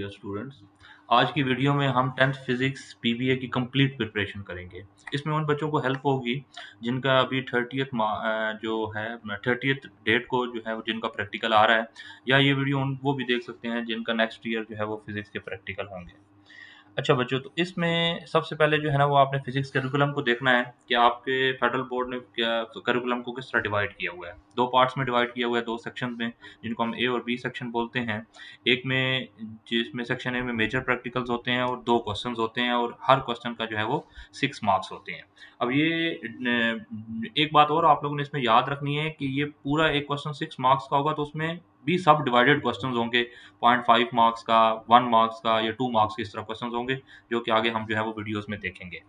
Dear students. आज की video में हम 10th फिजिक्स पीबीए की कंप्लीट प्रिपरेशन करेंगे। इसमें उन बच्चों को हेल्प होगी जिनका अभी 30th डेट को जो है वो जिनका प्रैक्टिकल आ रहा है, या ये वीडियो वो भी देख सकते हैं जिनका नेक्स्ट ईयर जो है वो फिजिक्स के प्रैक्टिकल होंगे। अच्छा बच्चों, तो इसमें सबसे पहले जो है ना वो आपने फिजिक्स करिकुलम को देखना है कि आपके फेडरल बोर्ड ने क्या करिकुलम को किस तरह डिवाइड किया हुआ है। दो पार्ट्स में डिवाइड किया हुआ है, दो सेक्शन में, जिनको हम ए और बी सेक्शन बोलते हैं। एक में जिसमें सेक्शन ए में मेजर प्रैक्टिकल्स होते हैं और 2 क्वेश्चंस होते हैं, और हर क्वेश्चन का जो है वो 6 मार्क्स होते हैं। अब ये एक बात और आप लोगों ने इसमें याद रखनी है कि ये पूरा एक क्वेश्चन 6 मार्क्स का होगा, तो उसमें भी सब डिवाइडेड क्वेश्चन होंगे। 0.5 मार्क्स का, 1 मार्क्स का या 2 मार्क्स के इस तरह क्वेश्चन होंगे, जो कि आगे हम जो है वो वीडियोस में देखेंगे।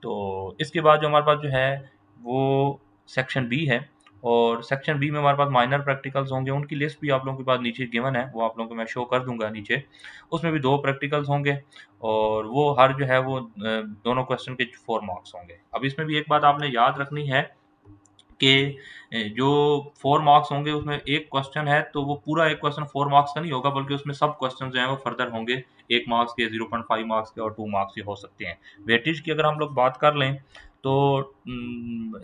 तो इसके बाद जो हमारे पास जो है वो सेक्शन बी है, और सेक्शन बी में हमारे पास माइनर प्रैक्टिकल्स होंगे। उनकी लिस्ट भी आप लोगों के पास नीचे गिवन है, वो आप लोगों को मैं शो कर दूंगा नीचे। उसमें भी 2 प्रैक्टिकल्स होंगे, और वो हर जो है वो दोनों क्वेश्चन के 4 मार्क्स होंगे। अब इसमें भी एक बात आपने याद रखनी है कि जो 4 मार्क्स होंगे उसमें एक क्वेश्चन है, तो वो पूरा एक क्वेश्चन 4 मार्क्स का नहीं होगा, बल्कि उसमें सब क्वेश्चन जो है वो फर्दर होंगे। 1 मार्क्स के, 0.5 मार्क्स के और 2 मार्क्स के हो सकते हैं। वेटेज की अगर हम लोग बात कर लें तो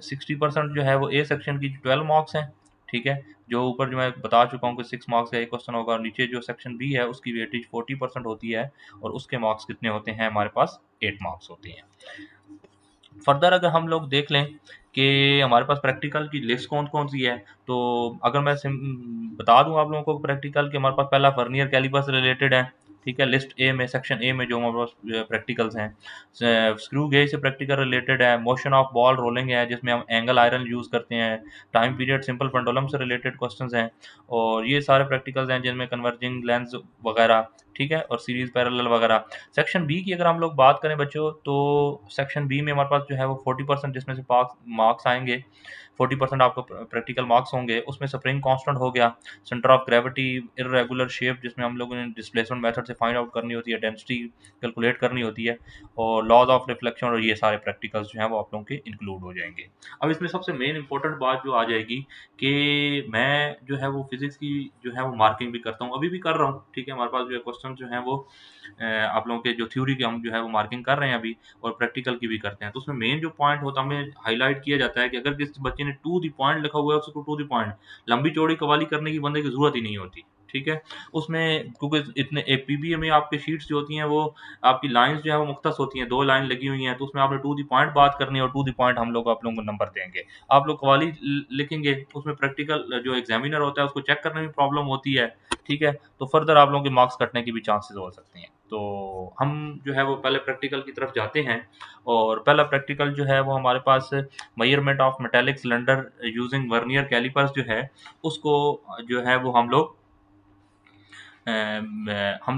60% जो है वो ए सेक्शन की 12 मार्क्स हैं। ठीक है, जो ऊपर जो मैं बता चुका हूँ कि 6 मार्क्स का एक क्वेश्चन होगा, और नीचे जो सेक्शन बी है उसकी वेटेज 40% होती है, और उसके मार्क्स कितने होते हैं, हमारे पास 8 मार्क्स होते हैं। फर्दर अगर हम लोग देख लें कि हमारे पास प्रैक्टिकल की लिस्ट कौन कौन सी है, तो अगर मैं बता दूं आप लोगों को प्रैक्टिकल के, हमारे पास पहला वर्नियर कैलिपर से रिलेटेड है। ठीक है, लिस्ट ए में, सेक्शन ए में जो हमारे पास प्रैक्टिकल्स हैं, स्क्रू गेज से प्रैक्टिकल रिलेटेड है। मोशन ऑफ बॉल रोलिंग है, जिसमें हम एंगल आयरन यूज़ करते हैं। टाइम पीरियड सिंपल पेंडुलम से रिलेटेड क्वेश्चंस हैं, और ये सारे प्रैक्टिकल्स हैं जिनमें कन्वर्जिंग लेंस वगैरह, ठीक है, और सीरीज पैरेलल वगैरह। सेक्शन बी की अगर हम लोग बात करें बच्चों, तो सेक्शन बी में हमारे पास जो है वो 40%, जिसमें से मार्क्स आएंगे, 40% आपको प्रैक्टिकल मार्क्स होंगे। उसमें स्प्रिंग कांस्टेंट हो गया, centre of gravity, irregular shape जिसमें हम लोगों ने डिस्प्लेसमेंट मेथड से फाइंड आउट करनी होती है, डेंसिटी कैलकुलेट करनी होती है, और लॉज ऑफ रिफ्लेक्शन, और ये सारे प्रैक्टिकल्स जो हैं वो आप लोगों के इंक्लूड हो जाएंगे। अब इसमें सबसे मेन इंपॉर्टेंट बात जो आ जाएगी कि मैं जो है वो फिजिक्स की जो है वो मार्किंग भी करता हूँ, अभी भी कर रहा हूँ। ठीक है, हमारे पास जो है क्वेश्चन जो है वो आप लोगों के जो थ्योरी के हम जो है वो मार्किंग कर रहे हैं अभी, और प्रैक्टिकल की भी करते हैं। तो उसमें मेन जो पॉइंट होता है, हमें हाईलाइट किया जाता है कि अगर किसी बच्चे ने टू द पॉइंट लिखा हुआ है, उसको टू द पॉइंट, लंबी चौड़ी कवाली करने की बंदे की जरूरत ही नहीं होती। ठीक है, उसमें क्योंकि इतने पीबीए में आपके शीट्स जो होती हैं वो, आपकी लाइंस जो है वो मुख्तस होती हैं, 2 लाइन लगी हुई हैं, तो उसमें आपने टू द पॉइंट बात करनी है, और टू द पॉइंट हम लोग आप लोगों को नंबर देंगे। आप लोग कवाली लिखेंगे, उसमें प्रैक्टिकल जो एग्जामिनर होता है उसको चेक करने में प्रॉब्लम होती है। ठीक है, तो फर्दर आप लोगों के मार्क्स कटने की भी चांसेस हो सकते हैं। तो हम जो है वो पहले प्रैक्टिकल की तरफ जाते हैं, और पहला प्रैक्टिकल जो है वो हमारे पास measurement of metallic cylinder using vernier callipers जो है, उसको जो है वो हम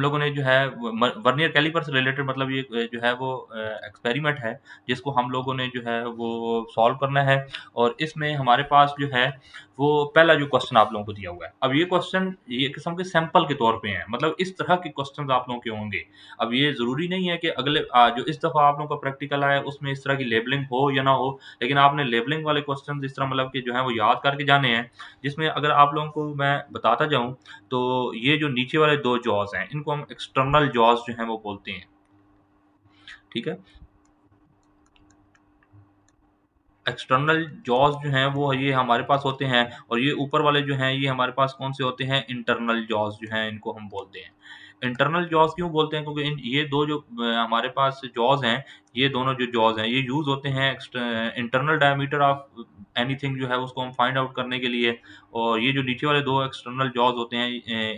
लोगों ने जो है वर्नियर कैलिपर से रिलेटेड, मतलब ये जो है वो एक्सपेरिमेंट है, जिसको हम लोगों ने जो है वो सॉल्व करना है। और इसमें हमारे पास जो है वो पहला जो क्वेश्चन आप लोगों को दिया हुआ है, अब ये क्वेश्चन ये किस्म के सैंपल के तौर पे हैं, मतलब इस तरह के क्वेश्चन आप लोगों के होंगे। अब ये ज़रूरी नहीं है कि अगले जो इस दफ़ा आप लोगों का प्रैक्टिकल आया उसमें इस तरह की लेबलिंग हो या ना हो, लेकिन आपने लेबलिंग वाले क्वेश्चन इस तरह मतलब कि जो है वो याद करके जाने हैं, जिसमें अगर आप लोगों को मैं बताता जाऊँ, तो ये जो नीचे वाले 2 जॉज़ हैं, इनको हम एक्सटर्नल जॉज़ जो हैं वो बोलते हैं। ठीक है? एक्सटर्नल जॉज़ जो हैं वो ये हमारे पास होते हैं, और ये ऊपर वाले जो हैं ये हमारे पास कौन से होते हैं, इंटरनल जॉज़ जो हैं, इनको हम बोलते हैं। इंटरनल जॉज़ क्यों बोलते हैं? क्योंकि ये 2 जो हमारे पास जॉज़ हैं, ये दोनों जो जॉज़ हैं ये यूज़ होते हैं इंटरनल डायमीटर ऑफ एनीथिंग जो है उसको हम फाइंड आउट करने के लिए, और ये जो नीचे वाले 2 एक्सटर्नल जॉज़ होते हैं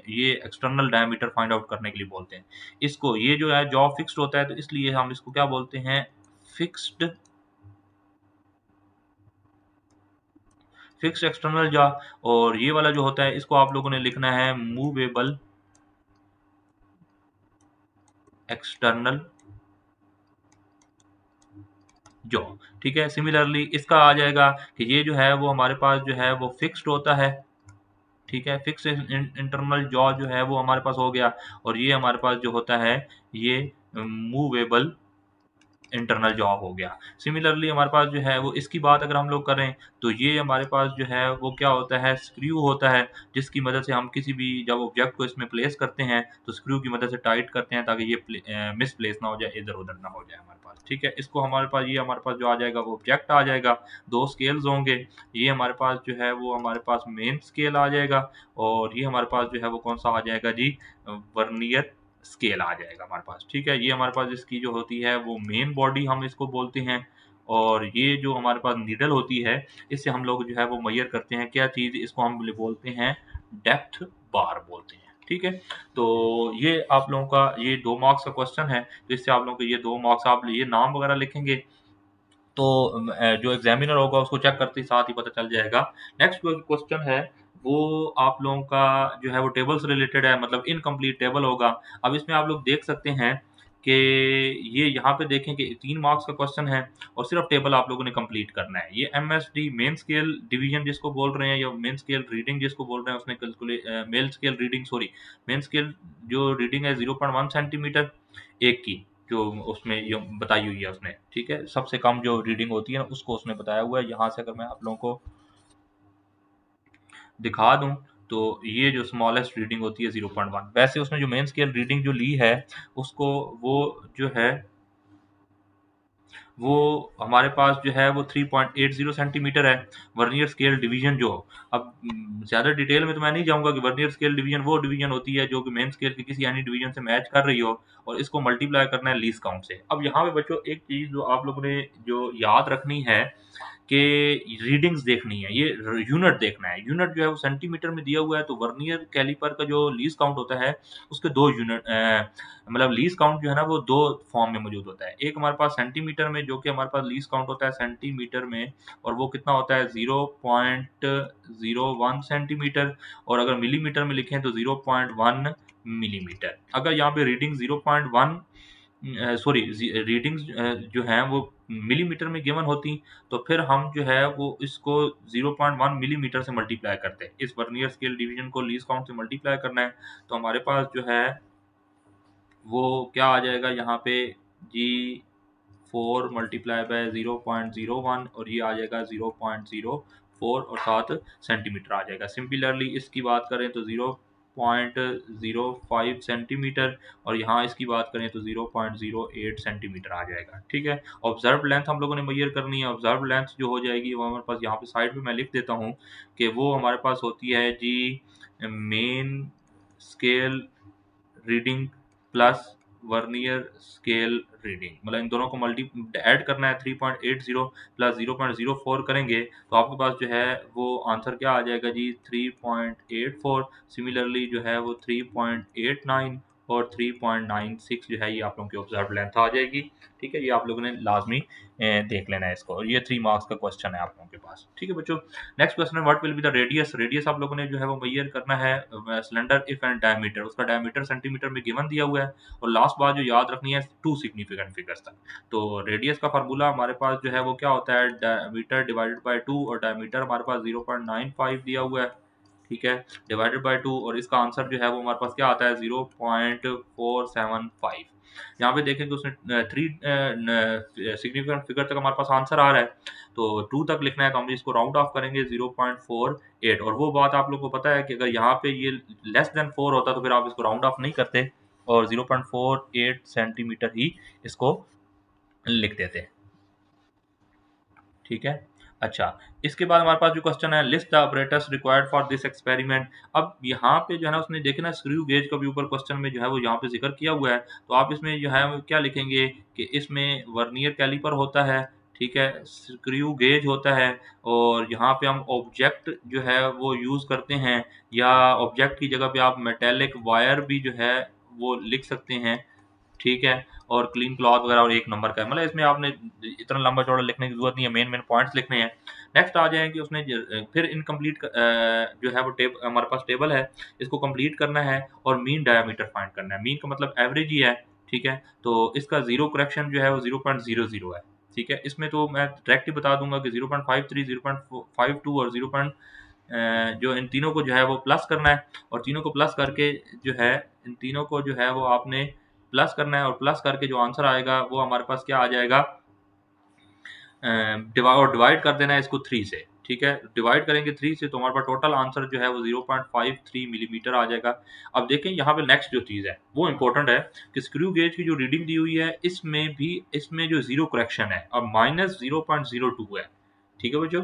ये एक्सटर्नल डायमीटर फाइंड आउट करने के लिए बोलते हैं। इसको ये जो है जॉ फिक्स्ड होता है, तो इसलिए हम इसको क्या बोलते हैं, फिक्स्ड फिक्स्ड एक्सटर्नल जॉ। और ये वाला जो होता है इसको आप लोगों ने लिखना है मूवेबल एक्सटर्नल जॉ। ठीक है, सिमिलरली इसका आ जाएगा कि ये जो है वो हमारे पास जो है वो फिक्स्ड होता है। ठीक है, फिक्स इंटरनल जॉ जो है वो हमारे पास हो गया, और ये हमारे पास जो होता है ये मूवेबल इंटरनल जॉब हो गया। सिमिलरली हमारे पास जो है वो इसकी बात अगर हम लोग करें तो ये हमारे पास जो है वो क्या होता है, स्क्रू होता है, जिसकी मदद से हम किसी भी जब ऑब्जेक्ट को इसमें प्लेस करते हैं तो स्क्रू की मदद से टाइट करते हैं ताकि ये मिसप्लेस ना हो जाए, इधर-उधर ना हो जाए हमारे पास। ठीक है? इसको हमारे पास जो आ जाएगा वो ऑब्जेक्ट आ जाएगा, 2 स्केल्स होंगे। ये हमारे पास जो है वो हमारे पास मेन स्केल आ जाएगा और ये हमारे पास जो है वो कौन-सा आ जाएगा जी, वर्नियर स्केल आ जाएगा हमारे पास। ठीक है? ये हमारे पास इसकी जो होती है वो मेन बॉडी हम इसको बोलते हैं और ये जो हमारे पास नीडल होती है, इससे हम लोग जो है वो मेज़र करते हैं क्या चीज़, इसको हम बोलते हैं डेप्थ बार बोलते हैं। ठीक है? तो ये आप लोगों का ये 2 मार्क्स का क्वेश्चन है, तो इससे आप लोगों को ये 2 मार्क्स, आप ये नाम वगैरह लिखेंगे तो जो एग्जामिनर होगा उसको चेक करते ही साथ ही पता चल जाएगा। नेक्स्ट जो क्वेश्चन है वो आप लोगों का जो है वो टेबल से रिलेटेड है, मतलब इनकम्प्लीट टेबल होगा। अब इसमें आप लोग देख सकते हैं कि ये यहाँ पे देखें कि 3 मार्क्स का क्वेश्चन है और सिर्फ टेबल आप लोगों ने कंप्लीट करना है। ये एमएसडी मेन स्केल डिवीजन जिसको बोल रहे हैं या मेन स्केल रीडिंग जिसको बोल रहे हैं, उसने mail scale reading sorry main scale जो रीडिंग है 0.1 सेंटीमीटर एक की, जो उसमें ये बताई हुई है उसने। ठीक है? सबसे कम जो रीडिंग होती है ना उसको उसने बताया हुआ है। यहाँ से अगर मैं आप लोगों को दिखा दूँ तो ये जो स्मॉलेस्ट रीडिंग होती है 0.1, वैसे उसने जो मेन स्केल रीडिंग जो ली है उसको वो जो है वो हमारे पास जो है वो 3.80 सेंटीमीटर है। वर्नियर स्केल डिवीजन जो, अब ज़्यादा डिटेल में तो मैं नहीं जाऊँगा कि वर्नियर स्केल डिवीजन वो डिवीजन होती है जो कि मेन स्केल के किसी एनी डिवीजन से मैच कर रही हो और इसको मल्टीप्लाई करना है लीस्ट काउंट से। अब यहाँ पे बच्चों एक चीज़ जो आप लोगों ने जो याद रखनी है कि रीडिंग्स देखनी है, ये यूनिट देखना है। यूनिट जो है वो सेंटीमीटर में दिया हुआ है, तो वर्नियर कैलिपर का जो लीस्ट काउंट होता है उसके 2 यूनिट मतलब लीस्ट काउंट जो है ना वो 2 फॉर्म में मौजूद होता है। एक हमारे पास सेंटीमीटर में जो कि हमारे पास लीस्ट काउंट होता है सेंटीमीटर में, और वो कितना होता है 0.01 सेंटीमीटर, और अगर मिलीमीटर में लिखें तो 0.1 मिलीमीटर। अगर यहाँ पे रीडिंग 0.1 सॉरी रीडिंग्स जो हैं वो मिलीमीटर में गिवन होती तो फिर हम जो है वो इसको 0.1 मिलीमीटर से मल्टीप्लाई करते हैं। इस वर्नियर स्केल डिवीजन को लीस्ट काउंट से मल्टीप्लाई करना है तो हमारे पास जो है वो क्या आ जाएगा यहाँ पे जी, 4 मल्टीप्लाई बाय 0.01 और ये आ जाएगा 0.04 और 7 सेंटीमीटर आ जाएगा। सिमिलरली इसकी बात करें तो 0.05 सेंटीमीटर और यहाँ इसकी बात करें तो 0.08 सेंटीमीटर आ जाएगा। ठीक है? ऑब्जर्व्ड लेंथ हम लोगों ने मेजर करनी है। ऑब्जर्व्ड लेंथ जो हो जाएगी वो हमारे पास यहाँ पे साइड पे मैं लिख देता हूँ कि वो हमारे पास होती है जी main scale reading plus vernier scale reading, मतलब इन दोनों को मल्टी ऐड करना है। 3.80 प्लस 0.04 करेंगे तो आपके पास जो है वो आंसर क्या आ जाएगा जी, 3.84। सिमिलरली जो है वो 3.89 और 3.96 जो है ये आप लोगों की ऑब्जर्व लेंथ आ जाएगी। ठीक है? ये आप लोगों ने लाजमी देख लेना है इसको, और ये 3 मार्क्स का क्वेश्चन है आप लोगों के पास। ठीक है बच्चों? नेक्स्ट क्वेश्चन है what will be the radius. Radius आप लोगों ने जो है वो मेजर करना है सिलेंडर इफ एंड डायमीटर, उसका डायमीटर सेंटीमीटर में गिवन दिया हुआ है और लास्ट बात जो याद रखनी है 2 सिग्निफिकेंट फिगर्स तक। तो रेडियस का फार्मूला हमारे पास जो है वो क्या होता है, डायमीटर डिवाइडेड बाय 2, और डायमीटर हमारे पास 0.95 दिया हुआ है। ठीक है? डिवाइडेड बाय 2 और इसका आंसर जो है वो हमारे पास क्या आता है 0.475। यहाँ पे देखें कि उसने 3 सिग्निफिकेंट फिगर तक हमारे पास आंसर आ रहा है, तो 2 तक लिखना है तो हम इसको राउंड ऑफ करेंगे 0.48। और वो बात आप लोग को पता है कि अगर यहाँ पे ये लेस देन 4 होता तो फिर आप इसको राउंड ऑफ नहीं करते और 0.48 सेंटीमीटर ही इसको लिख देते। ठीक है? अच्छा, इसके बाद हमारे पास जो क्वेश्चन है list the operators required for this experiment. अब यहाँ पे जो है ना उसने देखे ना स्क्रू गेज का भी ऊपर क्वेश्चन में जो है वो यहाँ पे जिक्र किया हुआ है, तो आप इसमें जो है वो क्या लिखेंगे कि इसमें वर्नियर कैलिपर होता है, ठीक है, स्क्रू गेज होता है, और यहाँ पे हम ऑब्जेक्ट जो है वो यूज़ करते हैं, या ऑब्जेक्ट की जगह पे आप मेटेलिक वायर भी जो है वो लिख सकते हैं। ठीक है? और क्लीन क्लॉथ वगैरह और 1 नंबर का है। मतलब इसमें आपने इतना लंबा चौड़ा लिखने की ज़रूरत नहीं है, मेन पॉइंट्स लिखने हैं। नेक्स्ट आ जाएँ कि उसने फिर इनकम्प्लीट जो है वो हमारे पास टेबल है, इसको कंप्लीट करना है और मीन डायमीटर फाइंड करना है। मीन का मतलब एवरेज ही है, ठीक है? तो इसका ज़ीरो करेक्शन जो है वो 0.00 है, ठीक है? इसमें तो मैं डायरेक्ट ही बता दूँगा कि 0.53, 0.52 और जो इन तीनों को जो है वो प्लस करना है, और तीनों को प्लस करके जो है इन तीनों को जो है वो आपने प्लस करना है और प्लस करके जो आंसर आएगा वो हमारे पास क्या आ जाएगा, डिवाइड कर देना है इसको 3 से। ठीक है, डिवाइड करेंगे 3 से तो हमारे पास टोटल आंसर जो है वो 0.53 मिलीमीटर आ जाएगा। अब देखें यहाँ पे नेक्स्ट जो चीज़ है वो इंपॉर्टेंट है कि स्क्रू गेज की जो रीडिंग दी हुई है इसमें जो जीरो करेक्शन है अब -0.02 है। ठीक है बच्चों,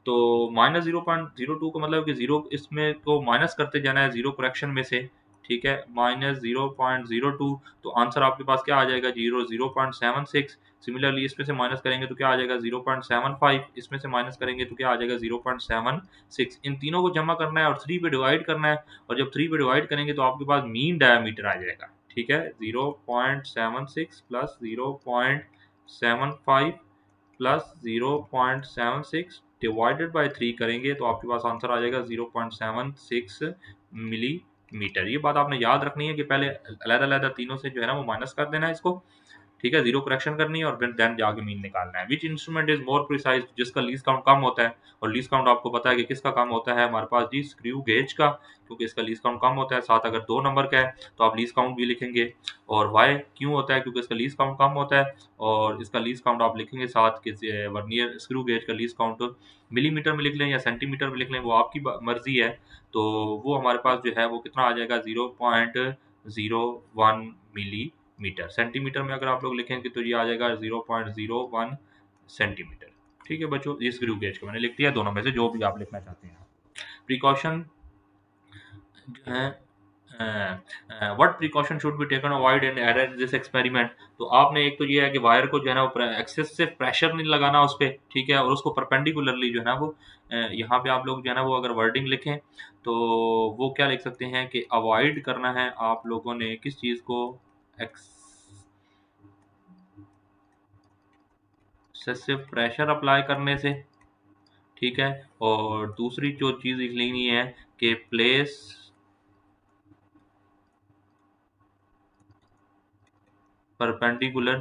तो -0.02 का मतलब कि जीरो इसमें को माइनस करते जाना है जीरो करेक्शन में से। ठीक है, -0.02 तो आंसर आपके पास क्या आ जाएगा, 0.76। सिमिलरली इसमें से माइनस करेंगे तो क्या आ जाएगा 0.75, इसमें से माइनस करेंगे तो क्या आ जाएगा 0.76। इन तीनों को जमा करना है और 3 पे डिवाइड करना है, और जब 3 पे डिवाइड करेंगे तो आपके पास मीन डायमीटर आ जाएगा। ठीक है, 0.76 प्लस 0.75 प्लस 0.76 डिवाइडेड बाय 3 करेंगे तो आपके पास आंसर आ जाएगा 0.76 मिलीमीटर। ये बात आपने याद रखनी है कि पहले अलग-अलग तीनों से जो है ना वो माइनस कर देना है इसको। ठीक है, जीरो करेक्शन करनी है और फिर देन जाके मीन निकालना है। Which instrument is more precise, जिसका लीस्ट काउंट कम होता है। और लीस्ट काउंट आपको पता है कि किसका कम होता है हमारे पास जी, स्क्रू गेज का, क्योंकि इसका लीस्ट काउंट कम होता है। साथ अगर 2 नंबर का है तो आप लीस्ट काउंट भी लिखेंगे। और वाई क्यों होता है, क्योंकि इसका लीस्ट काउंट कम होता है और इसका लीस्ट काउंट आप लिखेंगे साथ के वर्नियर स्क्रू गेज का लीस्ट काउंट मिलीमीटर में लिख लें या सेंटीमीटर में लिख लें, वो आपकी मर्जी है। तो वो हमारे पास जो है वो कितना आ जाएगा 0.01 मिलीमीटर। सेंटीमीटर में अगर आप लोग लिखेंगे तो ये आ जाएगा 0.01 सेंटीमीटर। ठीक है बच्चों, ये स्क्रू गेज को मैंने लिख दिया, दोनों में से जो भी आप लिखना चाहते हैं। प्रिकॉशन जो है, what precaution should be taken avoid and error in this experiment. तो आपने एक तो ये है कि वायर को जो है ना वो एक्सेसिव प्रेशर नहीं लगाना उस पे। ठीक है, और उसको परपेंडिकुलरली जो है ना वो यहाँ पे आप लोग जो है ना वो अगर वर्डिंग लिखें तो वो क्या लिख सकते हैं कि अवॉइड करना है आप लोगों ने किस चीज़ को, एक्सेसिव प्रेशर अप्लाई करने से। ठीक है, और दूसरी जो चीज़ लिख लेनी है कि प्लेस परपेंडिकुलर।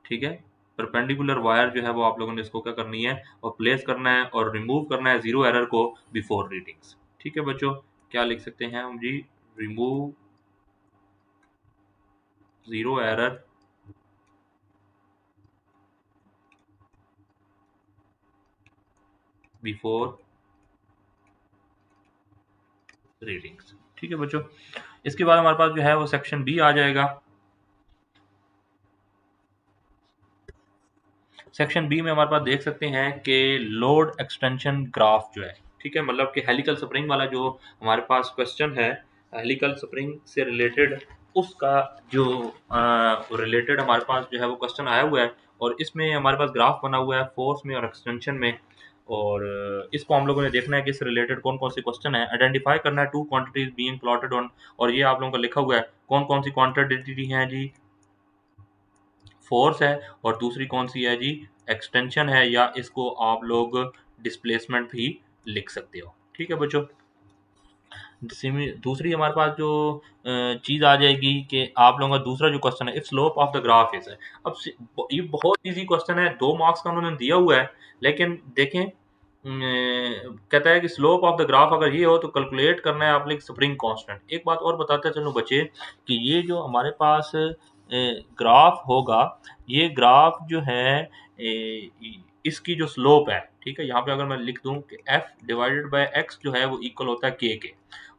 ठीक है, परपेंडिकुलर वायर जो है वो आप लोगों ने इसको क्या करनी है और प्लेस करना है और रिमूव करना है जीरो एरर को बिफोर रीडिंग्स। ठीक है बच्चों, क्या लिख सकते हैं हम जी, remove zero error before readings. ठीक है बच्चों, इसके बाद हमारे पास जो है वो सेक्शन बी आ जाएगा। सेक्शन बी में हमारे पास देख सकते हैं कि लोड एक्सटेंशन ग्राफ जो है, ठीक है, मतलब कि हेलिकल स्प्रिंग वाला जो हमारे पास क्वेश्चन है, हेलिकल स्प्रिंग से रिलेटेड उसका जो रिलेटेड हमारे पास जो है वो क्वेश्चन आया हुआ है। और इसमें हमारे पास ग्राफ बना हुआ है फोर्स में और एक्सटेंशन में। और इसको हम लोगों ने देखना है कि इससे रिलेटेड कौन कौन से क्वेश्चन है, आइडेंटिफाई करना है two quantities being plotted on. और ये आप लोगों का लिखा हुआ है कौन कौन सी क्वांटिटी हैं जी, फोर्स है और दूसरी कौन सी है जी, एक्सटेंशन है, या इसको आप लोग डिस्प्लेसमेंट भी लिख सकते हो। ठीक है बच्चों, दूसरी हमारे पास जो चीज़ आ जाएगी कि आप लोगों का दूसरा जो क्वेश्चन है, if slope of the graph is. अब ये बहुत इजी क्वेश्चन है, 2 मार्क्स का उन्होंने दिया हुआ है। लेकिन देखें कहता है कि स्लोप ऑफ द ग्राफ अगर ये हो तो कैलकुलेट करना है आपने स्प्रिंग कांस्टेंट। एक बात और बताते चलो बच्चे कि ये जो हमारे पास ग्राफ होगा, ये ग्राफ जो है इसकी जो स्लोप है, ठीक है, यहाँ पे अगर मैं लिख दूं कि एफ डिवाइडेड बाय एक्स जो है वो इक्वल होता है के।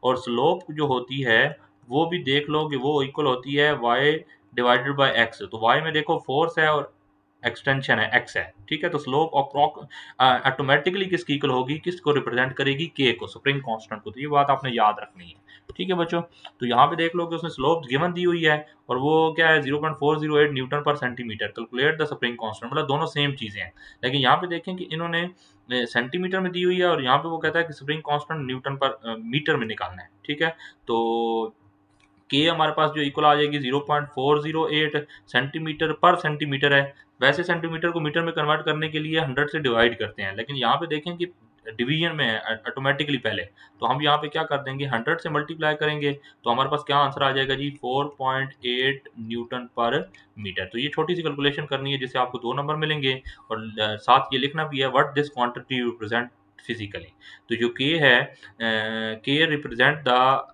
और स्लोप जो होती है वो भी देख लो कि वो इक्वल होती है वाई डिवाइडेड बाय एक्स। तो वाई में देखो फोर्स है और एक्सटेंशन है एक्स है। ठीक है, तो स्लोप ऑटोमेटिकली किसकी इक्वल होगी, किसको रिप्रेजेंट करेगी, के को, स्प्रिंग कांस्टेंट को। तो ये बात आपने याद रखनी है। ठीक है बच्चों, तो यहाँ पे देख लो कि उसने स्लोप गिवन दी हुई है और वो क्या है 0.408 न्यूटन पर centimetre. Calculate the spring constant, मतलब दोनों सेम चीजें हैं। लेकिन यहाँ पे देखें कि इन्होंने सेंटीमीटर में दी हुई है और यहाँ पे वो कहता है कि स्प्रिंग कांस्टेंट न्यूटन पर मीटर में निकालना है। ठीक है, तो के हमारे पास जो इक्वल आ जाएगी 0.408 सेंटीमीटर पर सेंटीमीटर है। वैसे सेंटीमीटर को मीटर में कन्वर्ट करने के लिए 100 से डिवाइड करते हैं, लेकिन यहाँ पे देखें कि डिवीजन में है ऑटोमेटिकली पहले। तो हम यहाँ पे क्या कर देंगे, 100 से मल्टीप्लाई करेंगे तो हमारे पास क्या आंसर आ जाएगा जी, 4.8 न्यूटन पर मीटर। तो ये छोटी सी कैलकुलेशन करनी है जिससे आपको 2 नंबर मिलेंगे। और साथ ये लिखना भी है what this quantity represent physically. तो जो के है, के represent the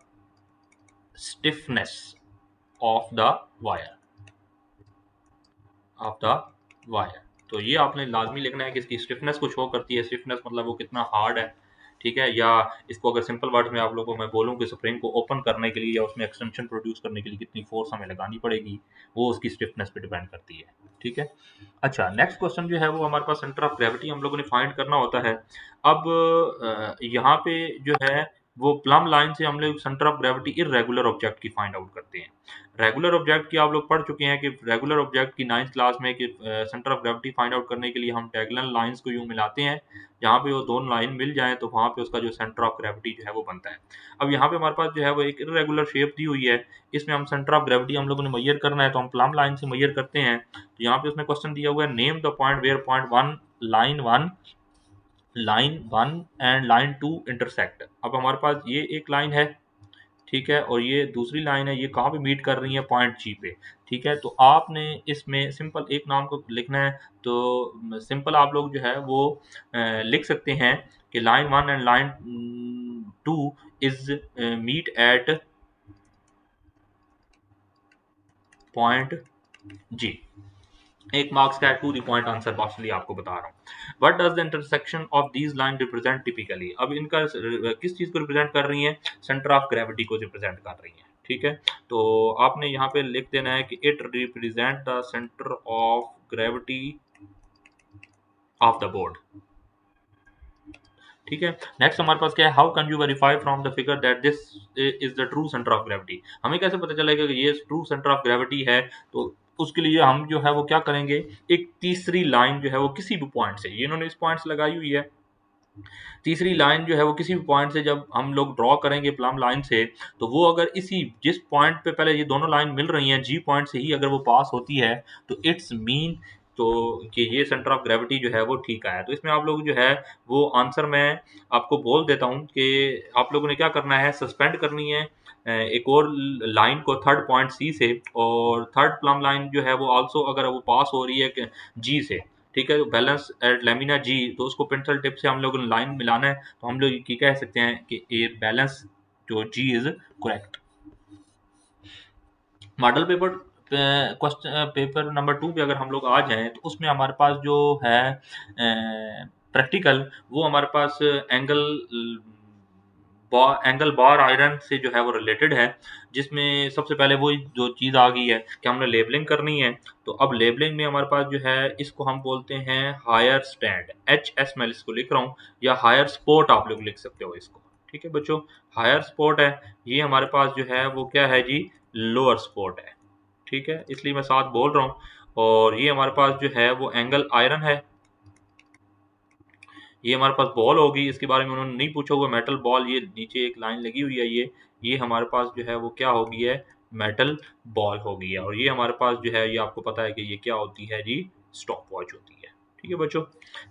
stiffness of the wire, of the wire. तो ये आपने लाजमी लिखना है कि इसकी स्टिफनेस को शो करती है। स्टिफनेस मतलब वो कितना हार्ड है, ठीक है। या इसको अगर सिंपल वर्ड में आप लोगों को मैं बोलूँ कि स्प्रिंग को ओपन करने के लिए या उसमें एक्सटेंशन प्रोड्यूस करने के लिए कितनी फोर्स हमें लगानी पड़ेगी, वो उसकी स्टिफनेस पे डिपेंड करती है, ठीक है। अच्छा, नेक्स्ट क्वेश्चन जो है वो हमारे पास सेंटर ऑफ ग्रेविटी हम लोगों ने फाइंड करना होता है। अब यहाँ पे जो है वो प्लम लाइन से हम लोग centre of gravity irregular object की फाइंड आउट करते हैं। रेगुलर ऑब्जेक्ट की आप लोग पढ़ चुके हैं कि रेगुलर ऑब्जेक्ट की 9th क्लास में कि centre of gravity find out करने के लिए हम डायगोनल लाइंस को यूं मिलाते हैं, जहाँ पे वो दोनों लाइन मिल जाएं तो वहाँ पे उसका जो सेंटर ऑफ ग्रेविटी जो है वो बनता है। अब यहाँ पे हमारे पास जो है वो एक इरेगुलर शेप दी हुई है, इसमें हम सेंटर ऑफ ग्रेविटी हम लोगों ने मैयर करना है, तो हम प्लम लाइन से मैयर करते हैं। तो यहाँ पे उसमें क्वेश्चन दिया हुआ है, name the point where point one line one and line two intersect. अब हमारे पास ये एक लाइन है, ठीक है, और ये दूसरी लाइन है, ये कहाँ पे मीट कर रही है, पॉइंट जी पे, ठीक है। तो आपने इसमें सिंपल एक नाम को लिखना है। तो सिंपल आप लोग जो है वो लिख सकते हैं कि line one and line two is meet at point G. एक मार्क्स का to the point answer personally आपको बता रहा हूँ। What does the intersection of these line represent typically. अब इनका किस चीज को रिप्रेजेंट कर रही है, सेंटर ऑफ ग्रेविटी को रिप्रेजेंट कर रही है, ठीक है। तो आपने यहाँ पे लिख देना है कि it represent the centre of gravity of the board, ठीक है। नेक्स्ट हमारे पास क्या है, how can you verify from the figure that this is the true centre of gravity. हमें कैसे पता चलेगा कि ये ट्रू सेंटर ऑफ ग्रेविटी है। तो उसके लिए हम जो है वो क्या करेंगे, एक तीसरी लाइन जो है वो किसी भी पॉइंट से, ये इन्होंने इस पॉइंट से लगाई हुई है, तीसरी लाइन जो है वो किसी भी पॉइंट से जब हम लोग ड्रॉ करेंगे प्लम लाइन से, तो वो अगर इसी जिस पॉइंट पे पहले ये दोनों लाइन मिल रही हैं, जी पॉइंट से ही अगर वो पास होती है, तो इट्स मीन तो कि ये सेंटर ऑफ ग्रेविटी जो है वो ठीक आया। तो इसमें आप लोग जो है वो आंसर मैं आपको बोल देता हूँ कि आप लोगों ने क्या करना है, सस्पेंड करनी है एक और लाइन को थर्ड पॉइंट सी से, और थर्ड प्लम लाइन जो है वो आल्सो अगर वो पास हो रही है जी से, ठीक है, बैलेंस एट लेमिना जी, तो उसको पेंसिल टिप से हम लोग लाइन मिलाना है। तो हम लोग ये कह सकते हैं कि ये बैलेंस जो जी is correct. Model paper question paper number 2 पे अगर हम लोग आ जाएं, तो उसमें हमारे पास जो है प्रैक्टिकल, वो हमारे पास एंगल बार आयरन से जो है वो रिलेटेड है, जिसमें सबसे पहले वो जो चीज़ आ गई है कि हमने लेबलिंग करनी है। तो अब लेबलिंग में हमारे पास जो है इसको हम बोलते हैं हायर स्टैंड, एच एस मैं इसको लिख रहा हूँ, या हायर स्पोर्ट आप लोग लिख सकते हो इसको, ठीक है बच्चों। हायर स्पोर्ट है, ये हमारे पास जो है वो क्या है जी, लोअर स्पोर्ट है, ठीक है, इसलिए मैं साथ बोल रहा हूँ। और ये हमारे पास जो है वो एंगल आयरन है, ये हमारे पास बॉल होगी, इसके बारे में उन्होंने नहीं पूछा हुआ, मेटल बॉल, ये नीचे एक लाइन लगी हुई है, ये हमारे पास जो है वो क्या होगी है, मेटल बॉल होगी है। और ये हमारे पास जो है ये आपको पता है कि ये क्या होती है जी, स्टॉप वॉच होती है, ठीक है बच्चों।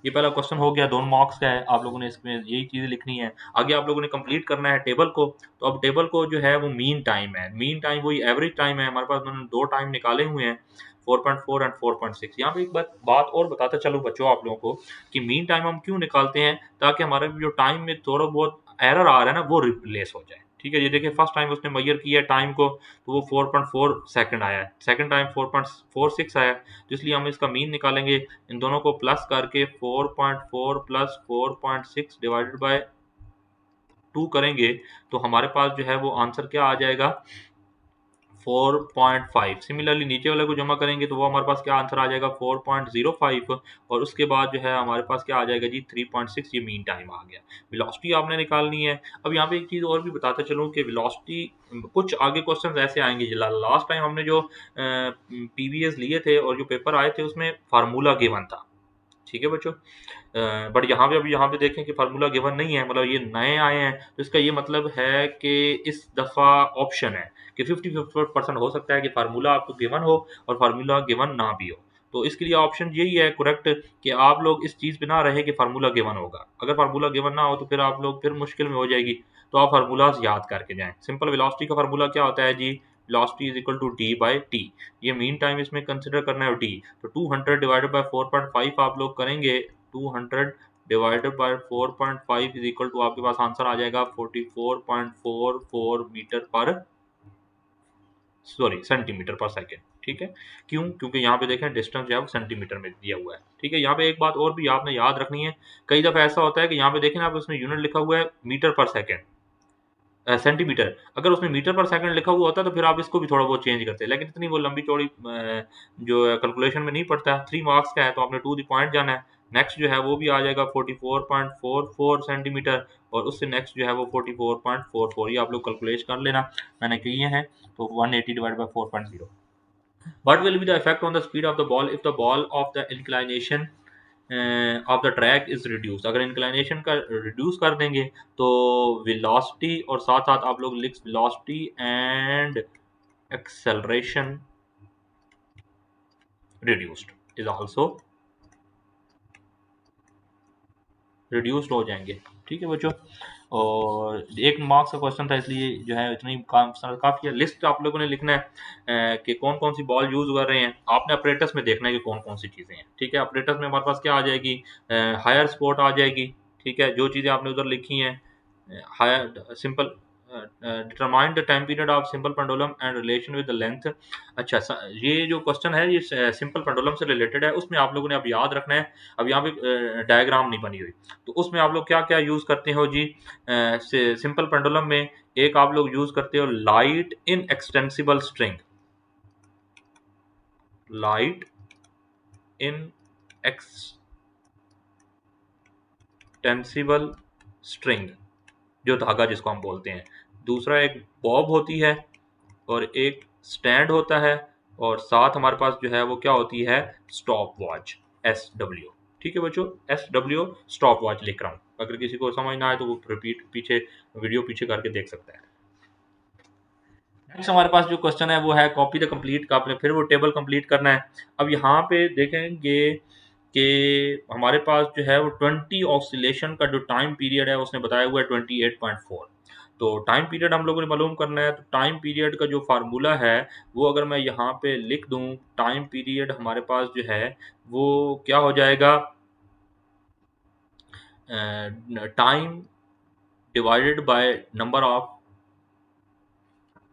ये पहला क्वेश्चन हो गया, 2 मार्क्स का है, आप लोगों ने इसमें यही चीज़ लिखनी है। आगे आप लोगों ने कंप्लीट करना है टेबल को। तो अब टेबल को जो है वो मीन टाइम है, मीन टाइम वही एवरेज टाइम है, हमारे पास उन्होंने 2 टाइम निकाले हुए हैं, 4.4 एंड 4.6। यहाँ पे एक बात और बताता चलूँ बच्चों आप लोगों को, कि मीन टाइम हम क्यों निकालते हैं, ताकि हमारे जो टाइम में थोड़ा बहुत एरर आ रहा है ना वो रिप्लेस हो जाए, ठीक है। ये देखिए फर्स्ट टाइम उसने मेजर किया टाइम को, तो वो 4.4 सेकंड आया है, सेकंड टाइम 4.46 आया है, तो इसलिए हम इसका मीन निकालेंगे, इन दोनों को प्लस करके 4.4 प्लस 4.6 डिवाइडेड बाय 2 करेंगे, तो हमारे पास जो है वो आंसर क्या आ जाएगा, 4.5। सिमिलरली नीचे वाले को जमा करेंगे तो वो हमारे पास क्या आंसर आ जाएगा, 4.05। और उसके बाद जो है हमारे पास क्या आ जाएगा जी, 3.6। ये मीन टाइम आ गया। वेलोसिटी आपने निकालनी है। अब यहाँ पे एक चीज़ और भी बताता चलूँ कि वेलोसिटी, कुछ आगे क्वेश्चन ऐसे आएंगे, लास्ट टाइम हमने जो पीवीएस लिए थे और जो पेपर आए थे उसमें फार्मूला गिवन था, ठीक है बच्चों। बट यहाँ पे अभी यहाँ पे देखें कि फार्मूला गिवन नहीं है, मतलब ये नए आए हैं, तो इसका ये मतलब है कि इस दफ़ा ऑप्शन है कि 50-50% हो सकता है कि फार्मूला आपको गिवन हो और फार्मूला गिवन ना भी हो। तो इसके लिए ऑप्शन यही है करेक्ट, कि आप लोग इस चीज़ पे ना रहे कि फार्मूला गिवन होगा। अगर फार्मूला गिवन ना हो तो फिर आप लोग फिर मुश्किल में हो जाएगी, तो आप फार्मूलाज याद करके जाएं। सिंपल वेलोसिटी का फार्मूला क्या होता है जी, velocity is equal to D by T. ये मीन टाइम इसमें कंसिडर करना है डी, तो 200 डिवाइडेड बाय 4.5 आप लोग करेंगे, 200 divided by 4.5 is equal to आपके पास आंसर आ जाएगा 44.44 मीटर पर सॉरी सेंटीमीटर पर सेकेंड। ठीक है, क्यों? क्योंकि यहाँ पे देखें डिस्टेंस जो है वो सेंटीमीटर में दिया हुआ है। ठीक है, यहाँ पे एक बात और भी आपने याद रखनी है, कई दफ़ा ऐसा होता है कि यहाँ पे देखें आप उसमें यूनिट लिखा हुआ है मीटर पर सेकेंड, सेंटीमीटर, अगर उसमें मीटर पर सेकंड लिखा हुआ होता तो फिर आप इसको भी थोड़ा बहुत चेंज करते, लेकिन इतनी वो लंबी चौड़ी जो कैलकुलेशन में नहीं पड़ता। 3 मार्क्स का है तो आपने टू द पॉइंट जाना है। नेक्स्ट जो है वो भी आ जाएगा 44.44 सेंटीमीटर, और उससे नेक्स्ट जो है वो 44.44, ये आप लोग कैलकुलेट कर लेना, मैंने किए हैं। तो 180 divide by 4.0। What will be the effect on the speed of the ball if the ball of the inclination of the track is reduce? अगर इंक्लाइनेशन का रिड्यूस कर देंगे तो वेलोसिटी, और साथ साथ आप लोग लिख velocity and acceleration reduced is also reduced हो जाएंगे। ठीक है बच्चों, और एक मार्क्स का क्वेश्चन था इसलिए जो है इतनी काफ़ी है। लिस्ट आप लोगों ने लिखना है कि कौन कौन सी बॉल यूज़ कर रहे हैं। आपने अपरेटस में देखना है कि कौन कौन सी चीज़ें हैं। ठीक है, अपरेटस में हमारे पास क्या आ जाएगी, हायर स्पोर्ट आ जाएगी। ठीक है, जो चीज़ें आपने उधर लिखी हैं, higher simple determine the time period of simple pendulum and relation with the length. अच्छा, ये जो क्वेश्चन है ये सिंपल पेंडुलम से रिलेटेड है, उसमें आप लोगों ने अब याद रखना है। अब यहाँ पे डायग्राम नहीं बनी हुई, तो उसमें आप लोग क्या क्या यूज़ करते हो जी, सिंपल पेंडुलम में एक आप लोग यूज़ करते हो light in extensible string, light in extensible string, जो धागा जिसको हम बोलते हैं। दूसरा एक बॉब होती है, और एक स्टैंड होता है, और साथ हमारे पास जो है वो क्या होती है, स्टॉप वॉच, एस डब्ल्यू। ठीक है बच्चों, एस डब्ल्यू स्टॉप वॉच लिख रहा हूँ। अगर किसी को समझ ना आए तो वो रिपीट पीछे वीडियो पीछे करके देख सकता है। नेक्स्ट हमारे पास जो क्वेश्चन है वो है कॉपी द कंप्लीट का, आपने फिर वो टेबल कंप्लीट करना है। अब यहाँ पे देखेंगे कि हमारे पास जो है वो 20 ऑक्सीलेशन का जो टाइम पीरियड है उसने बताया हुआ है 28.4। तो टाइम पीरियड हम लोगों ने मालूम करना है, तो टाइम पीरियड का जो फार्मूला है वो अगर मैं यहाँ पे लिख दूँ, टाइम पीरियड हमारे पास जो है वो क्या हो जाएगा, time divided by number of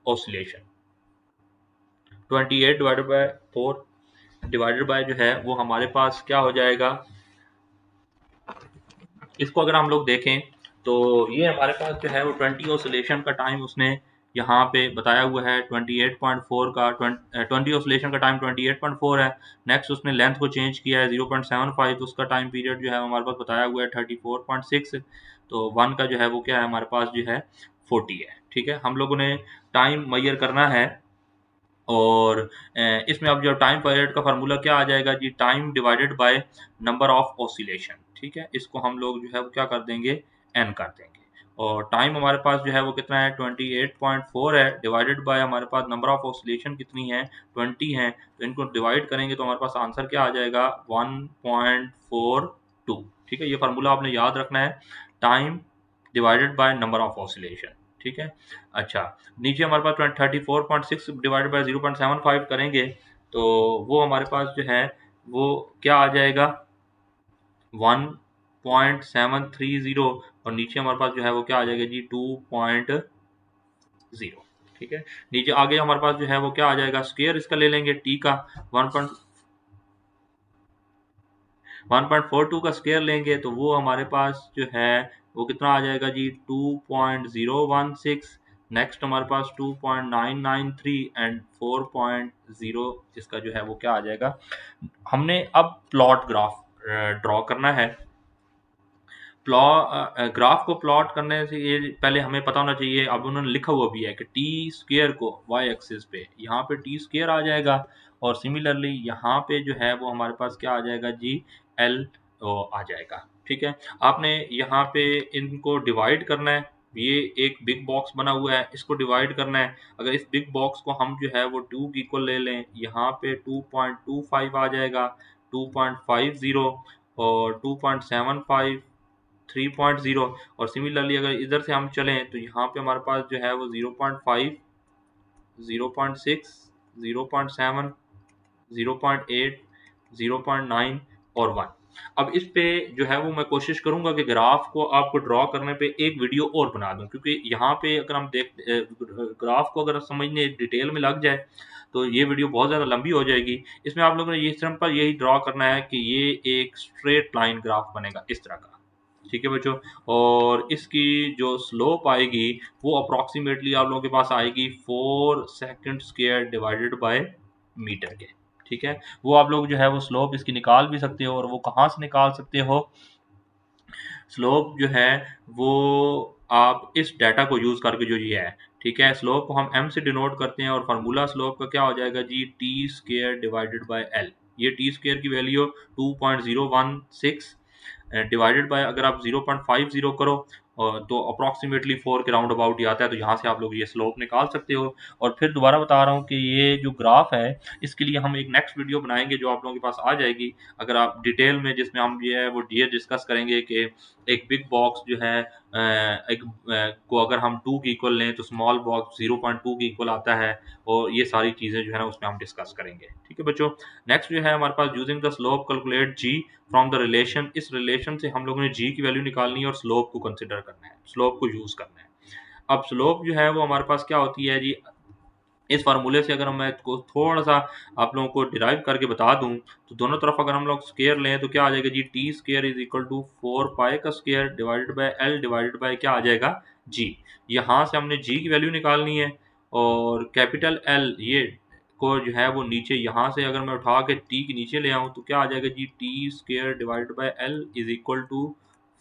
oscillation. 28 divided by 4 divided by जो है वो हमारे पास क्या हो जाएगा, इसको अगर हम लोग देखें तो ये हमारे पास जो है वो 20 ऑसिलेशन का टाइम उसने यहाँ पे बताया हुआ है 28.4 का, 20 ऑसिलेशन का टाइम 28.4 है। नेक्स्ट उसने लेंथ को चेंज किया है 0.75, तो उसका टाइम पीरियड जो है हमारे पास बताया हुआ है 34.6। तो वन का जो है वो क्या है हमारे पास जो है 40 है। ठीक है, हम लोगों ने टाइम मैयर करना है, और इसमें अब जो टाइम पीरियड का फार्मूला क्या आ जाएगा जी, time divided by number of oscillation. ठीक है, इसको हम लोग जो है वो क्या कर देंगे, एन कर देंगे, और टाइम हमारे पास जो है वो कितना है 28.4 है, डिवाइडेड बाय हमारे पास नंबर ऑफ ऑसिलेशन कितनी है 20 है, तो इनको डिवाइड करेंगे तो हमारे पास आंसर क्या आ जाएगा 1.42। ठीक है, ये फार्मूला आपने याद रखना है, time divided by number of oscillation. ठीक है, अच्छा, नीचे हमारे पास 34.6 डिवाइडेड बाय 0.75 करेंगे तो वो हमारे पास जो है वो क्या आ जाएगा 1.730, और नीचे हमारे पास जो है वो क्या आ जाएगा जी 2.0। ठीक है, नीचे आगे हमारे पास जो है वो क्या आ जाएगा, स्क्वायर इसका ले लेंगे टी का 1.42 का स्क्वायर लेंगे तो वो हमारे पास जो है वो कितना आ जाएगा जी 2.016। नेक्स्ट हमारे पास 2.993 एंड 4.0, इसका जो है वो क्या आ जाएगा। हमने अब प्लॉट ग्राफ ड्रॉ करना है। ग्राफ को प्लॉट करने से ये पहले हमें पता होना चाहिए, अब उन्होंने लिखा हुआ भी है कि टी स्क्वायर को वाई एक्सिस पे यहाँ पे टी स्क्वायर आ जाएगा, और सिमिलरली यहाँ पे जो है वो हमारे पास क्या आ जाएगा जी एल आ जाएगा। ठीक है, आपने यहाँ पे इनको डिवाइड करना है, ये एक बिग बॉक्स बना हुआ है इसको डिवाइड करना है। अगर इस बिग बॉक्स को हम जो है वो 2 की इक्वल ले लें, यहाँ पे 2.25 आ जाएगा, 2.50 और 2.75, 3.0, और सिमिलरली अगर इधर से हम चलें तो यहाँ पे हमारे पास जो है वो 0.5, 0.6, 0.7, 0.8, 0.9 और 1। अब इस पे जो है वो मैं कोशिश करूंगा कि ग्राफ को आपको ड्रॉ करने पे एक वीडियो और बना दूं, क्योंकि यहाँ पे अगर हम ग्राफ को अगर समझने डिटेल में लग जाए तो ये वीडियो बहुत ज़्यादा लंबी हो जाएगी। इसमें आप लोगों ने ये सिंपल यही ड्रॉ करना है कि ये एक स्ट्रेट लाइन ग्राफ बनेगा इस तरह का, ठीक है बच्चों। और इसकी जो स्लोप आएगी वो अप्रॉक्सीमेटली आप लोगों के पास आएगी 4 second square divided by metre के, ठीक है। वो आप लोग जो है वो स्लोप इसकी निकाल भी सकते हो, और वो कहाँ से निकाल सकते हो, स्लोप जो है वो आप इस डाटा को यूज़ करके जो ये है, ठीक है। स्लोप को हम m से डिनोट करते हैं, और फार्मूला स्लोप का क्या हो जाएगा जी, T square divided by L. ये टी स्क्वायर की वैल्यू 2.016 डिवाइडेड बाय अगर आप 0.50 करो तो अप्रॉक्सीमेटली 4 के राउंड अबाउट ही आता है। तो यहाँ से आप लोग ये स्लोप निकाल सकते हो। और फिर दोबारा बता रहा हूँ कि ये जो ग्राफ है इसके लिए हम एक नेक्स्ट वीडियो बनाएंगे जो आप लोगों के पास आ जाएगी अगर आप डिटेल में, जिसमें हम ये है वो ये डिस्कस करेंगे कि एक बिग बॉक्स जो है को अगर हम 2 की इक्वल लें तो स्मॉल बॉक्स 0.2 की इक्वल आता है, और ये सारी चीज़ें जो है ना उसमें हम डिस्कस करेंगे, ठीक है बच्चों। नेक्स्ट जो है हमारे पास using the slope calculate G from the relation. इस रिलेशन से हम लोगों ने जी की वैल्यू निकालनी है और स्लोप को कंसिडर करना है, स्लोप को यूज करना है। अब स्लोप जो है वो हमारे पास क्या होती है जी, इस फार्मूले से अगर मैं इसको थोड़ा सा आप लोगों को डिराइव करके बता दूं तो दोनों तरफ अगर हम लोग स्केयर लें तो क्या आ जाएगा जी, T square is equal to 4 pi का square divided by L divided by क्या आ जाएगा जी। यहाँ से हमने जी की वैल्यू निकालनी है, और कैपिटल एल ये को जो है वो नीचे यहाँ से अगर मैं उठा के टी के नीचे ले आऊँ तो क्या आ जाएगा जी, T square divided by L is equal to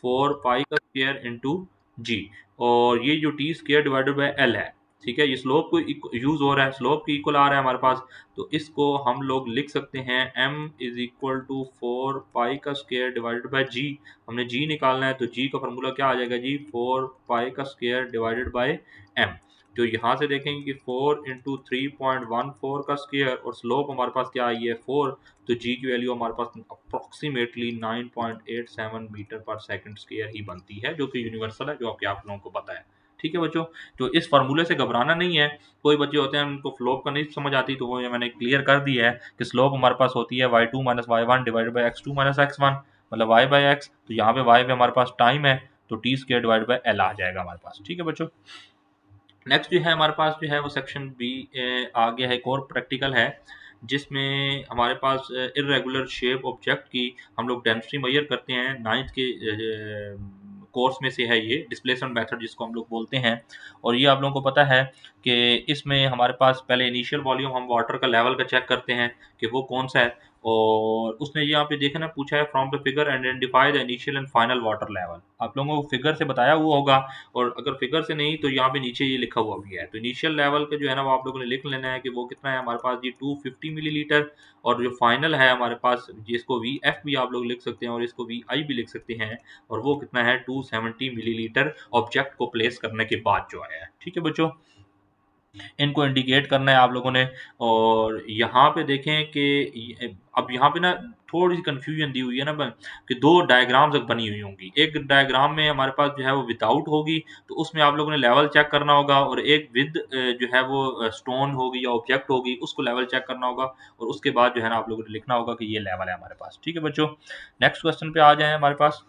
4 pi का स्केयर इंटू जी। और ये जो T square divided by L है, ठीक है, ये स्लोप को यूज हो रहा है, स्लोप की इक्वल आ रहा है हमारे पास, तो इसको हम लोग लिख सकते हैं m is equal to 4 pi का स्केयर डिवाइडेड बाय जी। हमने जी निकालना है तो जी का फॉर्मूला क्या आ जाएगा जी, 4 पाई का स्केयर डिवाइडेड बाय m। जो यहाँ से देखेंगे कि 4 इंटू 3.14 का स्केयर, और स्लोप हमारे पास क्या आई है 4, तो जी की वैल्यू हमारे पास अप्रोक्सीमेटली 9.87 मीटर पर सेकंड स्क्वायर ही बनती है, जो कि यूनिवर्सल है, जो आपके आप लोगों को पता है, ठीक है बच्चों। तो इस फार्मूले से घबराना नहीं है। कोई बच्चे होते हैं उनको स्लोप का नहीं समझ आती, तो वो ये मैंने क्लियर कर दिया है कि स्लोप हमारे पास होती है y2 minus y1 divided by x2 minus x1, मतलब y बाई x। तो यहाँ पे y पे हमारे पास टाइम है तो T square divided by L आ जाएगा हमारे पास, ठीक है बच्चों। नेक्स्ट जो है हमारे पास जो है वो सेक्शन बी आ गया है, एक और प्रैक्टिकल है जिसमें हमारे पास इरेगुलर शेप ऑब्जेक्ट की हम लोग डेंसिटी मेजर करते हैं। नाइन्थ के कोर्स में से है ये डिस्प्लेसमेंट मेथड जिसको हम लोग बोलते हैं। और ये आप लोगों को पता है कि इसमें हमारे पास पहले इनिशियल वॉल्यूम हम वाटर का लेवल का चेक करते हैं कि वो कौन सा है, और उसने यहाँ पे देखा ना पूछा है from the figure identify the initial and final water level. आप लोगों को फिगर से बताया हुआ होगा, और अगर फिगर से नहीं तो यहाँ पे नीचे ये लिखा हुआ भी है। तो इनिशियल लेवल का जो है ना वो आप लोगों ने लिख लेना है कि वो कितना है हमारे पास जी 250 मिलीलीटर, और जो फाइनल है हमारे पास जिसको वी एफ भी आप लोग लिख सकते हैं और इसको वी आई भी लिख सकते हैं, और वो कितना है 270 मिलीलीटर ऑब्जेक्ट को प्लेस करने के बाद जो आया है, ठीक है बच्चों। इनको इंडिकेट करना है आप लोगों ने। और यहाँ पे देखें कि अब यहाँ पे ना थोड़ी सी कंफ्यूजन दी हुई है ना कि दो डायग्राम्स बनी हुई होंगी। एक डायग्राम में हमारे पास जो है वो विदाउट होगी, तो उसमें आप लोगों ने लेवल चेक करना होगा, और एक विद जो है वो स्टोन होगी या ऑब्जेक्ट होगी उसको लेवल चेक करना होगा, और उसके बाद जो है ना आप लोगों ने लिखना होगा कि ये लेवल है हमारे पास, ठीक है बच्चों। नेक्स्ट क्वेश्चन पे आ जाए हमारे पास।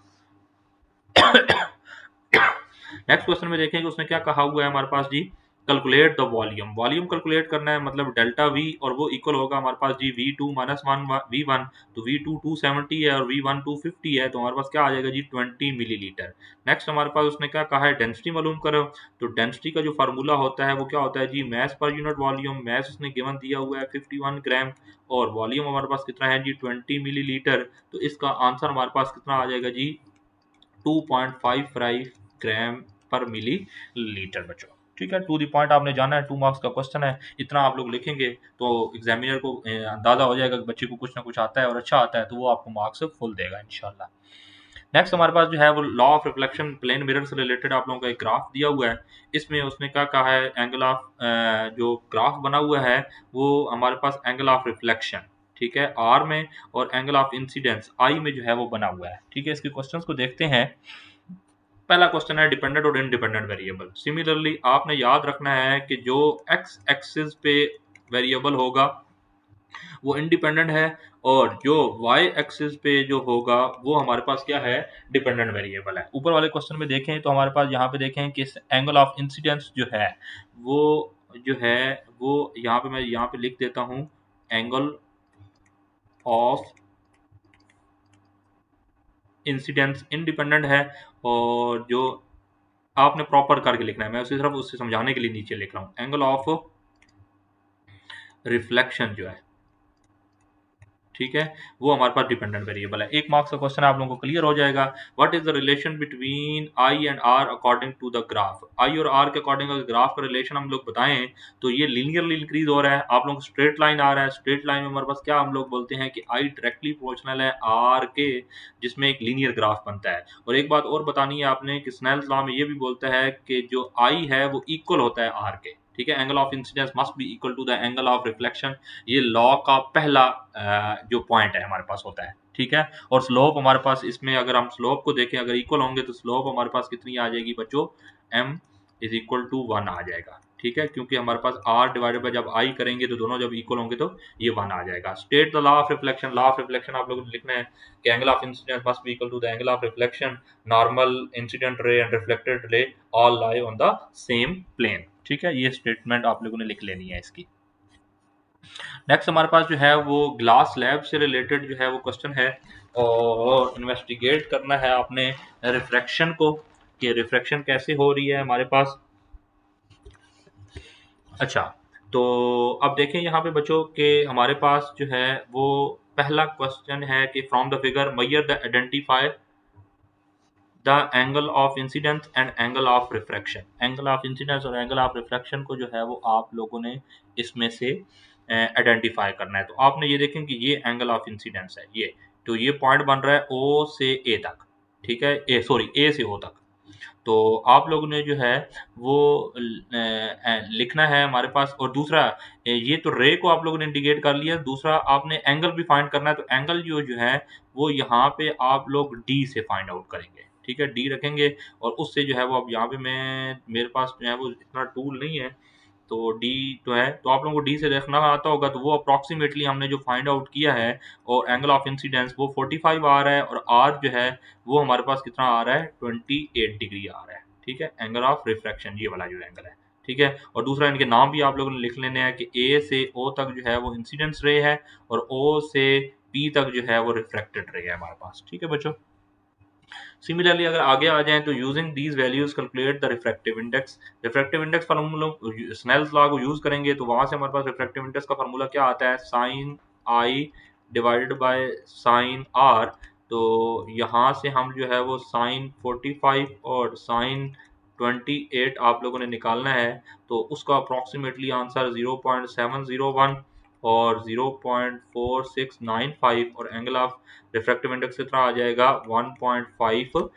नेक्स्ट क्वेश्चन में देखें कि उसने क्या कहा हुआ है हमारे पास जी, calculate the volume. Volume calculate करना है, मतलब डेल्टा वी, और वो इक्वल होगा हमारे पास जी V2 माइनस V1। तो V2 270 है और V1 250 है, तो हमारे पास क्या आ जाएगा जी 20 मिलीलीटर। नेक्स्ट हमारे पास उसने क्या कहा है, डेंसिटी मालूम करो। तो डेंसिटी का जो फार्मूला होता है वो क्या होता है जी, mass per unit volume. Mass उसने गिवन दिया हुआ है 51 ग्राम, और वॉल्यूम हमारे पास कितना है जी 20 मिलीलीटर। तो इसका आंसर हमारे पास कितना आ जाएगा जी 2.55 ग्राम पर मिली लीटर बच्चों, ठीक है। टू द पॉइंट आपने जाना है, 2 मार्क्स का क्वेश्चन है, इतना आप लोग लिखेंगे तो एग्जामिनर को अंदाजा हो जाएगा कि बच्चे को कुछ ना कुछ आता है और अच्छा आता है, तो वो आपको मार्क्स फुल देगा इंशाल्लाह। नेक्स्ट हमारे पास जो है वो law of reflection plane mirror से रिलेटेड आप लोगों का एक ग्राफ दिया हुआ है। इसमें उसने क्या कहा है, एंगल ऑफ जो ग्राफ बना हुआ है वो हमारे पास एंगल ऑफ रिफ्लेक्शन, ठीक है, आर में, और एंगल ऑफ इंसिडेंस आई में जो है वो बना हुआ है, ठीक है। इसके क्वेश्चंस को देखते हैं। पहला क्वेश्चन है डिपेंडेंट और इंडिपेंडेंट वेरिएबल। सिमिलरली आपने याद रखना है कि जो एक्स एक्सिस पे वेरिएबल होगा वो इंडिपेंडेंट है, और जो वाई एक्सिस पे जो होगा वो हमारे पास क्या है, डिपेंडेंट वेरिएबल है। ऊपर वाले क्वेश्चन में देखें तो हमारे पास यहाँ पे देखें कि एंगल ऑफ इंसिडेंस जो है वो जो है वो यहाँ पे मैं यहाँ पे लिख देता हूँ, एंगल ऑफ इंसिडेंस इंडिपेंडेंट है। और जो आपने प्रॉपर करके लिखना है, मैं उसी तरफ उससे समझाने के लिए नीचे लिख रहा हूँ, एंगल ऑफ रिफ्लेक्शन जो है, ठीक है, वो हमारे पास डिपेंडेंट वेरिएबल है। एक मार्क्स का क्वेश्चन आप लोगों को क्लियर हो जाएगा। What is the relation between I and R according to the graph. I और आर के अकॉर्डिंग अगर ग्राफ का रिलेशन हम लोग बताएं तो ये लीनियरली इंक्रीज हो रहा है। आप लोगों को स्ट्रेट लाइन आ रहा है, स्ट्रेट लाइन में हमारे पास क्या हम लोग बोलते हैं कि आई डायरेक्टली प्रोपोर्शनल है आर के, जिसमें एक लीनियर ग्राफ बनता है। और एक बात और बतानी है आपने कि स्नेल्स लॉ में ये भी बोलता है कि जो आई है वो इक्वल होता है आर के, ठीक है। Angle of incidence must be equal to the angle of reflection, ये लॉ का पहला जो पॉइंट है हमारे पास होता है, ठीक है। और स्लोप हमारे पास इसमें अगर हम स्लोप को देखें, अगर इक्वल होंगे तो स्लोप हमारे पास कितनी आ जाएगी बच्चों, m इज इक्वल टू 1 आ जाएगा, ठीक है, क्योंकि हमारे पास r डिवाइडेड बाय जब i करेंगे तो दोनों जब इक्वल होंगे तो ये 1 आ जाएगा। State the law of reflection. Law of reflection आप लोगों को लिखना है कि angle of incidence must be equal to the angle of reflection, normal incident ray and reflected ray all lie on the same plane, ठीक है। ये statement आप लोगों ने लिख लेनी है इसकी। नेक्स्ट हमारे पास जो है वो ग्लास लैब से रिलेटेड जो है वो क्वेश्चन है, और इन्वेस्टिगेट करना है आपने रिफ्रैक्शन को, कि रिफ्रैक्शन कैसे हो रही है हमारे पास। अच्छा, तो अब देखें यहाँ पे बच्चों के हमारे पास जो है वो पहला क्वेश्चन है कि from the figure measure the identify the angle of incidence and angle of refraction. Angle of incidence और एंगल ऑफ रिफ्रैक्शन को जो है वो आप लोगों ने इसमें से आइडेंटिफाई करना है। तो आपने ये देखें कि ये एंगल ऑफ इंसिडेंस है, ये तो ये पॉइंट बन रहा है ओ से ए तक, ठीक है, ए से ओ तक। तो आप लोगों ने जो है वो लिखना है हमारे पास। और दूसरा ये तो रे को आप लोगों ने इंडिकेट कर लिया, दूसरा आपने एंगल भी फाइंड करना है। तो एंगल जो है वो यहाँ पे आप लोग डी से फाइंड आउट करेंगे, ठीक है, डी रखेंगे। और उससे जो है वो अब यहाँ पे मैं मेरे पास जो है वो इतना टूल नहीं है, तो डी तो है, तो आप लोगों को डी से देखना आता होगा, तो वो अप्रॉक्सीमेटली हमने जो फाइंड आउट किया है, और एंगल ऑफ इंसिडेंस वो 45 आ रहा है, और आर जो है वो हमारे पास कितना आ रहा है, 28 डिग्री आ रहा है, ठीक है। एंगल ऑफ रिफ्रैक्शन ये वाला जो एंगल है, ठीक है। और दूसरा इनके नाम भी आप लोगों ने लिख लेने हैं कि ए से ओ तक जो है वो इंसिडेंस रे है, और ओ से पी तक जो है वो रिफ्रैक्टेड रे है हमारे पास, ठीक है बच्चों। सिमिलरली अगर आगे आ जाएं तो using these values calculate the refractive index. Refractive index formula Snell's law को यूज करेंगे तो वहां से हमारे पास रिफ्रैक्टिव इंडेक्स का फार्मूला क्या आता है, sine I divided by sine R. तो यहाँ से हम जो है वो साइन 45 और साइन 28 आप लोगों ने निकालना है, तो उसका अप्रॉक्सीमेटली आंसर 0.701 और 0.4695, और एंगल ऑफ रिफ्रैक्टिव इंडेक्स कितना आ जाएगा, 1.51।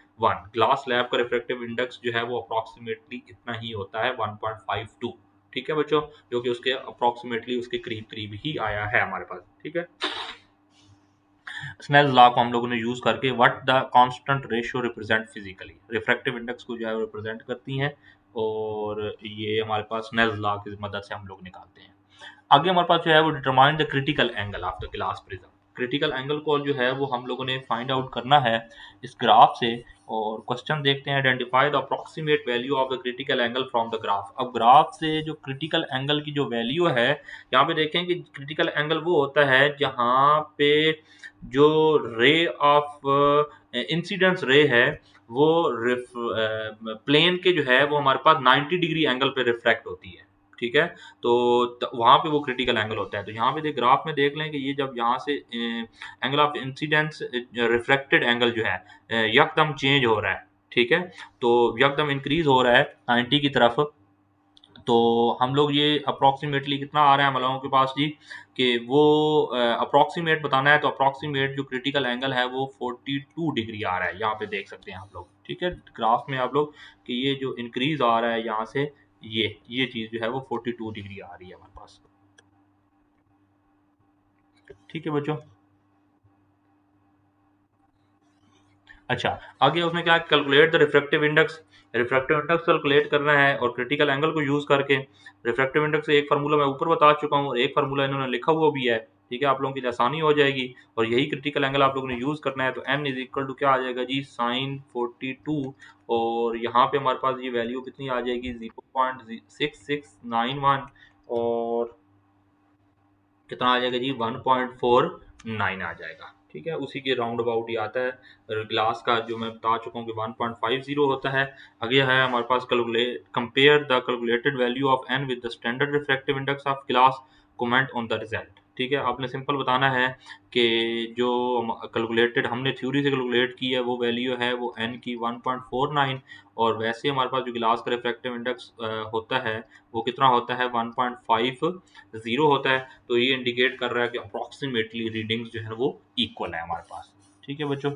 ग्लास लैब का रिफ्रैक्टिव इंडेक्स जो है वो अप्रॉक्सीमेटली इतना ही होता है, 1.52, ठीक है बच्चों, जो कि उसके अप्रॉक्सीमेटली उसके करीब करीब ही आया है हमारे पास, ठीक है। स्नेल्स लॉ को हम लोगों ने यूज करके what the constant ratio represent physically, refractive index को जो है रिप्रेजेंट करती हैं, और ये हमारे पास स्नेल्स लॉ की मदद से हम लोग निकालते हैं। आगे हमारे पास जो है वो determine the critical angle of the glass prism. Critical angle को जो है वो हम लोगों ने फाइंड आउट करना है इस ग्राफ से। और क्वेश्चन देखते हैं, identify the approximate value of the critical angle from the graph. अब ग्राफ से जो क्रिटिकल एंगल की जो वैल्यू है, यहाँ पे देखें कि क्रिटिकल एंगल वो होता है जहाँ पे जो रे ऑफ इंसिडेंस रे है वो प्लेन के जो है वो हमारे पास 90 डिग्री एंगल पे रिफ्रैक्ट होती है, ठीक है। तो वहां पे वो क्रिटिकल एंगल होता है। तो यहाँ पे ग्राफ में देख लें कि ये जब यहाँ से angle of incidence refracted angle जो है यकदम चेंज हो रहा है, ठीक है, तो यकदम इंक्रीज हो रहा है 90 की तरफ। तो हम लोग ये अप्रॉक्सीमेटली कितना आ रहा है हम लोगों के पास जी, कि वो अप्रॉक्सीमेट बताना है, तो अप्रॉक्सीमेट जो क्रिटिकल एंगल है वो 42 डिग्री आ रहा है, यहाँ पे देख सकते हैं आप लोग, ठीक है, ग्राफ में आप लोग कि ये जो इंक्रीज आ रहा है यहाँ से, ये चीज जो है वो 42 डिग्री आ रही है हमारे पास, ठीक है बच्चों। अच्छा, आगे उसने क्या, calculate the refractive index. Refractive index calculate करना है और क्रिटिकल एंगल को यूज करके। रिफ्रैक्टिव इंडेक्स एक फार्मूला मैं ऊपर बता चुका हूँ, और एक फार्मूला इन्होंने लिखा हुआ भी है, ठीक है, आप लोगों के लिए आसानी हो जाएगी और यही क्रिटिकल एंगल आप लोगों ने यूज़ करना है। तो n इज इक्वल टू क्या आ जाएगा जी, साइन 42, और यहाँ पे हमारे पास ये वैल्यू कितनी आ जाएगी, 0.6691, और कितना आ जाएगा जी, 1.49 आ जाएगा। ठीक है, उसी के राउंड अबाउट ही आता है। ग्लास का जो मैं बता चुका हूँ कि 1.50 होता है। आगे है हमारे पास calculate, compare the calculated value of n with the standard refractive index of glass, comment on the result. ठीक है, आपने सिंपल बताना है कि जो कैलकुलेटेड हमने थ्योरी से कैलकुलेट की है वो वैल्यू है वो n की 1.49, और वैसे हमारे पास जो ग्लास का रिफ्रैक्टिव इंडेक्स होता है वो कितना होता है, 1.50 होता है। तो ये इंडिकेट कर रहा है कि अप्रॉक्सीमेटली रीडिंग्स जो है वो इक्वल है हमारे पास। ठीक है बच्चों,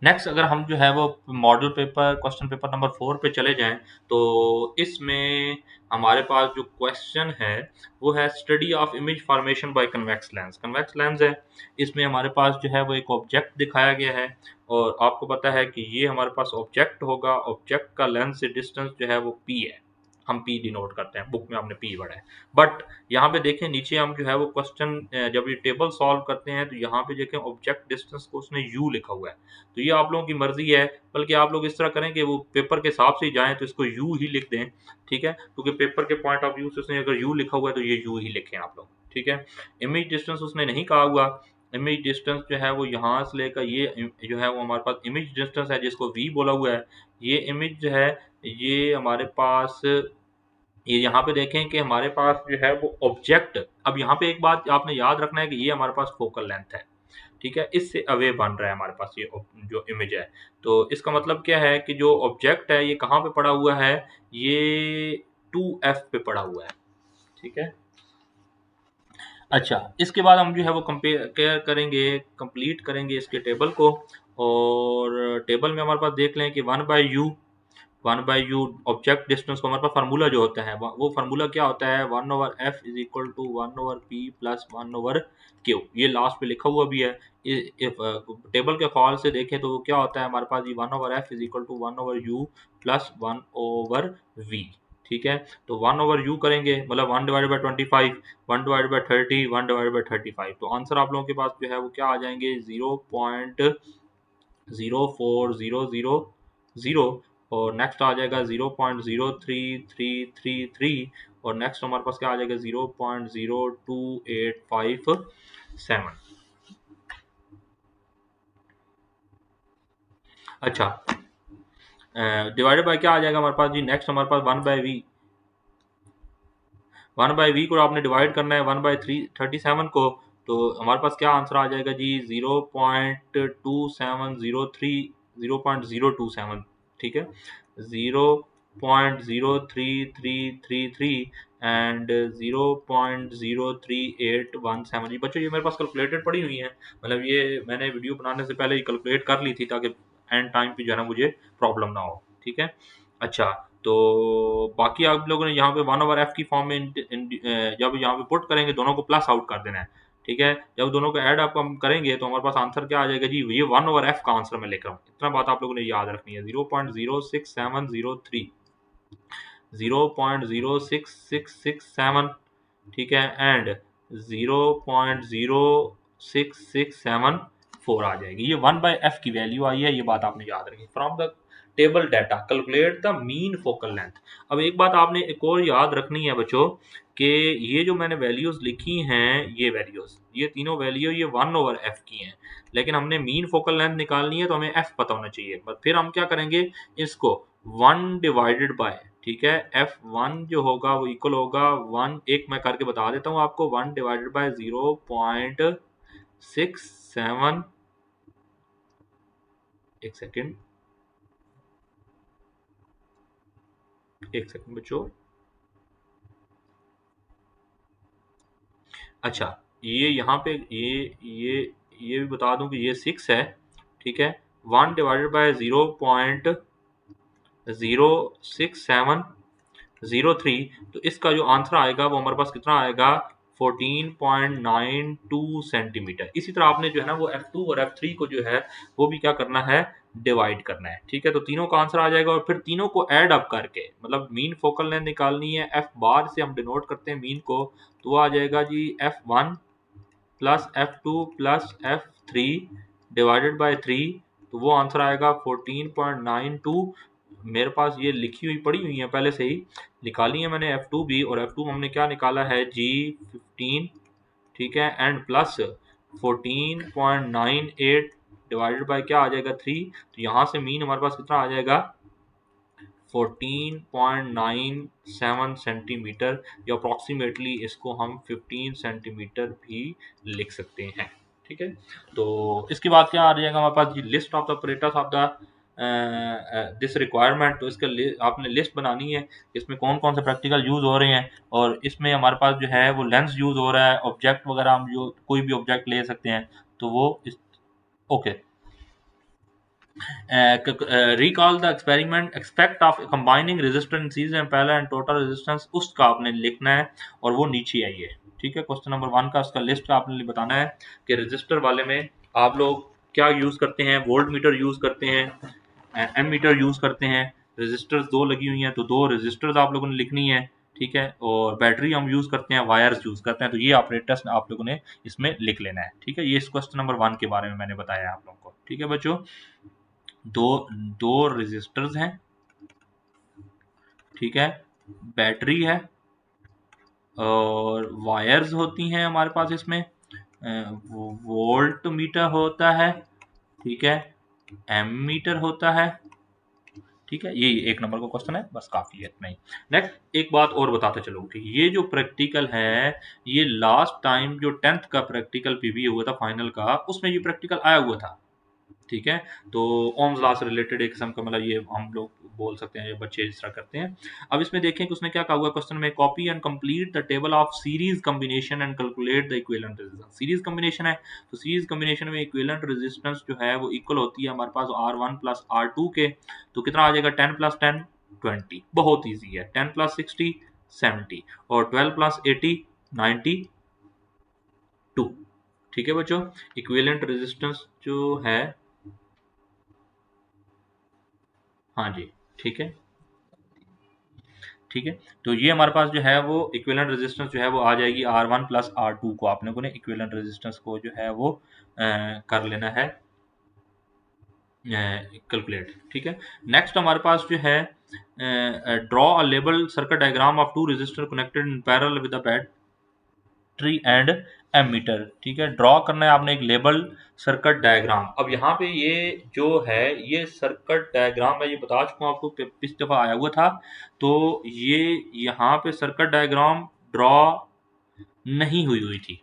नेक्स्ट अगर हम जो है वो model paper question paper number 4 पे चले जाएं, तो इसमें हमारे पास जो क्वेश्चन है वो है study of image formation by convex lens. Convex lens है, इसमें हमारे पास जो है वो एक ऑब्जेक्ट दिखाया गया है, और आपको पता है कि ये हमारे पास ऑब्जेक्ट होगा, ऑब्जेक्ट का लेंस से डिस्टेंस जो है वो p है, हम p डिनोट करते हैं, बुक में आपने p पढ़ा है। बट यहाँ पे देखें नीचे हम जो है वो क्वेश्चन जब ये टेबल सॉल्व करते हैं तो यहाँ पे देखें ऑब्जेक्ट डिस्टेंस को उसने u लिखा हुआ है। तो ये आप लोगों की मर्जी है, बल्कि आप लोग इस तरह करें कि वो पेपर के हिसाब से ही जाएं तो इसको यू ही लिख दें। ठीक है, क्योंकि पेपर के पॉइंट ऑफ व्यू से उसने अगर यू लिखा हुआ है तो ये यू ही लिखें आप लोग। ठीक है, इमेज डिस्टेंस उसने नहीं कहा हुआ, इमेज डिस्टेंस जो है वो यहाँ से लेकर ये जो है वो हमारे पास इमेज डिस्टेंस है जिसको वी बोला हुआ है। ये इमेज जो है ये हमारे पास, ये यहाँ पे देखें कि हमारे पास जो है वो ऑब्जेक्ट, अब यहाँ पे एक बात आपने याद रखना है कि ये हमारे पास फोकल लेंथ है। ठीक है, इससे अवे बन रहा है हमारे पास ये जो इमेज है। तो इसका मतलब क्या है कि जो ऑब्जेक्ट है ये कहाँ पे पड़ा हुआ है, ये 2f पे पड़ा हुआ है। ठीक है, अच्छा इसके बाद हम जो है वो कंपेयर करेंगे, कंप्लीट करेंगे इसके टेबल को, और टेबल में हमारे पास देख लें कि 1/u, 1/u ऑब्जेक्ट डिस्टेंस को हमारे पास फार्मूला जो होता है वो फार्मूला क्या होता है, 1/f is equal to 1/p plus 1/q, ये लास्ट पे लिखा हुआ भी है। टेबल के फॉल से देखें तो वो क्या होता है हमारे पास, ये 1/f is equal to 1/u plus 1/v। ठीक है, तो 1/u करेंगे मतलब 1/25, 1/30, 1/35, तो आंसर आप लोगों के पास जो है वो क्या आ जाएंगे, 0.04000, और नेक्स्ट आ जाएगा 0.03333, और नेक्स्ट हमारे पास क्या आ जाएगा 0.02857। अच्छा, डिवाइडेड बाय क्या आ जाएगा हमारे पास जी, नेक्स्ट हमारे पास 1/v, 1/v को आपने डिवाइड करना है 1/37 को, तो हमारे पास क्या आंसर आ जाएगा जी, 0.2703, 0.027। ठीक है, 0.03333 एंड 0.03817। जी बच्चों, ये मेरे पास कैलकुलेटेड पड़ी हुई है, मतलब ये मैंने वीडियो बनाने से पहले ही कैलकुलेट कर ली थी ताकि एंड टाइम पे जो है ना मुझे प्रॉब्लम ना हो। ठीक है, अच्छा तो बाकी आप लोगों ने यहाँ पे 1/f की फॉर्म में जब यहाँ पे पुट करेंगे दोनों को प्लस आउट कर देना है। ठीक है, जब दोनों को ऐड अप हम करेंगे तो हमारे पास आंसर क्या आ जाएगा जी, ये 1/f का आंसर मैं लेकर हूँ, इतना बात आप लोगों ने याद रखनी है। 0.06703, 0.06667, ठीक है, एंड 0.06674 आ जाएगी। ये 1/f की वैल्यू आई है, ये बात आपने याद रखी। From the table data calculate the mean focal length. अब एक बात आपने एक और याद रखनी है बच्चों कि ये जो मैंने वैल्यूज लिखी हैं, ये वैल्यूज, ये तीनों वैल्यू ये 1/f की हैं, लेकिन हमने मीन फोकल लेंथ निकालनी है तो हमें f पता होना चाहिए। बट फिर हम क्या करेंगे, इसको 1 डिवाइडेड बाय, ठीक है, f1 जो होगा वो इक्वल होगा 1, एक मैं करके बता देता हूँ आपको, 1 डिवाइडेड बाय 0.67, एक सेकेंड, एक सेकेंड बच्चों, अच्छा ये यहाँ पे ये भी बता दूं कि ये 6 है। ठीक है, 1 डिवाइडेड बाय 0.06703, तो इसका जो आंसर आएगा वो हमारे पास कितना आएगा, 14.92 सेंटीमीटर। इसी तरह आपने जो है ना वो F2 और F3 को जो है वो भी क्या करना है, डिवाइड करना है। ठीक है, तो तीनों का आंसर आ जाएगा और फिर तीनों को ऐड अप करके मतलब मीन फोकल लेंथ निकालनी है। F बार से हम डिनोट करते हैं मीन को, तो वो आ जाएगा जी F1 plus F2 plus F3 divided by 3, तो वो आंसर आएगा 14.92। मेरे पास ये लिखी हुई पड़ी हुई है पहले से ही, निकाली है मैंने F2 भी, और F2 हमने क्या निकाला है G15, ठीक है, एंड प्लस 14.98 डिवाइडेड बाय क्या आ जाएगा 3, तो यहाँ से मीन हमारे पास कितना आ जाएगा 14.97 सेंटीमीटर, या अप्रॉक्सीमेटली इसको हम 15 सेंटीमीटर भी लिख सकते हैं। ठीक है, तो इसके बाद क्या आ जाएगा हमारे पास, list of the operators of the this requirement. तो इसका आपने लिस्ट बनानी है, इसमें कौन कौन से प्रैक्टिकल यूज हो रहे हैं, और इसमें हमारे पास जो है वो लेंस यूज हो रहा है, ऑब्जेक्ट वगैरह हम जो कोई भी ऑब्जेक्ट ले सकते हैं, तो वो इस okay. Recall the experiment expect of combining resistance in series and parallel and total resistance, उसका आपने लिखना है और वो नीचे आई है। ठीक है, क्वेश्चन नंबर 1 का उसका लिस्ट आपने बताना है कि रजिस्टर वाले में आप लोग क्या यूज करते हैं, वोल्ट मीटर यूज करते हैं, एम मीटर यूज करते हैं, रजिस्टर्स दो लगी हुई हैं तो दो रजिस्टर्स आप लोगों ने लिखनी है। ठीक है, और बैटरी हम यूज करते हैं, वायर्स यूज करते हैं, तो ये ऑपरेटर्स आप लोगों ने इसमें लिख लेना है। ठीक है, ये इस क्वेश्चन नंबर 1 के बारे में मैंने बताया आप लोगों को। ठीक है बच्चों, दो दो रेजिस्टर्स हैं, ठीक है, बैटरी है, और वायर्स होती हैं हमारे पास इसमें, वोल्ट मीटर होता है, ठीक है, एम मीटर होता है। ठीक है, ये एक नंबर का क्वेश्चन है, बस काफी है इतना ही। नेक्स्ट एक बात और बताते चलो कि ये जो प्रैक्टिकल है, ये लास्ट टाइम जो 10th का प्रैक्टिकल पीवी हुआ था फाइनल का, उसमें ये प्रैक्टिकल आया हुआ था। ठीक है, तो ओम्स लॉ से रिलेटेड एक किस्म का मतलब ये हम लोग बोल सकते हैं, ये बच्चे इस तरह करते हैं। अब इसमें देखें कि उसने क्या कहा हुआ क्वेश्चन में, copy and complete the table of series combination and calculate the equivalent resistance. Series combination है, तो सीरीज कॉम्बिनेशन में इक्विवेलेंट रेजिस्टेंस जो है वो इक्वल होती है हमारे पास R1 प्लस R2 के, तो कितना आ जाएगा 10 प्लस 10 20। बहुत ईजी है, 10 प्लस 60 70, और 12 प्लस 80 92। ठीक है बच्चों, इक्विवेलेंट रेजिस्टेंस जो है, हाँ जी, ठीक है, ठीक है, तो ये हमारे पास जो है वो इक्विवेलेंट रेजिस्टेंस जो है वो आ जाएगी R1 प्लस R2 को आपने को ने इक्विवेलेंट रेजिस्टेंस को जो है वो कर लेना है कैलकुलेट। ठीक है, नेक्स्ट हमारे पास जो है draw a label circuit diagram of two resistor connected in parallel with the battery and ammeter. ठीक है, ड्रॉ करना है आपने एक लेबल सर्किट डायग्राम। अब यहाँ पे ये जो है ये सर्किट डायग्राम मैं ये बता चुका हूँ आपको कि पिछली दफा आया हुआ था, तो ये यहाँ पे सर्किट डायग्राम ड्रॉ नहीं हुई थी,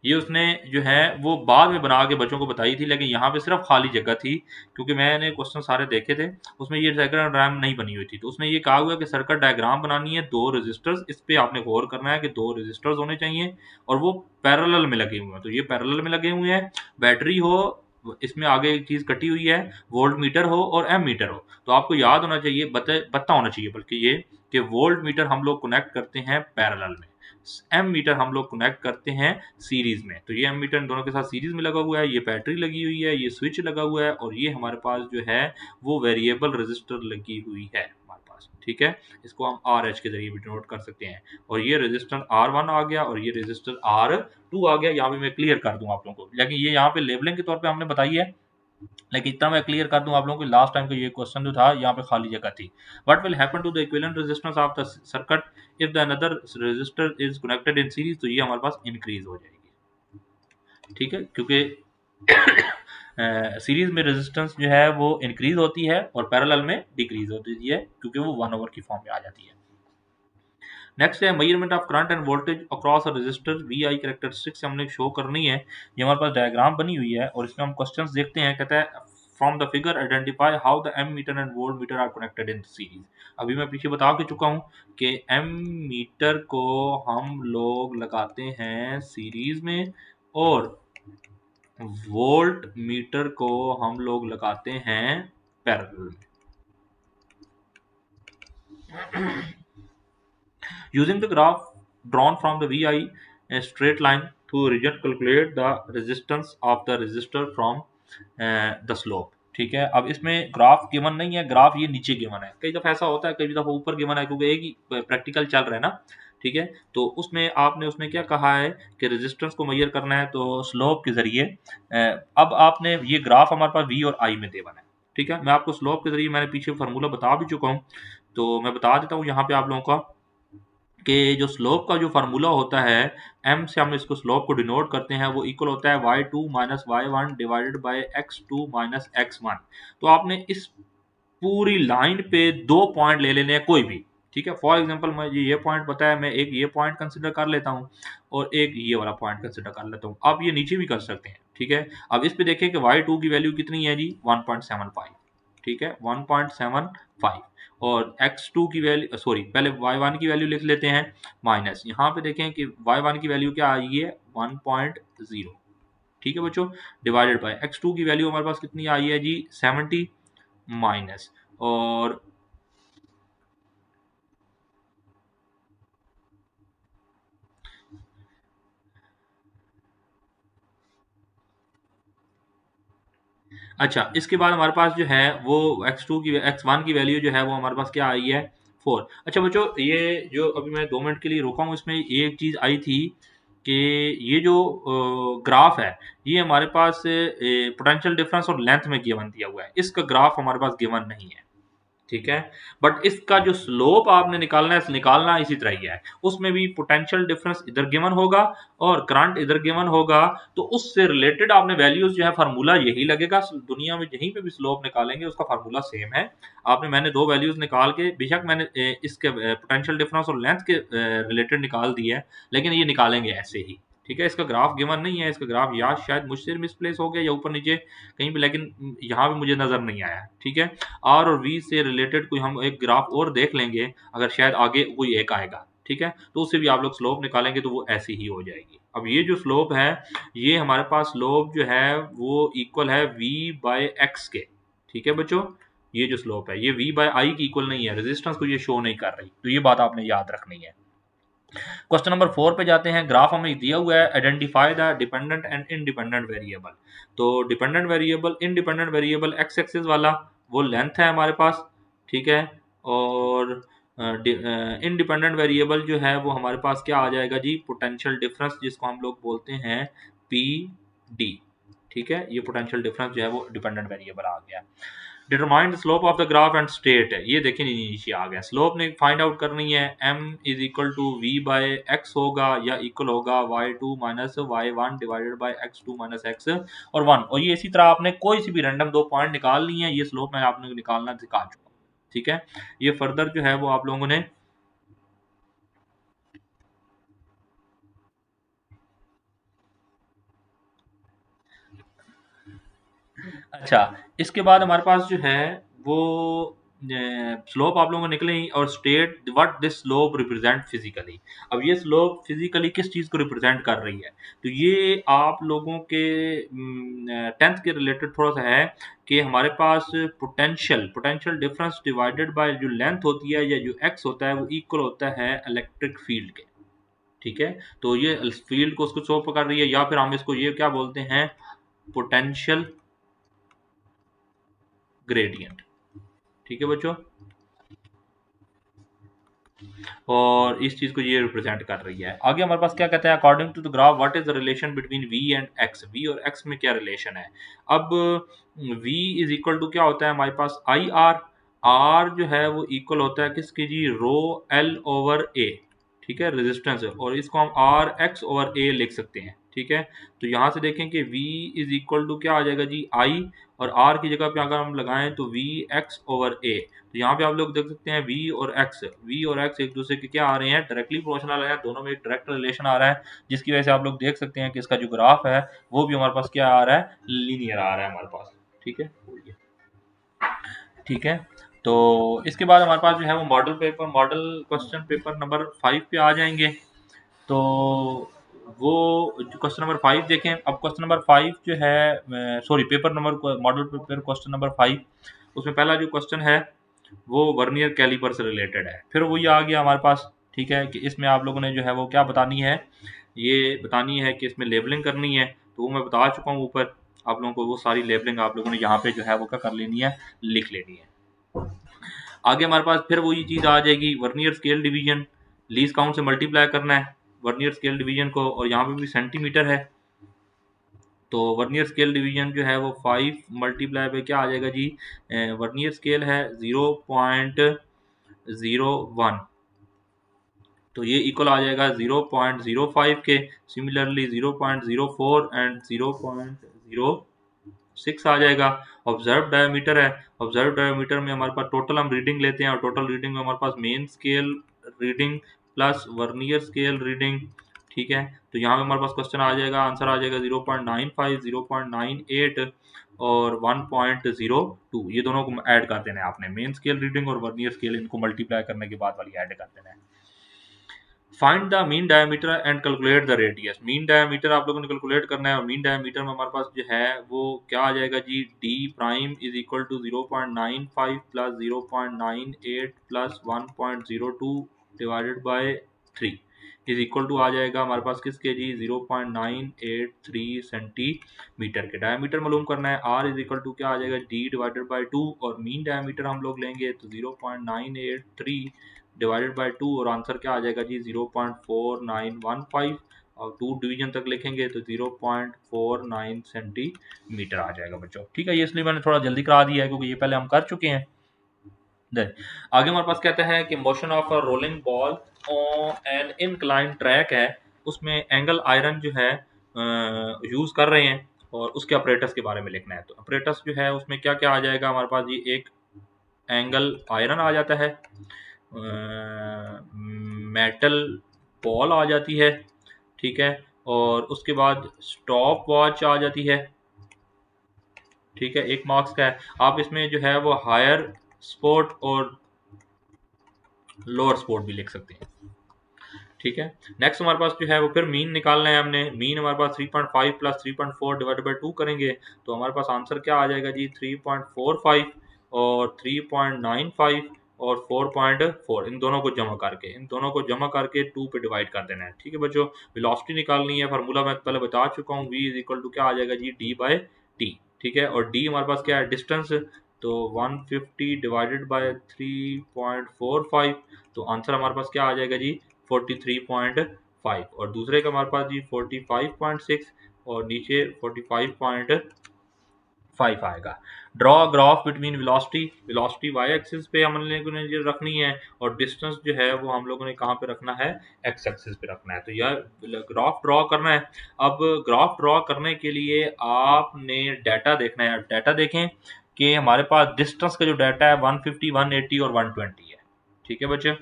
ये उसने जो है वो बाद में बना के बच्चों को बताई थी, लेकिन यहाँ पे सिर्फ खाली जगह थी, क्योंकि मैंने क्वेश्चन सारे देखे थे, उसमें ये सर्किट डायग्राम नहीं बनी हुई थी। तो उसने ये कहा हुआ कि सर्किट डायग्राम बनानी है, दो रेजिस्टर्स, इस पे आपने गौर करना है कि दो रेजिस्टर्स होने चाहिए और वो पैरेलल में लगे हुए हैं, तो ये पैरेलल में लगे हुए हैं, बैटरी हो, इसमें आगे एक चीज कटी हुई है, वोल्ट मीटर हो और एम मीटर हो। तो आपको याद होना चाहिए, पता होना चाहिए बल्कि ये कि वोल्ट मीटर हम लोग कनेक्ट करते हैं पैरेलल में, एम मीटर हम लोग कनेक्ट करते हैं सीरीज में। तो ये एम मीटर दोनों के साथ सीरीज में लगा हुआ है, ये बैटरी लगी हुई है, ये स्विच लगा हुआ है, और ये हमारे पास जो है वो वेरिएबल रजिस्टर लगी हुई है हमारे पास। ठीक है, इसको हम आर एच के जरिए भी डिनोट कर सकते हैं, और ये रजिस्टर R1 आ गया और ये रजिस्टर R2 आ गया। यहाँ पे मैं क्लियर कर दूं आप लोगों को, लेकिन ये यहाँ पे लेबलिंग के तौर पे हमने बताई है, लेकिन इतना मैं क्लियर कर दूं आप लोगों को, लास्ट टाइम का ये क्वेश्चन जो था यहाँ पे खाली जगह थी। What will happen to the equivalent resistance of the circuit if the another resistor is connected in series, तो ये हमारे पास इंक्रीज हो जाएगी। ठीक है, क्योंकि सीरीज में रेजिस्टेंस जो है वो इंक्रीज होती है और पैरेलल में डिक्रीज होती है, क्योंकि वो 1/, की फॉर्म में आ जाती है। नेक्स्ट है measurement of current and voltage across a resistor, V I characteristics हमने शो करनी है। ये हमारे पास डायग्राम बनी हुई है और इसमें हम क्वेश्चंस देखते हैं। कहता है from the figure identify how the ammeter and voltmeter are connected in series. अभी मैं पीछे बता के चुका हूँ कि एम मीटर को हम लोग लगाते हैं सीरीज में और वोल्ट मीटर को हम लोग लगाते हैं पैरेलल में। Using the graph drawn from the VI a straight line to region, calculate the resistance of the resistor from the slope। ठीक है, अब इसमें ग्राफ गिवन नहीं है, ग्राफ ये नीचे गिवन है। कई दफा ऐसा होता है, कई दफा ऊपर गिवन है, क्योंकि एक ही प्रैक्टिकल चल रहा है ना। ठीक है, तो उसमें आपने उसमें क्या कहा है कि रेजिस्टेंस को मेजर करना है तो स्लोप के जरिए। अब आपने ये ग्राफ हमारे पास वी और आई में देवन है। ठीक है, मैं आपको स्लोप के जरिए मैंने पीछे फार्मूला बता भी चुका हूँ, तो मैं बता देता हूँ यहाँ पे आप लोगों का कि जो स्लोप का जो फार्मूला होता है, m से हम इसको स्लोप को डिनोट करते हैं, वो इक्वल होता है y2 minus y1 divided by x2 minus x1। तो आपने इस पूरी लाइन पे दो पॉइंट ले लेने हैं कोई भी। ठीक है, फॉर एग्जांपल मुझे ये पॉइंट पता है, मैं एक ये पॉइंट कंसिडर कर लेता हूँ और एक ये वाला पॉइंट कंसिडर कर लेता हूँ। आप ये नीचे भी कर सकते हैं। ठीक है, अब इस पे देखें कि y2 की वैल्यू कितनी है जी, 1.75। ठीक है, 1.75। और x2 की वैल्यू, सॉरी पहले y1 की वैल्यू लिख लेते हैं, माइनस यहाँ पे देखें कि y1 की वैल्यू क्या आई है, 1.0। ठीक है बच्चों, डिवाइडेड बाय x2 की वैल्यू हमारे पास कितनी आई है जी, 70 माइनस। और अच्छा, इसके बाद हमारे पास जो है वो x2 की x1 की वैल्यू जो है वो हमारे पास क्या आई है, 4। अच्छा बच्चों, ये जो अभी मैं 2 मिनट के लिए रुका हूँ, इसमें एक चीज़ आई थी कि ये जो ग्राफ है, ये हमारे पास पोटेंशियल डिफरेंस और लेंथ में गिवन दिया हुआ है। इसका ग्राफ हमारे पास गिवन नहीं है। ठीक है, बट इसका जो स्लोप आपने निकालना है, निकालना इसी तरह ही है। उसमें भी पोटेंशियल डिफरेंस इधर गिवन होगा और करंट इधर गिवन होगा, तो उससे रिलेटेड आपने वैल्यूज जो है फार्मूला यही लगेगा। दुनिया में यहीं पे भी स्लोप निकालेंगे उसका फार्मूला सेम है। आपने मैंने दो वैल्यूज निकाल के, बेशक मैंने इसके पोटेंशियल डिफरेंस और लेंथ के रिलेटेड निकाल दिए है, लेकिन ये निकालेंगे ऐसे ही। ठीक है, इसका ग्राफ गिवन नहीं है, इसका ग्राफ या शायद मुझसे मिसप्लेस हो गया या ऊपर नीचे कहीं भी, लेकिन यहाँ भी मुझे नजर नहीं आया। ठीक है, आर और वी से रिलेटेड कोई हम एक ग्राफ और देख लेंगे, अगर शायद आगे कोई एक आएगा। ठीक है, तो उससे भी आप लोग स्लोप निकालेंगे तो वो ऐसी ही हो जाएगी। अब ये जो स्लोप है, ये हमारे पास स्लोप जो है वो इक्वल है v बाय एक्स के। ठीक है बच्चों, ये जो स्लोप है ये v बाय आई की इक्वल नहीं है, रेजिस्टेंस को ये शो नहीं कर रही, तो ये बात आपने याद रखनी है। क्वेश्चन नंबर 4 पे जाते हैं। ग्राफ हमें दिया हुआ है, identify the dependent and independent variable. तो dependent variable, independent variable, X axis वाला वो लेंथ है हमारे पास। ठीक है, और इनडिपेंडेंट वेरिएबल जो है वो हमारे पास क्या आ जाएगा जी, पोटेंशियल डिफरेंस, जिसको हम लोग बोलते हैं पी डी। ठीक है, ये पोटेंशियल डिफरेंस जो है वो डिपेंडेंट वेरिएबल आ गया। Determine the slope of the graph and state है, ये देखिए नीचे आ गया। स्लोप ने फाइंड आउट करनी है, m is equal to V by X होगा या इक्वल होगा y2 minus y1 divided by x2 minus x और 1। और ये इसी तरह आपने कोई सी भी रैंडम दो पॉइंट निकालनी है, ये स्लोप मैं आपने निकालना सिखा चुका हूँ। ठीक है, ये फर्दर जो है वो आप लोगों ने अच्छा, इसके बाद हमारे पास जो है वो स्लोप आप लोगों को निकले ही, और state what this slope represent physically. अब ये स्लोप फिजिकली किस चीज़ को रिप्रेजेंट कर रही है, तो ये आप लोगों के 10th के रिलेटेड थोड़ा सा है कि हमारे पास potential potential difference divided by जो लेंथ होती है या जो एक्स होता है वो इक्वल होता है इलेक्ट्रिक फील्ड के। ठीक है, तो ये फील्ड को उसको शो कर रही है, या फिर हम इसको ये क्या बोलते हैं, पोटेंशियल ग्रेडियंट। ठीक है बच्चों, और इस चीज को ये रिप्रेजेंट कर रही है। आगे हमारे पास क्या कहता है, according to the graph what is the relation between v and x। v और x में क्या रिलेशन है। अब v इज इक्वल टू क्या होता है हमारे पास, आई आर। r जो है वो इक्वल होता है किसकी जी, रो l ओवर a। ठीक है, रेजिस्टेंस है, और इसको हम आर एक्स ओवर ए लिख सकते हैं। ठीक है, तो यहाँ से देखें कि v इज इक्वल टू क्या आ जाएगा जी, i, और r की जगह पे अगर हम लगाएं तो वी एक्स ओवर ए। तो यहाँ पे आप लोग देख सकते हैं v और x एक दूसरे के क्या आ रहे हैं, डायरेक्टली प्रोपोर्शनल है, दोनों में एक डायरेक्ट रिलेशन आ रहा है, जिसकी वजह से आप लोग देख सकते हैं कि इसका जो ग्राफ है वो भी हमारे पास क्या आ रहा है, लीनियर आ रहा है हमारे पास। ठीक है, ठीक है, तो इसके बाद हमारे पास जो है वो मॉडल क्वेश्चन पेपर नंबर 5 पे आ जाएंगे। तो वो क्वेश्चन नंबर 5 देखें। अब क्वेश्चन नंबर 5 जो है, sorry paper number, model paper question number 5, उसमें पहला जो क्वेश्चन है वो वर्नियर कैलिपर से रिलेटेड है। फिर वही आ गया हमारे पास। ठीक है, कि इसमें आप लोगों ने जो है वो क्या बतानी है ये बतानी है कि इसमें लेबलिंग करनी है, तो वो मैं बता चुका हूँ ऊपर। आप लोगों को वो सारी लेबलिंग आप लोगों ने यहाँ पे जो है वो क्या कर लेनी है, लिख लेनी है। आगे हमारे पास फिर वही चीज़ आ जाएगी, vernier scale division, least count से मल्टीप्लाई करना है वर्नियर स्केल डिवीजन को, और यहाँ पे भी सेंटीमीटर है, तो वर्नियर स्केल डिवीजन जो है वो 5 मल्टीप्लाई पे क्या आ जाएगा जी, वर्नियर स्केल है 0.01, तो ये इक्वल आ जाएगा 0.05 के। सिमिलरली 0.04 एंड 0.06 आ जाएगा। ऑब्जर्व डायमीटर है, ऑब्जर्व डायमीटर में हमारे पास टोटल हम रीडिंग लेते हैं, और टोटल रीडिंग में हमारे पास main scale reading plus vernier scale reading, ठीक है। तो यहाँ पे हमारे पास क्वेश्चन आ जाएगा, आंसर आ जाएगा 0.95, 0.98 और 1.02, ये दोनों को ऐड कर देना है आपने, मेन स्केल रीडिंग और वर्नियर स्केल, इनको मल्टीप्लाई करने के बाद वाली ऐड कर देना है। Find the mean diameter and calculate the radius, mean diameter आप लोगों ने कैलकुलेट करना है, और मीन डायमीटर में हमारे पास जो है वो क्या आ जाएगा जी, D prime is equal to 0.95 plus 0.98 plus 1.02 divided by 3 is equal to आ जाएगा हमारे पास किसके जी, 0.983 सेंटीमीटर के। डायमीटर मालूम करना है, आर इज इक्वल टू क्या आ जाएगा, डी डिवाइडेड बाय 2, और मीन डायमीटर हम लोग लेंगे तो 0.983 डिवाइडेड बाय 2, और आंसर क्या आ जाएगा जी, 0.4915, और 2 डिवीजन तक लिखेंगे तो 0.49 सेंटीमीटर आ जाएगा बच्चों, ठीक है। ये इसलिए मैंने थोड़ा जल्दी करा दिया है क्योंकि ये पहले हम कर चुके हैं। आगे हमारे पास कहते हैं कि motion of a rolling ball on an incline track है, उसमें एंगल आयरन जो है यूज कर रहे हैं, और उसके ऑपरेटर्स के बारे में लिखना है। तो ऑपरेटर्स जो है उसमें क्या क्या आ जाएगा हमारे पास, ये एक एंगल आयरन आ जाता है, मेटल बॉल आ जाती है, ठीक है, और उसके बाद स्टॉप वॉच आ जाती है, ठीक है, 1 मार्क्स का है। आप इसमें जो है वो हायर स्पोर्ट और लोअर स्पोर्ट भी लिख सकते हैं, ठीक है। नेक्स्ट हमारे पास जो है वो फिर मीन निकालना है हमने, मीन हमारे पास 3.5 प्लस 3.4 डिवाइडेड बाई 2 करेंगे, तो हमारे पास आंसर क्या आ जाएगा जी, 3.45 और 3.95 और 4.4, इन दोनों को जमा करके, इन दोनों को जमा करके 2 पे डिवाइड कर देना है, ठीक है बच्चों। वेलोसिटी निकालनी है, फार्मूला मैं पहले बता चुका हूँ, v इज इक्वल टू क्या आ जाएगा जी, d बाय टी, ठीक है, और d हमारे पास क्या है, डिस्टेंस, तो 150 डिवाइडेड बाय 3.45, तो आंसर हमारे पास क्या आ जाएगा जी, 43.5, और दूसरे का हमारे पास जी 45.6, और नीचे 45.5 आएगा। Draw graph between velocity, velocity Y axis पे हम लोगों ने ये रखनी है, और डिस्टेंस जो है वो हम लोगों ने कहाँ पे रखना है, एक्स एक्सिस पे रखना है। तो यह ग्राफ ड्रॉ करना है। अब ग्राफ ड्रॉ करने के लिए आपने डाटा देखना है, डाटा देखें कि हमारे पास डिस्टेंस का जो डाटा है 150, 180 और 120 है, ठीक है बच्चे।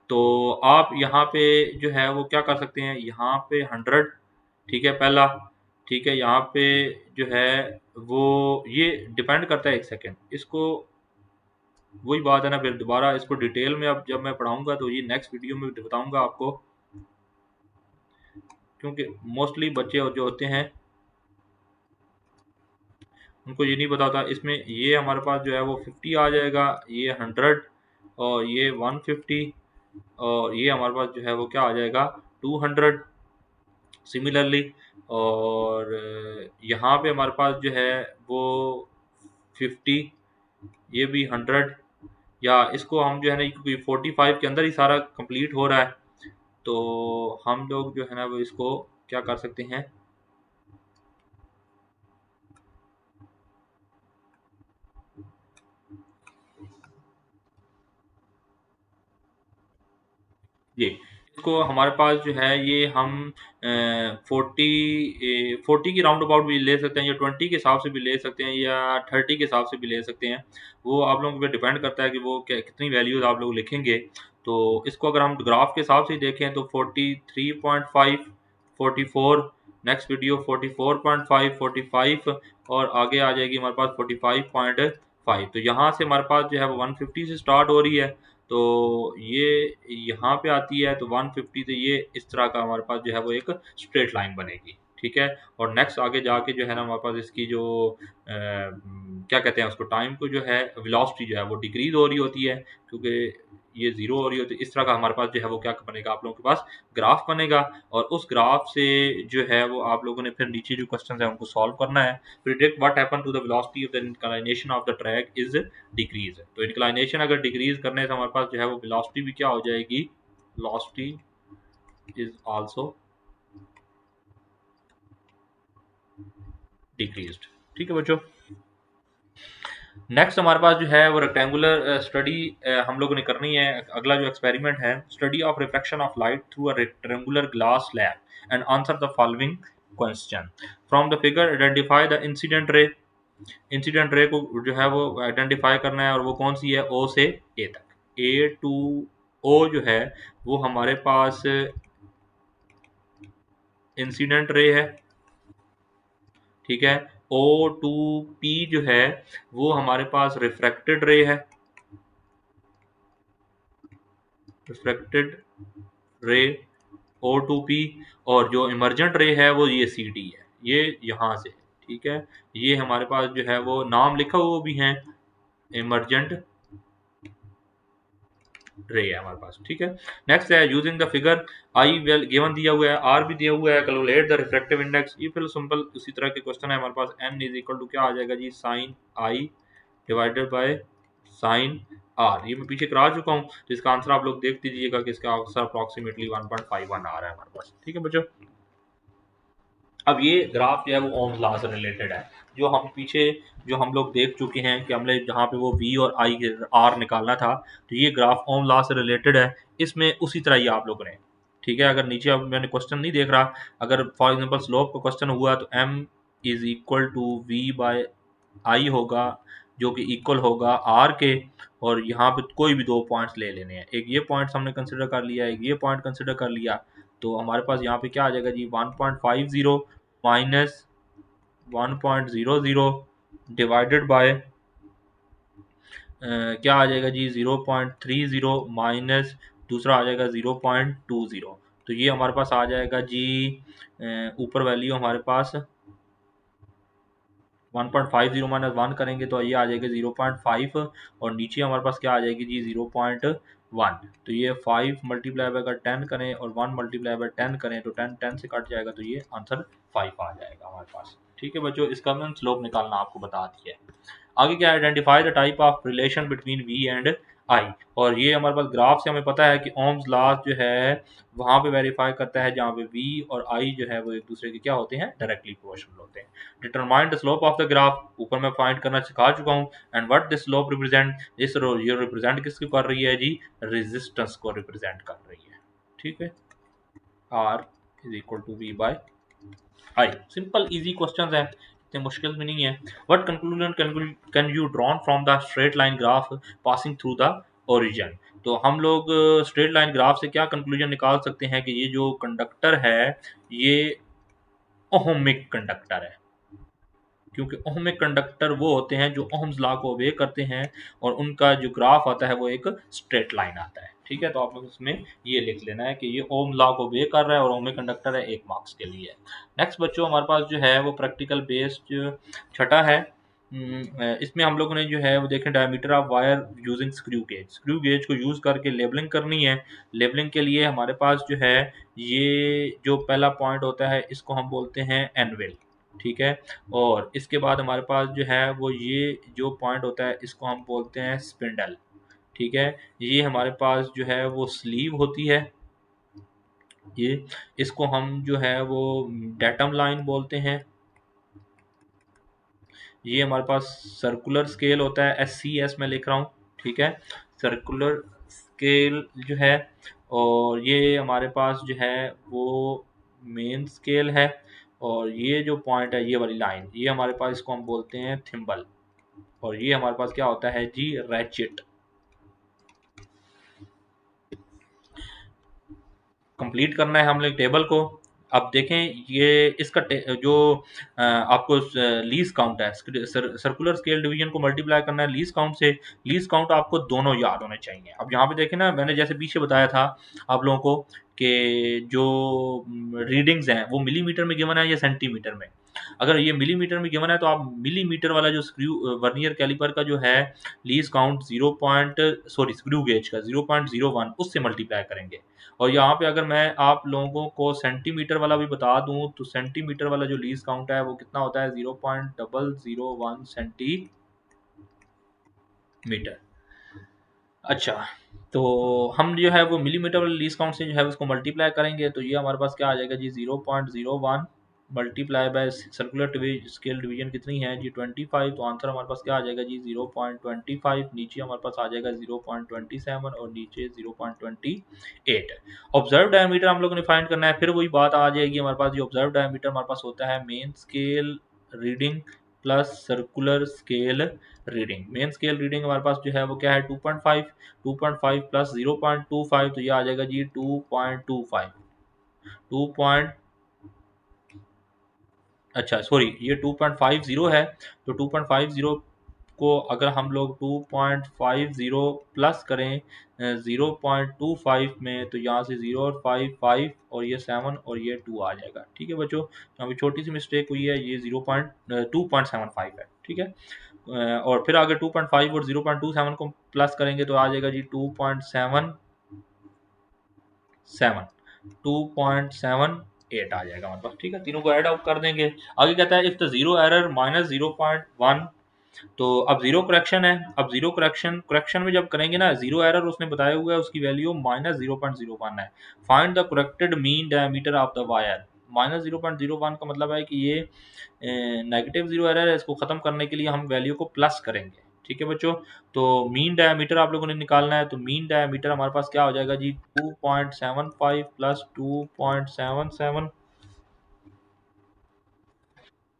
तो आप यहाँ पे जो है वो क्या कर सकते हैं, यहाँ पे 100, ठीक है पहला, ठीक है, यहाँ पे जो है वो ये डिपेंड करता है, 1 सेकेंड, इसको वही बात है ना, फिर दोबारा इसको डिटेल में अब जब मैं पढ़ाऊंगा तो ये नेक्स्ट वीडियो में बताऊंगा आपको, क्योंकि मोस्टली बच्चे जो होते हैं उनको ये नहीं पता होता। इसमें ये हमारे पास जो है वो 50 आ जाएगा, ये 100 और ये 150, और ये हमारे पास जो है वो क्या आ जाएगा, 200 सिमिलरली, और यहाँ पे हमारे पास जो है वो 50, ये भी 100, या इसको हम जो है ना, क्योंकि 45 के अंदर ही सारा कंप्लीट हो रहा है, तो हम लोग जो है ना वो इसको क्या कर सकते हैं, ये इसको हमारे पास जो है ये हम 40 की राउंड अबाउट भी ले सकते हैं, या 20 के हिसाब से भी ले सकते हैं, या 30 के हिसाब से भी ले सकते हैं, वो आप लोगों पे डिपेंड करता है कि वो कितनी वैल्यूज आप लोग लिखेंगे। तो इसको अगर हम ग्राफ के हिसाब से देखें तो 43.5, 44, नेक्स्ट वीडियो 44.5, 45, और आगे आ जाएगी हमारे पास 45.5। तो यहाँ से हमारे पास जो है वो 150 से स्टार्ट हो रही है, तो ये यहाँ पे आती है, तो 150 से ये इस तरह का हमारे पास जो है वो एक स्ट्रेट लाइन बनेगी, ठीक है। और नेक्स्ट आगे जाके जो है ना हमारे पास इसकी जो क्या कहते हैं उसको, टाइम को जो है वेलोसिटी जो है वो डिक्रीज हो रही होती है, क्योंकि ये जीरो हो रही होती है। इस तरह का हमारे पास जो है वो क्या बनेगा, आप लोगों के पास ग्राफ बनेगा, और उस ग्राफ से जो है वो आप लोगों ने फिर नीचे जो क्वेश्चन है उनको सॉल्व करना है। Predict what happen to the velocity of the inclination of the track is decrease. तो इंक्लिनेशन अगर डिक्रीज करने से हमारे पास जो है वो वेलोसिटी भी क्या हो जाएगी, वेलोसिटी इज आल्सो डिक्रीज्ड। ठीक है बच्चों। नेक्स्ट हमारे पास जो है वो रेक्टेंगुलर स्टडी हम लोगों ने करनी है। अगला जो एक्सपेरिमेंट है, study of reflection of light through a rectangular glass slab and answer the following question. From the figure identify the incident रे। इंसिडेंट रे को जो है वो आइडेंटिफाई करना है, और वो कौन सी है, ओ से ए तक। ए टू ओ जो है वो हमारे पास इंसिडेंट रे है, ठीक है। ओ टू पी जो है वो हमारे पास रिफ्रैक्टेड रे है, रिफ्रैक्टेड रे ओ टू पी। और जो इमरजेंट रे है वो ये सी डी है, ये यहाँ से, ठीक है। ये हमारे पास जो है वो नाम लिखा हुआ भी है, इमरजेंट रे है हमारे पास, ठीक है। नेक्स्ट है using the figure I well given दिया हुआ है, आर भी दिया हुआ है, कैलकुलेट द रिफ्रैक्टिव इंडेक्स। ये फिर सिंपल उसी तरह के क्वेश्चन है हमारे पास। एन इज इक्वल टू क्या आ जाएगा जी, sine I divided by sine R. ये मैं पीछे करा चुका हूँ, तो इसका आंसर आप लोग देख दीजिएगा कि इसका आंसर अप्रॉक्सीमेटली 1.51 आ रहा है हमारे पास, ठीक है बच्चों। अब ये ग्राफ जो है वो ओम्स लॉ से रिलेटेड है, जो हम पीछे जो हम लोग देख चुके हैं कि हमने जहाँ पे वो वी और आई आर निकालना था, तो ये ग्राफ ओम लॉ से रिलेटेड है। इसमें उसी तरह ही आप लोगों ने, ठीक है, अगर नीचे अब मैंने क्वेश्चन नहीं देख रहा, अगर फॉर एग्जांपल स्लोप का क्वेश्चन हुआ तो m is equal to V by I होगा, जो कि इक्वल होगा आर के। और यहाँ पे कोई भी दो पॉइंट्स ले लेने हैं, एक ये पॉइंट्स हमने कंसिडर कर लिया, एक ये पॉइंट कंसिडर कर लिया। तो हमारे पास यहाँ पे क्या आ जाएगा जी, 1.50 माइनस 1.00 डिवाइडेड बाय क्या आ जाएगा जी, 0.30 माइनस दूसरा आ जाएगा 0.20। तो ये हमारे पास आ जाएगा जी, ऊपर वैल्यू हमारे पास 1.50 माइनस 1 करेंगे तो ये आ जाएगा 0.5, और नीचे हमारे पास क्या आ जाएगी जी, 0.1। तो ये 5 मल्टीप्लाई बाय अगर 10 करें और 1 मल्टीप्लाई बाय 10 करें तो 10 10 से कट जाएगा, तो ये आंसर 5 आ जाएगा हमारे पास, ठीक है बच्चों। इसका हमने स्लोप निकालना आपको बता दिया है। आगे क्या, identify the type of relation between V and I. और ये हमारे पास ग्राफ से हमें पता है कि ओम्स लॉ जो है वहां पे वेरीफाई करता है जहाँ पे वी और आई जो है वो एक दूसरे के क्या होते हैं, डायरेक्टली प्रोपोर्शनल होते हैं। Determine the slope of the graph, ऊपर मैं फाइंड करना सिखा चुका हूँ। And what this slope represent, इस ये रिप्रेजेंट किसको कर रही है जी, रेजिस्टेंस को रिप्रेजेंट कर रही है, ठीक है। R is equal to V by I. Simple easy questions है, इतने मुश्किल भी नहीं है। What conclusion can you drawn from the straight line graph passing through the origin. तो हम लोग स्ट्रेट लाइन ग्राफ से क्या कंक्लूजन निकाल सकते हैं कि ये जो कंडक्टर है ये ओहमिक कंडक्टर है, क्योंकि ओहमिक कंडक्टर वो होते हैं जो ओहम्स लॉ को ओबे करते हैं, और उनका जो ग्राफ आता है वो एक स्ट्रेट लाइन आता है, ठीक है। तो आप लोग इसमें ये लिख लेना है कि ये ओम लॉ को ओबे कर रहा है और ओहमिक कंडक्टर है, एक मार्क्स के लिए। नेक्स्ट बच्चों हमारे पास जो है वो प्रैक्टिकल बेस्ड छठा है। इसमें हम लोगों ने जो है वो देखें, diameter of wire using screw gauge. Screw gauge को यूज करके लेबलिंग करनी है। लेबलिंग के लिए हमारे पास जो है ये जो पहला पॉइंट होता है इसको हम बोलते हैं एनविल, ठीक है। और इसके बाद हमारे पास जो है वो ये जो पॉइंट होता है इसको हम बोलते हैं स्पिंडल, ठीक है। ये हमारे पास जो है वो स्लीव होती है, ये इसको हम जो है वो डेटम लाइन बोलते हैं। ये हमारे पास सर्कुलर स्केल होता है, SCS में लिख रहा हूँ, ठीक है, सर्कुलर स्केल जो है। और ये हमारे पास जो है वो मेन स्केल है। और ये जो पॉइंट है ये वाली लाइन, ये हमारे पास इसको हम बोलते हैं थिम्बल। और ये हमारे पास क्या होता है जी, रैचेट। कंप्लीट करना है हम लोग टेबल को। अब देखें ये इसका जो आपको लीज काउंट है, सर्कुलर स्केल डिवीजन को मल्टीप्लाई करना है लीज काउंट से। लीज काउंट आपको दोनों याद होने चाहिए। अब यहाँ पे देखें ना, मैंने जैसे पीछे बताया था आप लोगों को कि जो रीडिंग्स हैं वो मिलीमीटर में गिवन है या सेंटीमीटर में। अगर ये मिलीमीटर में गिवन है तो आप मिलीमीटर वाला जो स्क्रू वर्नियर कैलिपर का जो है लीज काउंट स्क्रू गेज का 0.01 उससे मल्टीप्लाई करेंगे। और यहाँ पे अगर मैं आप लोगों को सेंटीमीटर वाला भी बता दूं तो सेंटीमीटर वाला जो लीज काउंट है वो कितना होता है 0.001 सेंटीमीटर। अच्छा, तो हम जो है वो मिलीमीटर वाले लीस्ट काउंट से जो है उसको मल्टीप्लाई करेंगे तो ये हमारे पास क्या आ जाएगा जी 0.01 multiply by circular scale division कितनी है जी 25। तो आंसर हमारे पास क्या आ जाएगा जी 0.25। नीचे हमारे पास आ जाएगा 0.27 और नीचे 0.28। ऑब्जर्व डायमीटर हम लोगों ने फाइंड करना है। फिर वही बात आ जाएगी हमारे पास, जो ऑब्जर्व डायमीटर हमारे पास होता है main scale reading plus circular scale reading. Main scale reading हमारे पास जो है वो क्या है 2.5। 2.5 प्लस 0.25 तो ये आ जाएगा जी 2.25। 2 पॉइंट अच्छा सॉरी ये 2.50 है। तो 2.50 को अगर हम लोग 2.50 प्लस करें 0.25 में तो यहाँ से 0 और 5 और ये 7 और ये 2 आ जाएगा। ठीक है बच्चों, यहाँ पे छोटी सी मिस्टेक हुई है, ये 2.75 है। ठीक है, और फिर आगे 2.5 और 0.27 को प्लस करेंगे तो आ जाएगा जी 2.78 आ जाएगा हमारे पास। ठीक है, तीनों को ऐड आउट कर देंगे। आगे कहता है if the zero error minus 0.1। तो अब जीरो करेक्शन है। अब जीरो करेक्शन में जब करेंगे ना, जीरो एरर उसने बताया हुआ है उसकी वैल्यू -0.01 है। Find the corrected mean diameter of the wire. -0.01 का मतलब है कि ये नेगेटिव जीरो एरर है, इसको खत्म करने के लिए हम वैल्यू को प्लस करेंगे। ठीक है बच्चों, तो मीन डायमीटर आप लोगों ने निकालना है। तो मीन डायमीटर हमारे पास क्या हो जाएगा जी 2.75 प्लस 2.77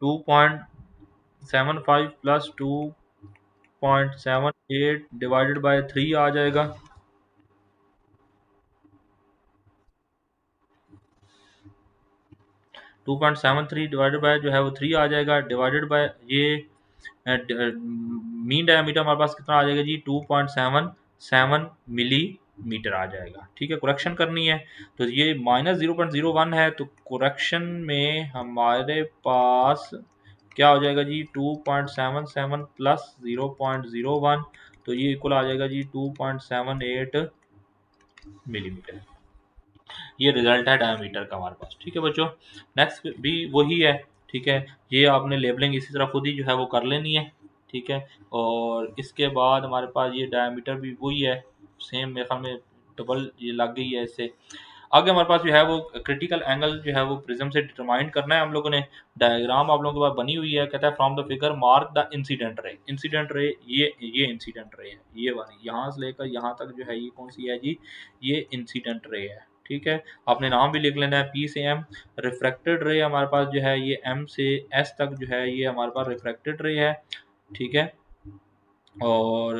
2.75 प्लस 2.78 डिवाइडेड बाय 3 आ जाएगा। 2.73 डिवाइडेड बाय जो है वो 3 आ जाएगा, डिवाइडेड बाय ये मीन डायमीटर हमारे पास कितना आ जाएगा जी 2.77 मिलीमीटर आ जाएगा। ठीक है, करेक्शन करनी है तो ये -0.01 है, तो करेक्शन में हमारे पास क्या हो जाएगा जी 2.77 प्लस 0.01 तो ये इक्वल आ जाएगा जी 2.78 मिलीमीटर। ये रिजल्ट है डायमीटर का हमारे पास। ठीक है बच्चों, नेक्स्ट भी वही है। ठीक है, ये आपने लेबलिंग इसी तरह खुद ही जो है वो कर लेनी है। ठीक है, और इसके बाद हमारे पास ये डायमीटर भी वही है, सेम मेरे ख्याल में डबल ये लग गई है इससे। आगे हमारे पास जो है वो क्रिटिकल एंगल जो है वो प्रिज्म से डिटरमाइन करना है हम लोगों ने। डायग्राम आप लोगों के पास बनी हुई है, कहता है from the figure mark the incident रे। इंसिडेंट रे ये इंसिडेंट रे है, ये वाली यहाँ से लेकर यहाँ तक जो है ये कौन सी है जी, ये इंसिडेंट रे है। ठीक है, आपने नाम भी लिख लेना है पी से एम। रिफ्रैक्टेड रे हमारे पास जो है ये एम से एस तक जो है ये हमारे पास रिफ्रैक्टेड रे है। ठीक है, और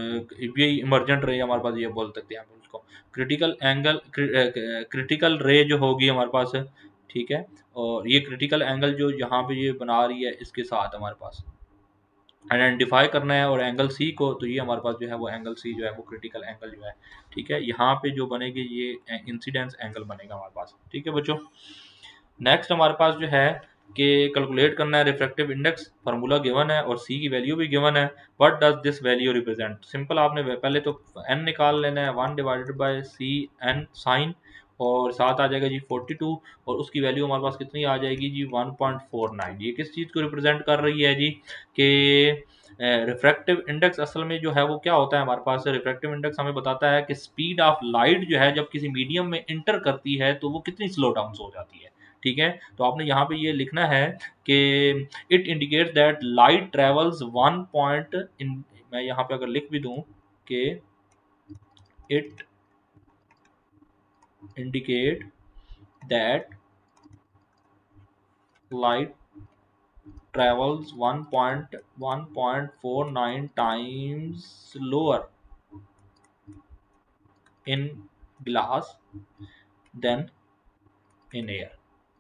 ये इमरजेंट रे हमारे पास ये बोल सकते हैं हम उसको। क्रिटिकल एंगल क्रिटिकल रे जो होगी हमारे पास। ठीक है, और ये क्रिटिकल एंगल जो यहाँ पे ये बना रही है इसके साथ हमारे पास आइडेंटिफाई करना है, और एंगल सी को, तो ये हमारे पास जो है वो एंगल सी जो है वो क्रिटिकल एंगल जो है। ठीक है, यहाँ पे जो बनेगी ये इंसिडेंस एंगल बनेगा हमारे पास। ठीक है बच्चों, नेक्स्ट हमारे पास जो है कि कैलकुलेट करना है रिफ्रैक्टिव इंडेक्स। फार्मूला गिवन है और सी की वैल्यू भी गिवन है। What does this value represent. Simple, आपने पहले तो एन निकाल लेना है, 1 divided by C N sine, और साथ आ जाएगा जी 42, और उसकी वैल्यू हमारे पास कितनी आ जाएगी जी 1.49। ये किस चीज़ को रिप्रेजेंट कर रही है जी, कि रिफ्रैक्टिव इंडेक्स असल में जो है वो क्या होता है हमारे पास। रिफ्रैक्टिव इंडेक्स हमें बताता है कि स्पीड ऑफ लाइट जो है जब किसी मीडियम में इंटर करती है तो वो कितनी स्लो डाउन हो जाती है। ठीक है, तो आपने यहाँ पे ये लिखना है कि it indicates that light travels 1 point in. मैं यहाँ पे अगर लिख भी दूं कि it indicate that light travels 1.49 times slower in glass than in air।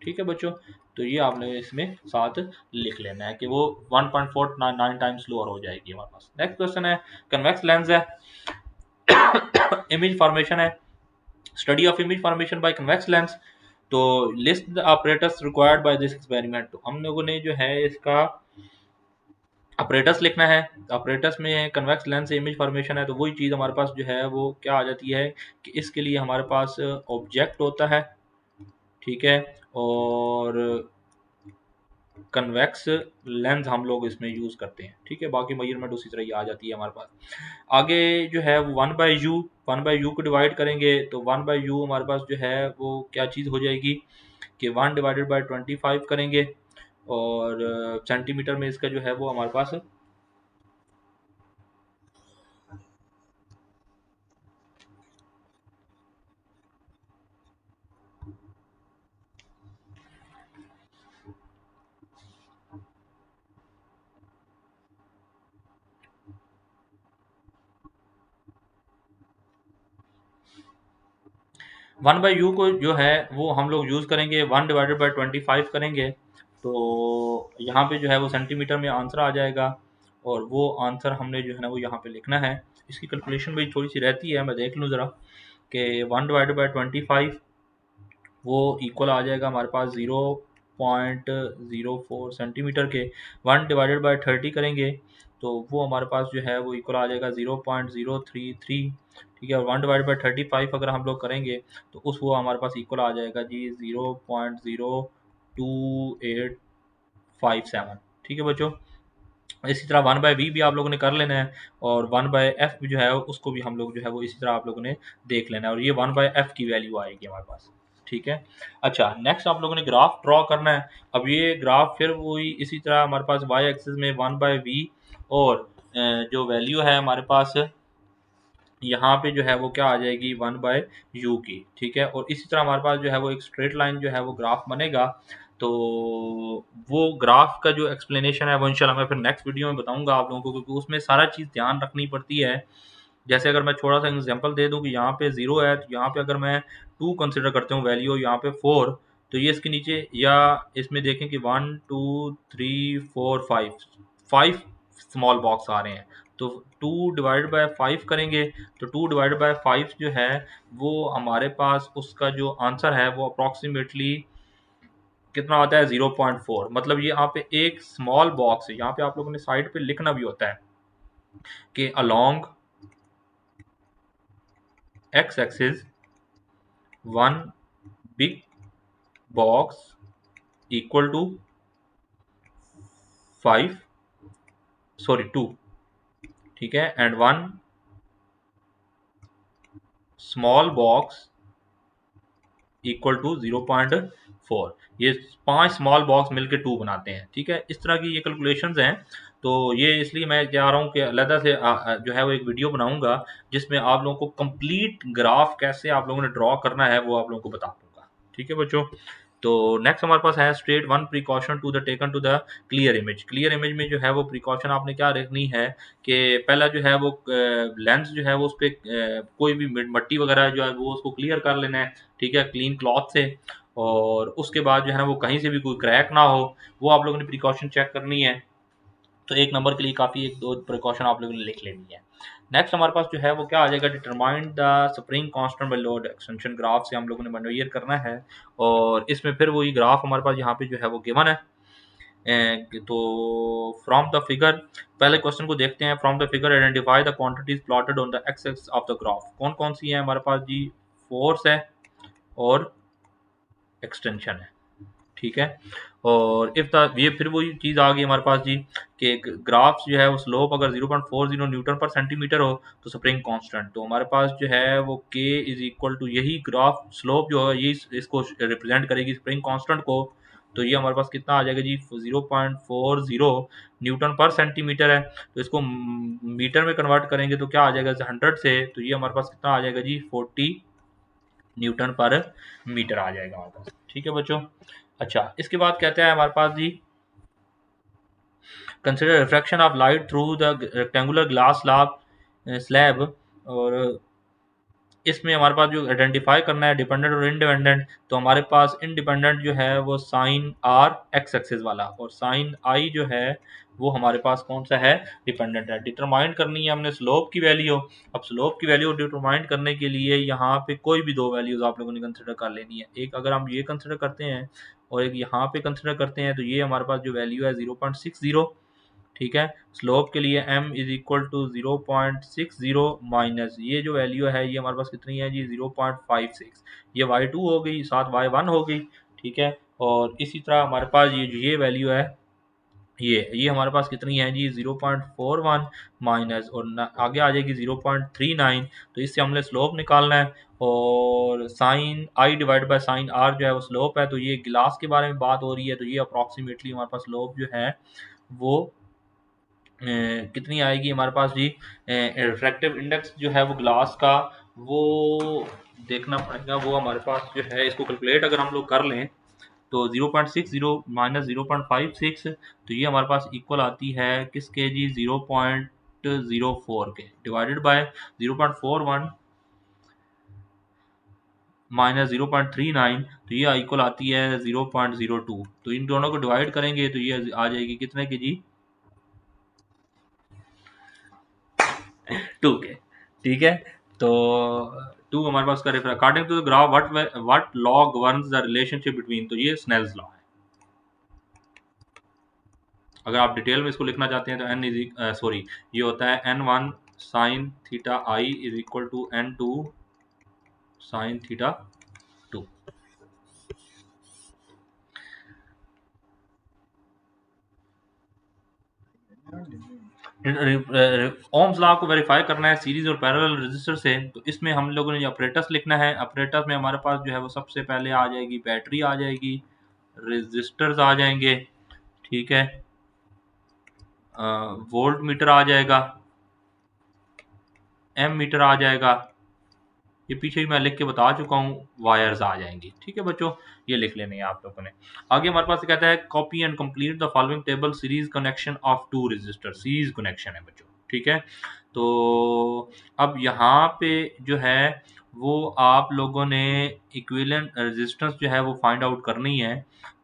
ठीक है बच्चों, तो ये आपने इसमें साथ लिख लेना है कि वो 1.49 टाइम्स स्लोअर हो जाएगी हमारे पास। नेक्स्ट क्वेश्चन है, कन्वेक्स लेंस है, इमेज फॉर्मेशन है, study of image formation by convex lens. तो list the operators required by this experiment, तो हम लोगों ने जो है इसका ऑपरेटर्स लिखना है। ऑपरेटर्स में कन्वेक्स लेंस से इमेज फॉर्मेशन है, तो वही चीज़ हमारे पास जो है वो क्या आ जाती है कि इसके लिए हमारे पास ऑब्जेक्ट होता है, ठीक है, और कन्वेक्स लेंस हम लोग इसमें यूज़ करते हैं, ठीक है। बाकी मेजरमेंट उसी तरह ही आ जाती है हमारे पास। आगे जो है वन बाई यू को डिवाइड करेंगे, तो वन बाई यू हमारे पास जो है वो क्या चीज़ हो जाएगी कि 1/25 करेंगे, और सेंटीमीटर में इसका जो है वो हमारे पास 1/u को जो है वो हम लोग यूज़ करेंगे, 1/25 करेंगे, तो यहाँ पे जो है वो सेंटीमीटर में आंसर आ जाएगा, और वो आंसर हमने जो है ना वो यहाँ पे लिखना है। इसकी कैलकुलेशन भी थोड़ी सी रहती है, मैं देख लूँ ज़रा कि 1/25 वो इक्वल आ जाएगा हमारे पास 0.04 सेंटीमीटर के। 1/30 करेंगे तो वो हमारे पास जो है वो इक्वल आ जाएगा 0.033, ठीक है। और 1/35 अगर हम लोग करेंगे तो उस वो हमारे पास इक्वल आ जाएगा जी 0.02857, ठीक है बच्चों। इसी तरह 1/v भी आप लोगों ने कर लेना है, और 1/f जो है उसको भी हम लोग जो है वो इसी तरह आप लोगों ने देख लेना है, और ये 1/f की वैल्यू आएगी हमारे पास, ठीक है। अच्छा, नेक्स्ट आप लोगों ने ग्राफ ड्रॉ करना है। अब ये ग्राफ फिर वही इसी तरह हमारे पास वाई एक्सिस में 1/v, और जो वैल्यू है हमारे पास यहाँ पे जो है वो क्या आ जाएगी 1/u की, ठीक है। और इसी तरह हमारे पास जो है वो एक स्ट्रेट लाइन जो है वो ग्राफ बनेगा। तो वो ग्राफ का जो एक्सप्लेनेशन है वो इंशाल्लाह मैं फिर नेक्स्ट वीडियो में बताऊंगा आप लोगों को, क्योंकि उसमें सारा चीज़ ध्यान रखनी पड़ती है। जैसे अगर मैं थोड़ा सा एग्जांपल दे दूं कि यहाँ पे 0 है, तो यहाँ पे अगर मैं 2 कंसिडर करते हूँ वैल्यू, यहाँ पे 4, तो ये इसके नीचे या इसमें देखें कि 1 2 3 4 5 5 स्मॉल बॉक्स आ रहे हैं, तो 2/5 करेंगे, तो 2/5 जो है वो हमारे पास उसका जो आंसर है वो अप्रॉक्सीमेटली कितना आता है 0.4। मतलब ये यहाँ पे एक स्मॉल बॉक्स है, यहाँ पे आप लोगों ने साइड पे लिखना भी होता है कि along X axis one big box equal to 5, sorry 2, ठीक है, and one small box equal to 0.4। ये 5 स्मॉल बॉक्स मिलके 2 बनाते हैं, ठीक है। इस तरह की ये कैलकुलेशंस हैं। तो ये इसलिए मैं चाह रहा हूँ कि अलग से जो है वो एक वीडियो बनाऊंगा जिसमें आप लोगों को कंप्लीट ग्राफ कैसे आप लोगों ने ड्रॉ करना है वो आप लोगों को बता दूंगा, ठीक है बच्चों। तो नेक्स्ट हमारे पास है state one precaution to the taken to the clear image. Clear image में जो है वो प्रिकॉशन आपने क्या रखनी है कि पहला जो है वो लेंस जो है वो उस पर कोई भी मट्टी वगैरह जो है वो उसको क्लियर कर लेना है, ठीक है, क्लीन क्लॉथ से। और उसके बाद जो है ना वो कहीं से भी कोई क्रैक ना हो, वो आप लोगों ने प्रिकॉशन चेक करनी है। तो एक नंबर के लिए काफ़ी एक दो प्रिकॉशन आप लोगों ने लिख लेनी है। नेक्स्ट हमारे पास जो है वो क्या आ जाएगा, determine the spring constant by load extension. Graph से हम लोगों ने मनोयर करना है, और इसमें फिर वही ग्राफ हमारे पास यहाँ पे जो है वो गिवन है। तो फ्रॉम द फिगर, पहले क्वेश्चन को देखते हैं। From the figure identify the quantities plotted on the x axis of the graph. कौन कौन सी है हमारे पास जी, फोर्स है और एक्सटेंशन है, ठीक है। और इफ द ये फिर वही चीज़ आ गई हमारे पास जी कि ग्राफ जो है वो स्लोप अगर 0.40 न्यूटन पर सेंटीमीटर हो तो स्प्रिंग कांस्टेंट, तो हमारे पास जो है वो k इज इक्वल टू यही ग्राफ स्लोप जो है यही इसको रिप्रेजेंट करेगी स्प्रिंग कांस्टेंट को। तो ये हमारे पास कितना आ जाएगा जी 0.40 न्यूटन पर सेंटीमीटर है, तो इसको मीटर में कन्वर्ट करेंगे तो क्या आ जाएगा 100 से, तो ये हमारे पास कितना आ जाएगा जी 40 न्यूटन पर मीटर आ जाएगा हमारे पास, ठीक है बच्चों। अच्छा, इसके बाद कहते हैं हमारे पास जी consider refraction of light through the rectangular glass slab, और इसमें हमारे पास जो आइडेंटिफाई करना है डिपेंडेंट और इंडिपेंडेंट, तो हमारे पास इंडिपेंडेंट जो है वो साइन आर एक्स एक्सिस वाला, और साइन आई जो है वो हमारे पास कौन सा है, डिपेंडेंट है। डिटरमाइन करनी है हमने स्लोप की वैल्यू। अब स्लोप की वैल्यू डिटरमाइन करने के लिए यहाँ पे कोई भी दो वैल्यूज आप लोगों ने कंसिडर कर लेनी है। एक अगर हम ये कंसिडर करते हैं और एक यहाँ पे कंसिडर करते हैं, तो ये हमारे पास जो वैल्यू है 0.60, ठीक है। स्लोप के लिए m is equal to 0.60 minus ये जो वैल्यू है ये हमारे पास कितनी है जी, 0.56। ये y2 हो गई, साथ y1 हो गई, ठीक है। और इसी तरह हमारे पास ये वैल्यू है, ये हमारे पास कितनी है जी, 0.41 माइनस, और आगे आ जाएगी 0.39। तो इससे हमने स्लोप निकालना है, और sine I divide by sine R जो है वो स्लोप है। तो ये गिलास के बारे में बात हो रही है, तो ये अप्रॉक्सीमेटली हमारे पास स्लोप जो है वो कितनी आएगी हमारे पास जी। रिफ्रैक्टिव इंडेक्स जो है वो ग्लास का, वो देखना पड़ेगा, वो हमारे पास जो है इसको कैलकुलेट अगर हम लोग कर लें तो 0.60 माइनस 0.56, तो ये हमारे पास इक्वल आती है किसके जी, 0.04 के, डिवाइडेड बाय 0.41 माइनस 0.39, तो ये इक्वल आती है 0.02। तो इन दोनों को डिवाइड करेंगे तो ये आ जाएगी कितने की जी, 2 के, ठीक है। तो 2 हमारे पास का according to the graph what law governs the relationship between, तो ये स्नेल्स लॉ है। अगर आप डिटेल में इसको लिखना चाहते हैं तो एन इज सॉरी, ये होता है n1 sine theta I is equal to n2 sine theta 2। Ohm's law को वेरीफाई करना है सीरीज और पैरेलल रेजिस्टर से, तो इसमें हम लोगों ने ऑपरेटर्स लिखना है। ऑपरेटर्स में हमारे पास जो है वो सबसे पहले आ जाएगी बैटरी, आ जाएगी रेजिस्टर्स, आ जाएंगे, ठीक है। वोल्ट मीटर आ जाएगा, एम मीटर आ जाएगा, ये पीछे ही मैं लिख के बता चुका हूँ, वायर्स आ जाएंगी, ठीक है बच्चों। ये लिख लेने हैं आप लोगों ने। आगे हमारे पास कहता है copy and complete the following table series connection of two resistor, series connection है बच्चों, ठीक है। तो अब यहाँ पे जो है वो आप लोगों ने इक्विवेलेंट रेजिस्टेंस जो है वो फाइंड आउट करनी है।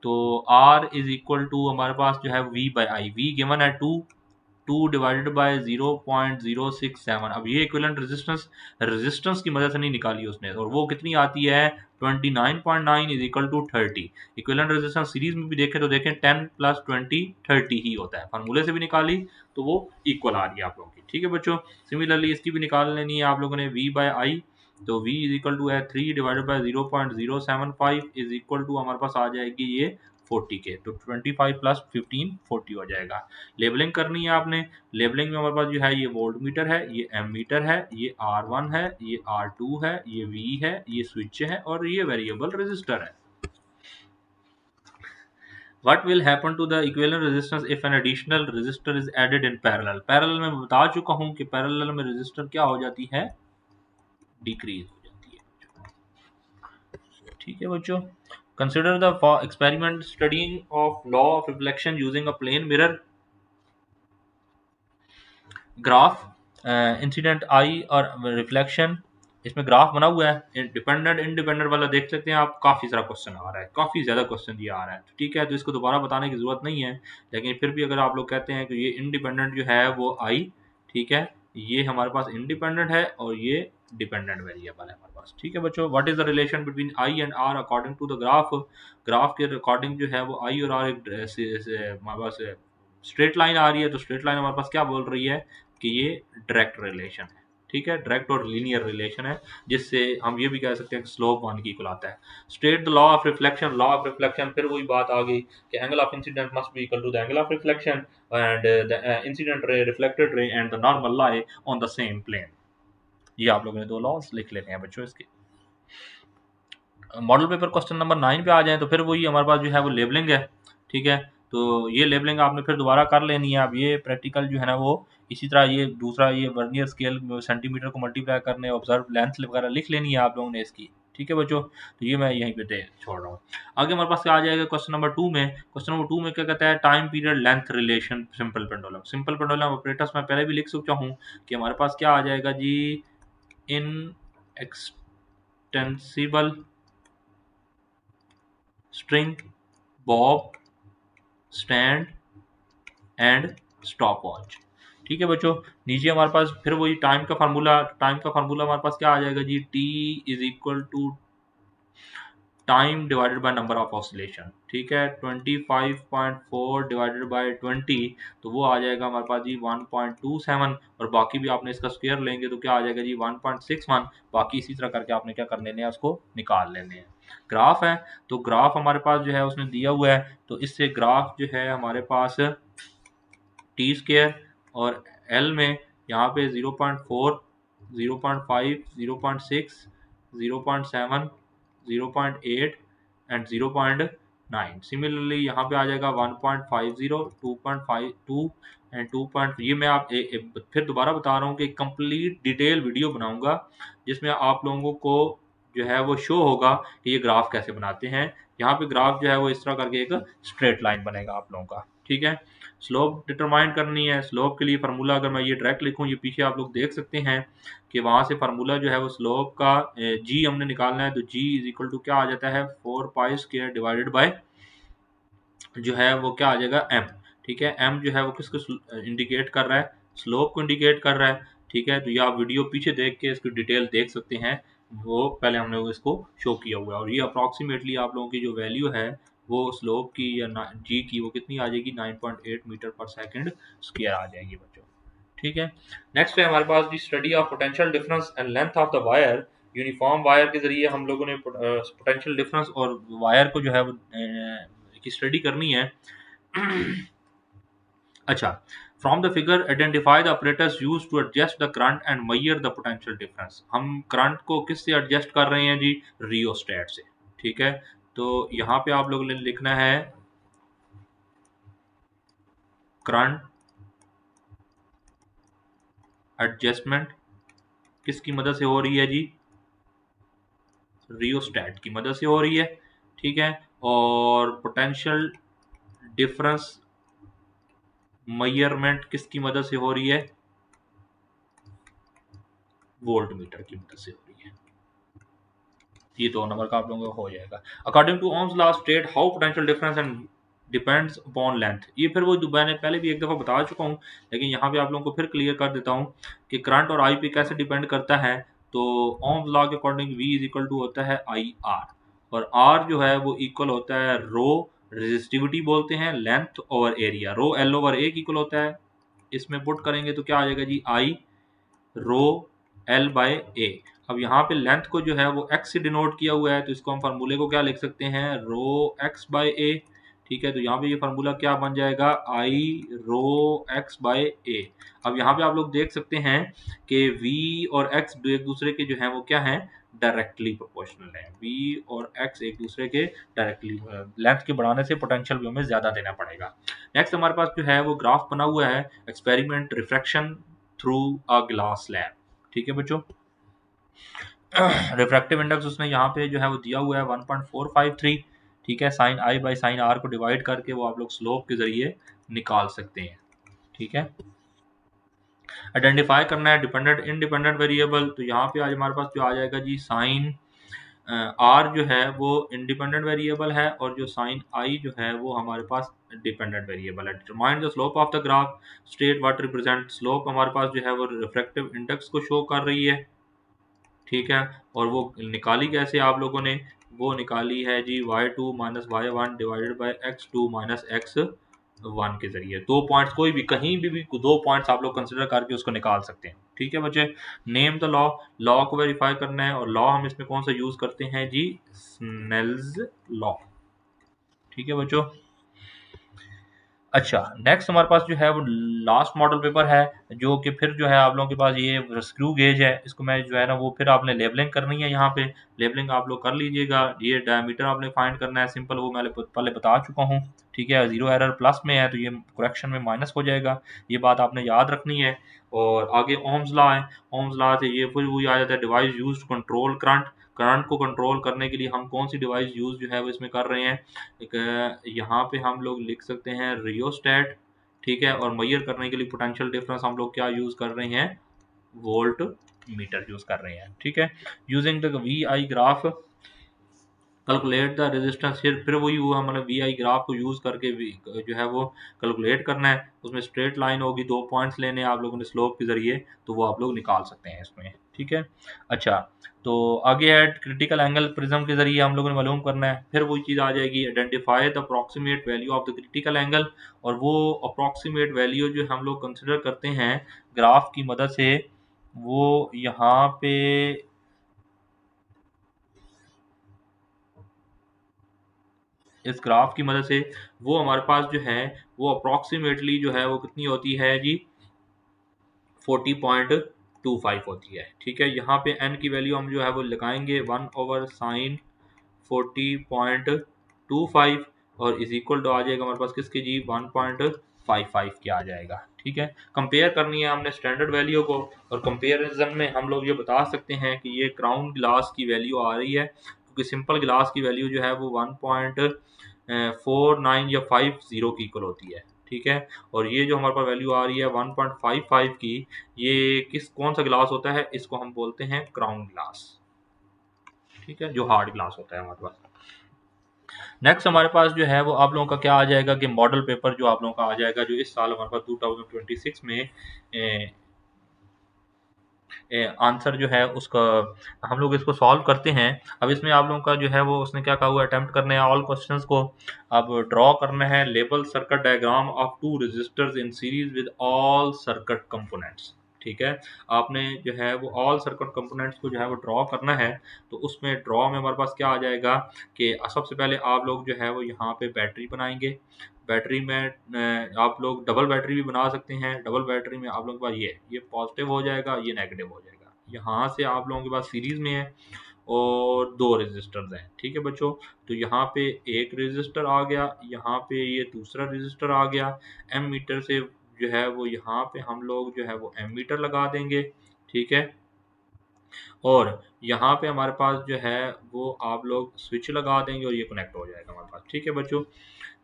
तो R इज इक्वल टू हमारे पास जो है V by I, V given है 2 डिवाइडेड बाय 0.067। अब ये इक्विवेलेंट रेजिस्टेंस की मदद से नहीं निकाली उसने, और वो कितनी आती है 29.9 is equal to 30। Equivalent resistance series में भी देखें तो देखें 10 प्लस 20 30 ही होता है, फार्मूले से भी निकाली तो वो इक्वल आ रही है आप लोगों की, ठीक है बच्चों। सिमिलरली इसकी भी निकाल लेनी है आप लोगों ने, v बाय आई, तो v इज इक्वल टू है 3 divided by 0.075 is equal to हमारे पास आ जाएगी ये 40 के, तो 25 प्लस 15 40 हो जाएगा। लेबलिंग करनी है आपने। लेबलिंग में हमारे पास जो है ये वोल्ट मीटर है, ये एम मीटर है, ये R1 है, ये R2 है, ये V है, ये स्विच है, और ये वेरिएबल रेजिस्टर है। What will happen to the equivalent resistance if an additional resistor is added in parallel? Parallel में बता चुका हूं कि पैरेलल में रेजिस्टर क्या हो जाती है, डिक्रीज हो जाती है, ठीक है बच्चों। Consider the experiment studying of law of reflection using a plane mirror graph, incident I और रिफ्लेक्शन। इसमें ग्राफ बना हुआ है, डिपेंडेंट इंडिपेंडेंट वाला देख सकते हैं आप, काफ़ी सारा क्वेश्चन आ रहा है, काफ़ी ज़्यादा क्वेश्चन ये आ रहा है, ठीक है। तो इसको दोबारा बताने की ज़रूरत नहीं है, लेकिन फिर भी अगर आप लोग कहते हैं कि ये इंडिपेंडेंट जो है वो आई, ठीक है, ये हमारे पास इंडिपेंडेंट है और ये डिपेंडेंट वेरिएबल है हमारे पास, ठीक है बच्चों। What is the relation between I and R according to the graph, graph के अकॉर्डिंग जो है वो आई और आर एक हमारे पास स्ट्रेट लाइन आ रही है, तो स्ट्रेट लाइन हमारे पास क्या बोल रही है कि ये डायरेक्ट रिलेशन है, ठीक है, डायरेक्ट और लीनियर रिलेशन है, जिससे हम ये भी कह सकते हैं कि स्लोप 1 की इक्वल आता है। State the law of reflection, law of reflection फिर वही बात आ गई कि angle of incident must be equal to the angle of reflection and the incident ray, reflected ray and the normal lie on the same plane. ये आप लोगों ने दो लॉज लिख लेने हैं बच्चों इसके। मॉडल पेपर क्वेश्चन नंबर 9 पे आ जाए तो फिर वही हमारे पास जो है वो लेबलिंग है, ठीक है। तो ये लेबलिंग आपने फिर दोबारा कर लेनी है। अब ये प्रैक्टिकल जो है ना वो इसी तरह, ये दूसरा ये वर्नियर स्केल सेंटीमीटर को मल्टीप्लाई करने, ऑब्जर्व लेंथ वगैरह लिख लेनी है आप लोगों ने इसकी, ठीक है बच्चों। तो ये मैं यहीं पे छोड़ रहा हूँ। आगे हमारे पास क्या आ जाएगा क्वेश्चन नंबर 2 में। क्वेश्चन नंबर 2 में क्या कहता है, time period length relation simple pendulum. Simple pendulum operators में पहले भी लिख चुका हूँ कि हमारे पास क्या आ जाएगा जी, inextensible string, bob, stand and stop watch. ठीक है बच्चों, नीचे हमारे पास फिर वही टाइम का फार्मूला हमारे पास क्या आ जाएगा जी, T is equal to time divided by number of oscillation. ठीक है, 25.4 डिवाइडेड बाय 20, तो वो आ जाएगा हमारे पास जी 1.27, और बाकी भी आपने इसका स्क्वायर लेंगे तो क्या आ जाएगा जी 1.61। बाकी इसी तरह करके आपने क्या कर लेने हैं, उसको निकाल लेने हैं। ग्राफ है, तो ग्राफ हमारे पास जो है उसने दिया हुआ है, तो इससे ग्राफ जो है हमारे पास टी स्क्वायर और एल में यहाँ पे 0.4, 0.5, 0.6, 0.7, 0.8 एंड 0.9। सिमिलरली यहाँ पे आ जाएगा 1.50, 2.52 एंड 2. ये मैं फिर दोबारा बता रहा हूँ कि कंप्लीट डिटेल वीडियो बनाऊंगा जिसमें आप लोगों को जो है वो शो होगा कि ये ग्राफ कैसे बनाते हैं। यहाँ पे ग्राफ जो है वो इस तरह करके एक स्ट्रेट लाइन बनेगा आप लोगों का। ठीक है, स्लोप डिटरमाइन करनी है। स्लोप के लिए फार्मूला अगर मैं ये डायरेक्ट लिखूं, ये पीछे आप लोग देख सकते हैं कि वहां से फार्मूला जो है वो स्लोप का जी हमने निकालना है, तो जी इज इक्वल टू क्या आ जाता है, 4 पाई स्क्वायर डिवाइडेड बाय जो है वो क्या आ जाएगा, एम। ठीक है, एम जो है वो किसको इंडिकेट कर रहा है, स्लोप को इंडिकेट कर रहा है। ठीक है, तो ये आप वीडियो पीछे देख के इसकी डिटेल देख सकते हैं, वो पहले हमने वो इसको शो किया हुआ है। और ये अप्रॉक्सीमेटली आप लोगों की जो वैल्यू है वो स्लोप की या जी की वो कितनी आ जाएगी, 9.8 मीटर पर सेकंड स्क्वायर आ जाएगी बच्चों। ठीक है, नेक्स्ट है हमारे पास the study of potential difference and length of the wire. Uniform wire के जरिए हम लोगों ने पोटेंशियल डिफरेंस और वायर को जो है वो की स्टडी करनी है। अच्छा, from the figure identify the operators use to adjust the current and measure the potential difference. हम करंट को किससे एडजस्ट कर रहे हैं जी, रियोस्टेट से। ठीक है, तो यहाँ पे आप लोगों ने लिखना है करंट एडजस्टमेंट किसकी मदद से हो रही है जी, रियोस्टेट की मदद से हो रही है। ठीक है, और पोटेंशियल डिफरेंस मेजरमेंट किसकी मदद से हो रही है, वोल्ट मीटर की मदद से हो रही है। ये 2 नंबर का आप लोगों का हो जाएगा। According to Ohm's law state how potential difference and depends upon length. ये फिर वो मैंने पहले भी एक दफा बता चुका हूँ, लेकिन यहाँ पे आप लोगों को फिर क्लियर कर देता हूँ कि करंट और आई पे कैसे डिपेंड करता है। तो ओम्स लॉ के according V is equal to होता है आई आर, और आर जो है वो इक्वल होता है रो, रेजिस्टिविटी बोलते हैं, length over area. Rho L over A equal होता है, इसमें पुट करेंगे तो क्या आ जाएगा जी, आई रो एल बाय ए। अब यहाँ पे लेंथ को जो है वो x से डिनोट किया हुआ है, तो इसको हम फार्मूले को क्या लिख सकते हैं, रो एक्स बाय ए। ठीक है, तो यहाँ पे ये फार्मूला क्या बन जाएगा, आई रो एक्स बाय ए। अब यहाँ पे आप लोग देख सकते हैं कि v और x एक दूसरे के जो है वो क्या है, डायरेक्टली प्रोपोर्शनल है। v और x एक दूसरे के डायरेक्टली, लेंथ के बढ़ाने से पोटेंशियल भी हमें ज्यादा देना पड़ेगा। नेक्स्ट हमारे पास जो है वो ग्राफ बना हुआ है, experiment refraction through a glass slab. ठीक है बच्चों, रिफ्रैक्टिव इंडेक्स उसने यहाँ पे जो है वो दिया हुआ है 1.453। ठीक है, sine I by sine R को डिवाइड करके वो आप लोग स्लोप के जरिए निकाल सकते हैं। ठीक है, आइडेंटिफाई करना है डिपेंडेंट इंडिपेंडेंट वेरिएबल, तो यहाँ पे आज हमारे पास जो आ जाएगा जी, साइन आर जो है वो इंडिपेंडेंट वेरिएबल है, और जो साइन आई जो है वो हमारे पास डिपेंडेंट वेरिएबल है। Determine the slope of the graph, state what represent. Slope हमारे पास जो है वो रिफ्रैक्टिव इंडेक्स को शो कर रही है। ठीक है, और वो निकाली कैसे आप लोगों ने, वो निकाली है जी y2 minus y1 divided by x2 minus x1 के जरिए। 2 पॉइंट्स, कोई भी कहीं भी 2 पॉइंट्स आप लोग कंसिडर करके उसको निकाल सकते हैं। ठीक है बच्चे, नेम द लॉ, लॉ को वेरीफाई करना है, और लॉ हम इसमें कौन सा यूज करते हैं जी, स्नेल्स लॉ। ठीक है बच्चों, अच्छा नेक्स्ट हमारे पास जो है वो लास्ट मॉडल पेपर है, जो कि फिर जो है आप लोगों के पास ये स्क्रू गेज है, इसको मैं जो है ना वो फिर आपने लेबलिंग करनी है। यहाँ पे लेबलिंग आप लोग कर लीजिएगा। ये डायमीटर आपने फाइंड करना है, सिंपल, वो मैं पहले बता चुका हूँ। ठीक है, जीरो एरर प्लस में है तो ये करेक्शन में माइनस हो जाएगा, ये बात आपने याद रखनी है। और आगे ओम्स लॉ है, ओम्स लॉ से ये फिर वही आ जाता है, device use to control current. Current को कंट्रोल करने के लिए हम कौन सी डिवाइस यूज जो है वो इसमें कर रहे हैं, एक यहाँ पे हम लोग लिख सकते हैं रियोस्टेट। ठीक है, और मेजर करने के लिए पोटेंशियल डिफरेंस हम लोग क्या यूज कर रहे हैं, वोल्ट मीटर यूज कर रहे हैं। ठीक है, using the V I graph calculate the resistance. फिर वही हुआ, मतलब वी आई ग्राफ को यूज करके जो है वो कैलकुलेट करना है। उसमें स्ट्रेट लाइन होगी, 2 पॉइंट्स लेने हैं आप लोगों ने स्लोप के जरिए, तो वो आप लोग निकाल सकते हैं इसमें। ठीक है, अच्छा, तो आगे है क्रिटिकल एंगल प्रिज्म के जरिए हम लोगों ने मालूम करना है। फिर वही चीज़ आ जाएगी, identify the approximate value of the critical angle. और वो अप्रॉक्सीमेट वैल्यू जो हम लोग कंसिडर करते हैं ग्राफ की मदद से, वो यहाँ पे इस ग्राफ की मदद से वो हमारे पास जो है वो अप्रॉक्सीमेटली जो है वो कितनी होती है जी, 40.25 होती है। ठीक है, यहाँ पे n की वैल्यू हम जो है वो लगाएंगे 1/sin 40.25, और इज इक्वल टू आ जाएगा हमारे पास किसके जी, 1.55 के आ जाएगा। ठीक है, कंपेयर करनी है हमने स्टैंडर्ड वैल्यू को, और कंपेरिजन में हम लोग ये बता सकते हैं कि ये क्राउन ग्लास की वैल्यू आ रही है, क्योंकि सिंपल ग्लास की वैल्यू जो है वो 1.49 या 50 की इक्वल होती है। ठीक है, और ये जो हमारे पास वैल्यू आ रही है 1.55 की, ये कौन सा ग्लास होता है, इसको हम बोलते हैं क्राउन ग्लास। ठीक है, जो हार्ड ग्लास होता है हमारे पास। नेक्स्ट हमारे पास जो है वो आप लोगों का क्या आ जाएगा कि मॉडल पेपर जो आप लोगों का आ जाएगा, जो इस साल हमारे पास 2026 में आंसर जो है उसका हम लोग इसको सॉल्व करते हैं। अब इसमें आप लोगों का जो है वो उसने क्या कहा हुआ, अटेम्प्ट करने हैं ऑल क्वेश्चंस को। अब ड्रॉ करना है label circuit diagram of two resistors in series with all circuit components. ठीक है, आपने जो है वो ऑल सर्किट कंपोनेंट्स को जो है वो ड्रॉ करना है। तो उसमें ड्रॉ में हमारे पास क्या आ जाएगा कि सबसे पहले आप लोग जो है वो यहाँ पे बैटरी बनाएंगे। बैटरी में आप लोग डबल बैटरी भी बना सकते हैं। डबल बैटरी में आप लोगों के पास ये पॉजिटिव हो जाएगा, ये नेगेटिव हो जाएगा। यहाँ से आप लोगों के पास सीरीज में है और दो रेजिस्टर्स हैं। ठीक है बच्चों, तो यहाँ पे एक रेजिस्टर आ गया, यहाँ पे ये दूसरा रेजिस्टर आ गया। एम मीटर से जो है वो यहाँ पे हम लोग जो है वो एम मीटर लगा देंगे। ठीक है, और यहाँ पे हमारे पास जो है वो आप लोग स्विच लगा देंगे और ये कनेक्ट हो जाएगा हमारे पास। ठीक है बच्चों,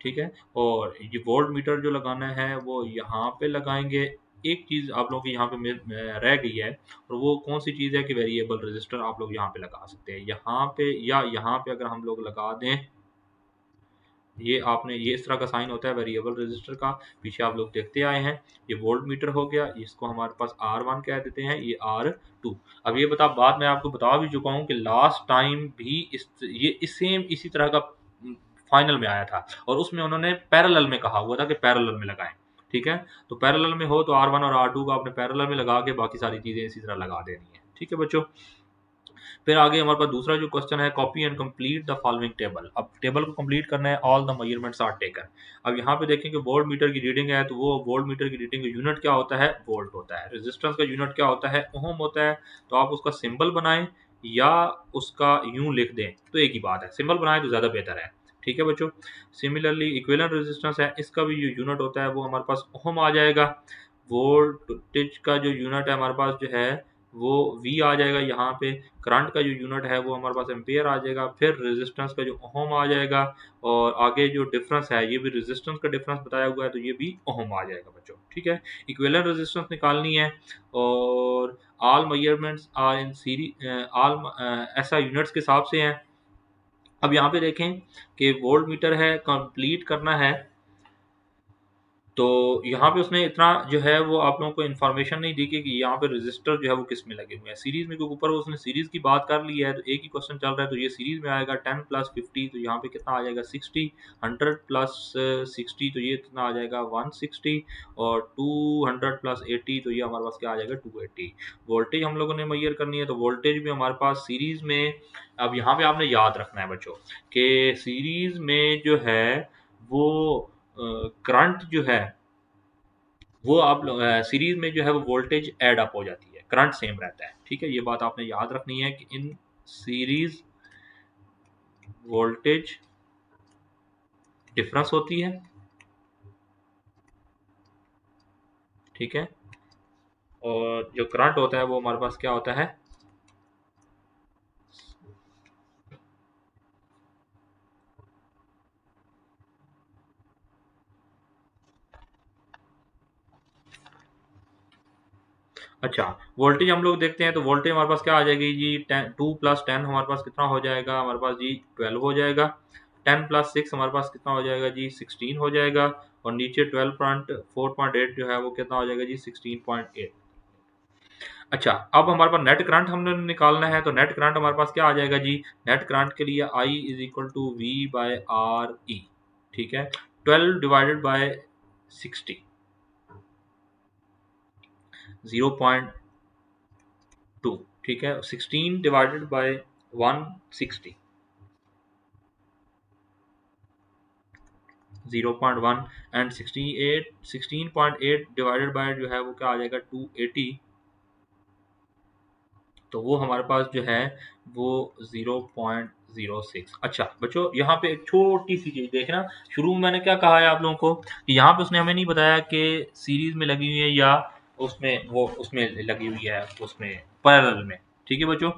ठीक है, और ये वोल्ट मीटर जो लगाना है वो यहाँ पे लगाएंगे। एक चीज आप लोगों की यहाँ पे रह गई है, और वो कौन सी चीज है कि वेरिएबल रेजिस्टर आप लोग यहाँ पे लगा सकते हैं। यहाँ पे या यहाँ पे अगर हम लोग लगा दें, ये आपने ये इस तरह का साइन होता है वेरिएबल रजिस्टर का, पीछे आप लोग देखते आए हैं। ये वोल्ट मीटर हो गया, इसको हमारे पास R1 कह देते हैं, ये R2। अब ये बता बाद में आपको बता भी चुका हूँ कि लास्ट टाइम भी इसी तरह का फाइनल में आया था, और उसमें उन्होंने पैरेलल में कहा हुआ था कि पैरेलल में लगाएं। ठीक है, तो पैरेलल में हो तो R1 और R2 को आपने पैरेलल में लगा के बाकी सारी चीजें इसी तरह लगा देनी है। ठीक है बच्चों, फिर आगे हमारे पास दूसरा जो क्वेश्चन है, copy and complete the following table. अब टेबल को कंप्लीट करना है, all the measurements are taken. अब यहाँ पे देखें कि वोल्ट मीटर की रीडिंग है, तो वो वोल्ट मीटर की रीडिंग का यूनिट क्या होता है, वोल्ट होता है। रेजिस्टेंस का यूनिट क्या होता है, ओम होता है। तो आप उसका सिंबल बनाएं या उसका यूं लिख दें तो एक ही बात है, सिंबल बनाएं तो ज्यादा बेहतर है। ठीक है बच्चों, सिमिलरली इक्विवेलेंट रेजिस्टेंस है, इसका भी जो यूनिट होता है वो हमारे पास ओम आ जाएगा। वोल्टेज का जो यूनिट है हमारे पास जो है वो वी आ जाएगा यहाँ पे। करंट का जो यूनिट है वो हमारे पास एम्पियर आ जाएगा। फिर रेजिस्टेंस का जो ओम आ जाएगा, और आगे जो डिफरेंस है ये भी रेजिस्टेंस का डिफरेंस बताया हुआ है, तो ये भी ओम आ जाएगा बच्चों। ठीक है, इक्विवेलेंट रेजिस्टेंस निकालनी है, और all measurements are in series, all ऐसा यूनिट्स के हिसाब से हैं। अब यहाँ पे देखें कि वोल्ट मीटर है, कंप्लीट करना है, तो यहाँ पे उसने इतना जो है वो आप लोगों को इन्फॉर्मेशन नहीं दी कि यहाँ पे रजिस्टर जो है वो किस में लगे हुए हैं। सीरीज में, क्योंकि ऊपर उसने सीरीज की बात कर ली है, तो एक ही क्वेश्चन चल रहा है, तो ये सीरीज में आएगा 10 + 50, तो यहाँ पे कितना आ जाएगा 60। 100 + 60, तो ये कितना आ जाएगा 160, और 200 + 80, तो ये हमारे पास क्या आ जाएगा 280। वोल्टेज हम लोगों ने मैयर करनी है, तो वोल्टेज भी हमारे पास सीरीज में। अब यहाँ पे आपने याद रखना है बच्चों कि सीरीज में जो है वो करंट जो है वो आप सीरीज में जो है वो वोल्टेज ऐड अप हो जाती है, करंट सेम रहता है। ठीक है, ये बात आपने याद रखनी है कि इन सीरीज वोल्टेज डिफरेंस होती है। ठीक है, और जो करंट होता है वो हमारे पास क्या होता है, अच्छा, वोल्टेज हम लोग देखते हैं तो वोल्टेज हमारे पास क्या आ जाएगी जी, 2 प्लस 10 हमारे पास कितना हो जाएगा, हमारे पास जी 12 हो जाएगा। 10 प्लस 6 हमारे पास कितना हो जाएगा जी, 16 हो जाएगा। और नीचे 12.4.8 जो है वो कितना हो जाएगा जी, 16.8। अच्छा, अब हमारे पास नेट करंट हमने निकालना है, तो नेट करंट हमारे पास क्या आ जाएगा जी, नेट करंट के लिए I is equal to V by R E. ठीक है, 12 डिवाइडेड बाय 60, 0.2। ठीक है, 16 divided by 160, 0.1। And 16.8 divided by जो है वो क्या आ जाएगा, 280। तो वो हमारे पास जो है वो 0.06। अच्छा बच्चों, यहाँ पे एक छोटी सी चीज देखना, शुरू में मैंने क्या कहा है आप लोगों को कि यहाँ पे उसने हमें नहीं बताया कि सीरीज में लगी हुई है या उसमें लगी हुई है, उसमें पैरेलल में। ठीक है बच्चों,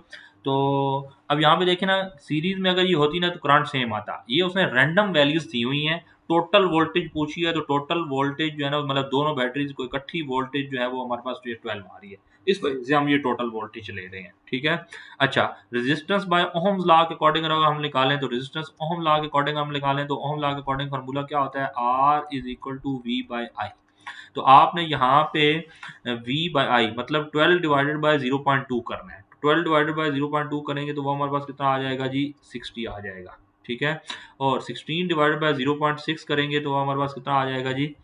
तो अब यहाँ पे देखे ना, सीरीज में अगर ये होती ना तो करंट सेम आता। ये उसने रैंडम वैल्यूज दी हुई हैं, टोटल वोल्टेज पूछी है, तो टोटल वोल्टेज जो है ना, मतलब दोनों बैटरीज को इकट्ठी वोल्टेज जो है वो हमारे पास जो है 12 आ रही है। इस वजह से हम ये टोटल वोल्टेज ले रहे हैं। ठीक है, अच्छा, रेजिस्टेंस बाय ओहम्स लॉ के अकॉर्डिंग अगर हम निकालें, तो रेजिस्टेंस ओहम लॉ के अकॉर्डिंग हम निकालें, तो ओहम लॉ के अकॉर्डिंग फार्मूला क्या होता है, R is equal to V by I. तो आपने यहाँ पे वी बाई आई मतलब 12 डिवाइडेड बाय 0.2 करना है। 12 डिवाइडेड बाय 0.2 करेंगे तो वो हमारे पास कितना आ जाएगा जी, 60 आ जाएगा। ठीक है, और 16 डिवाइडेड बाय 0.6 करेंगे तो वो हमारे पास कितना आ जाएगा जी,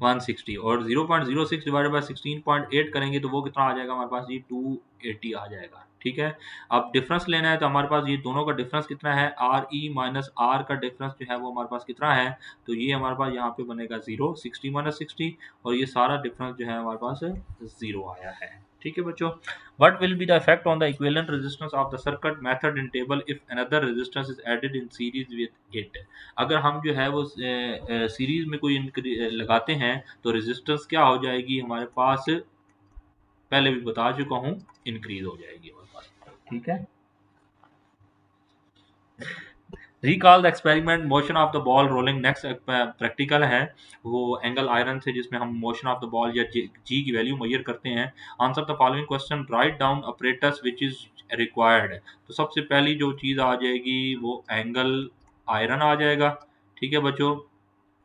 160। और 0.06 डिवाइडेड बाय 16.8 करेंगे तो वो कितना आ जाएगा हमारे पास जी, 280 आ जाएगा। ठीक है, अब डिफरेंस लेना है तो हमारे पास ये दोनों का डिफरेंस कितना है, आर ई माइनस आर का डिफरेंस जो है वो हमारे पास कितना है, तो ये हमारे पास यहाँ पे बनेगा 0, 60 माइनस 60, और ये सारा डिफरेंस जो है हमारे पास 0 आया है। ठीक है बच्चों, what will be the effect on the equivalent resistance of the circuit method in table if another resistance is added in series with it। अगर हम जो है वो सीरीज में कोई लगाते हैं तो रेजिस्टेंस क्या हो जाएगी हमारे पास, पहले भी बता चुका हूँ, इंक्रीज हो जाएगी हमारे पास। ठीक है, recall the experiment motion of the ball rolling. Next practical है वो एंगल आयरन से, जिसमें हम मोशन ऑफ द बॉल या जी की वैल्यू मेजर करते हैं। Answer the following question, write down operators which is required. तो सबसे पहली जो चीज़ आ जाएगी वो एंगल आयरन आ जाएगा। ठीक है बच्चों,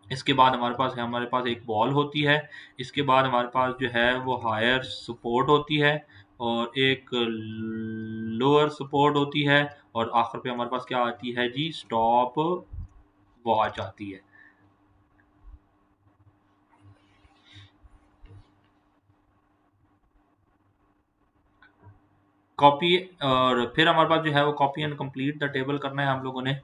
इसके बाद हमारे पास एक बॉल होती है। इसके बाद हमारे पास जो है वो हायर सपोर्ट होती है, और एक लोअर सपोर्ट होती है, और आखिर पे हमारे पास क्या आती है जी, स्टॉप वॉच आती है। कॉपी, और फिर हमारे पास जो है वो copy and complete the table करना है हम लोगों ने।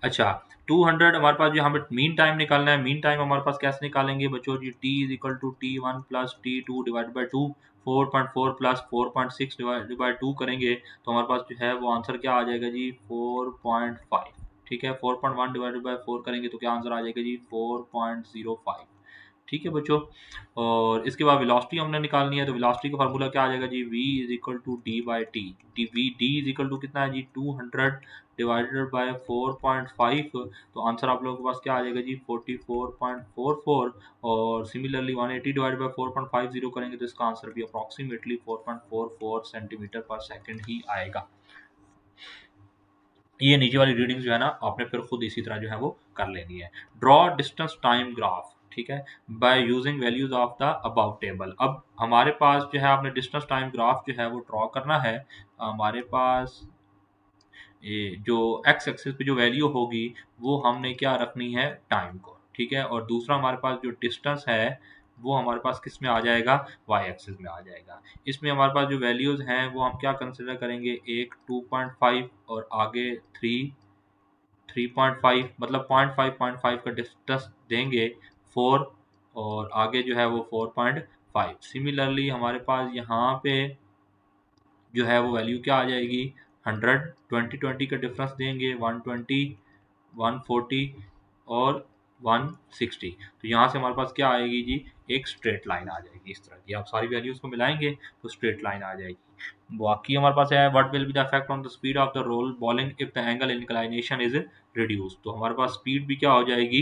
अच्छा, 200 हमारे पास जो हमें मीन टाइम निकालना है। मीन टाइम हमारे पास कैसे निकालेंगे बच्चों जी, T is equal to T1 plus T2 divide by 2। 4.4 plus 4.6 divide by 2 करेंगे तो हमारे पास जो है वो आंसर क्या आ जाएगा जी, 4.5। ठीक है, 4.1 डिवाइडेड बाई 4 करेंगे तो क्या आंसर आ जाएगा जी, 4.05। ठीक है बच्चों, और इसके बाद वेलोसिटी हमने निकालनी है, तो वेलोसिटी का फार्मूला क्या आ जाएगा जी, v is equal to D by T. D is equal to कितना है जी, 200 डिवाइडेड बाय 4.5। तो आंसर आप लोगों के पास क्या आ जाएगा जी, 44.44। और सिमिलरली 180 डिवाइडेड बाय 4.50 करेंगे तो इसका आंसर भी अप्रॉक्सीमेटली 4.44 सेंटीमीटर पर सेकंड ही आएगा। ये नीचे वाली रीडिंग जो है ना, आपने फिर खुद इसी तरह जो है वो कर लेनी है। Draw distance time graph. ठीक है, by using values of the about table. अब हमारे पास जो है आपने डिस्टेंस टाइम ग्राफ जो है वो ड्रॉ करना है। हमारे पास ये जो एक्स एक्सिस पे जो वैल्यू होगी वो हमने क्या रखनी है, टाइम को। ठीक है, और दूसरा हमारे पास जो डिस्टेंस है वो हमारे पास किस में आ जाएगा, वाई एक्सिस में आ जाएगा। इसमें हमारे पास जो वैल्यूज हैं वो हम क्या कंसिडर करेंगे, एक 2.5 और आगे 3.5, मतलब 0.5 का डिस्टेंस देंगे 4, और आगे जो है वो 4.5। सिमिलरली हमारे पास यहाँ पे जो है वो वैल्यू क्या आ जाएगी, 100, 20 का डिफरेंस देंगे, 120, 140 और 160। तो यहाँ से हमारे पास क्या आएगी जी, एक स्ट्रेट लाइन आ जाएगी इस तरह की। आप सारी वैल्यूज को मिलाएंगे तो स्ट्रेट लाइन आ जाएगी। बाकी हमारे पास है, what will be the effect on the speed of the roll bowling if the angle inclination is reduce. तो हमारे पास स्पीड भी क्या हो जाएगी,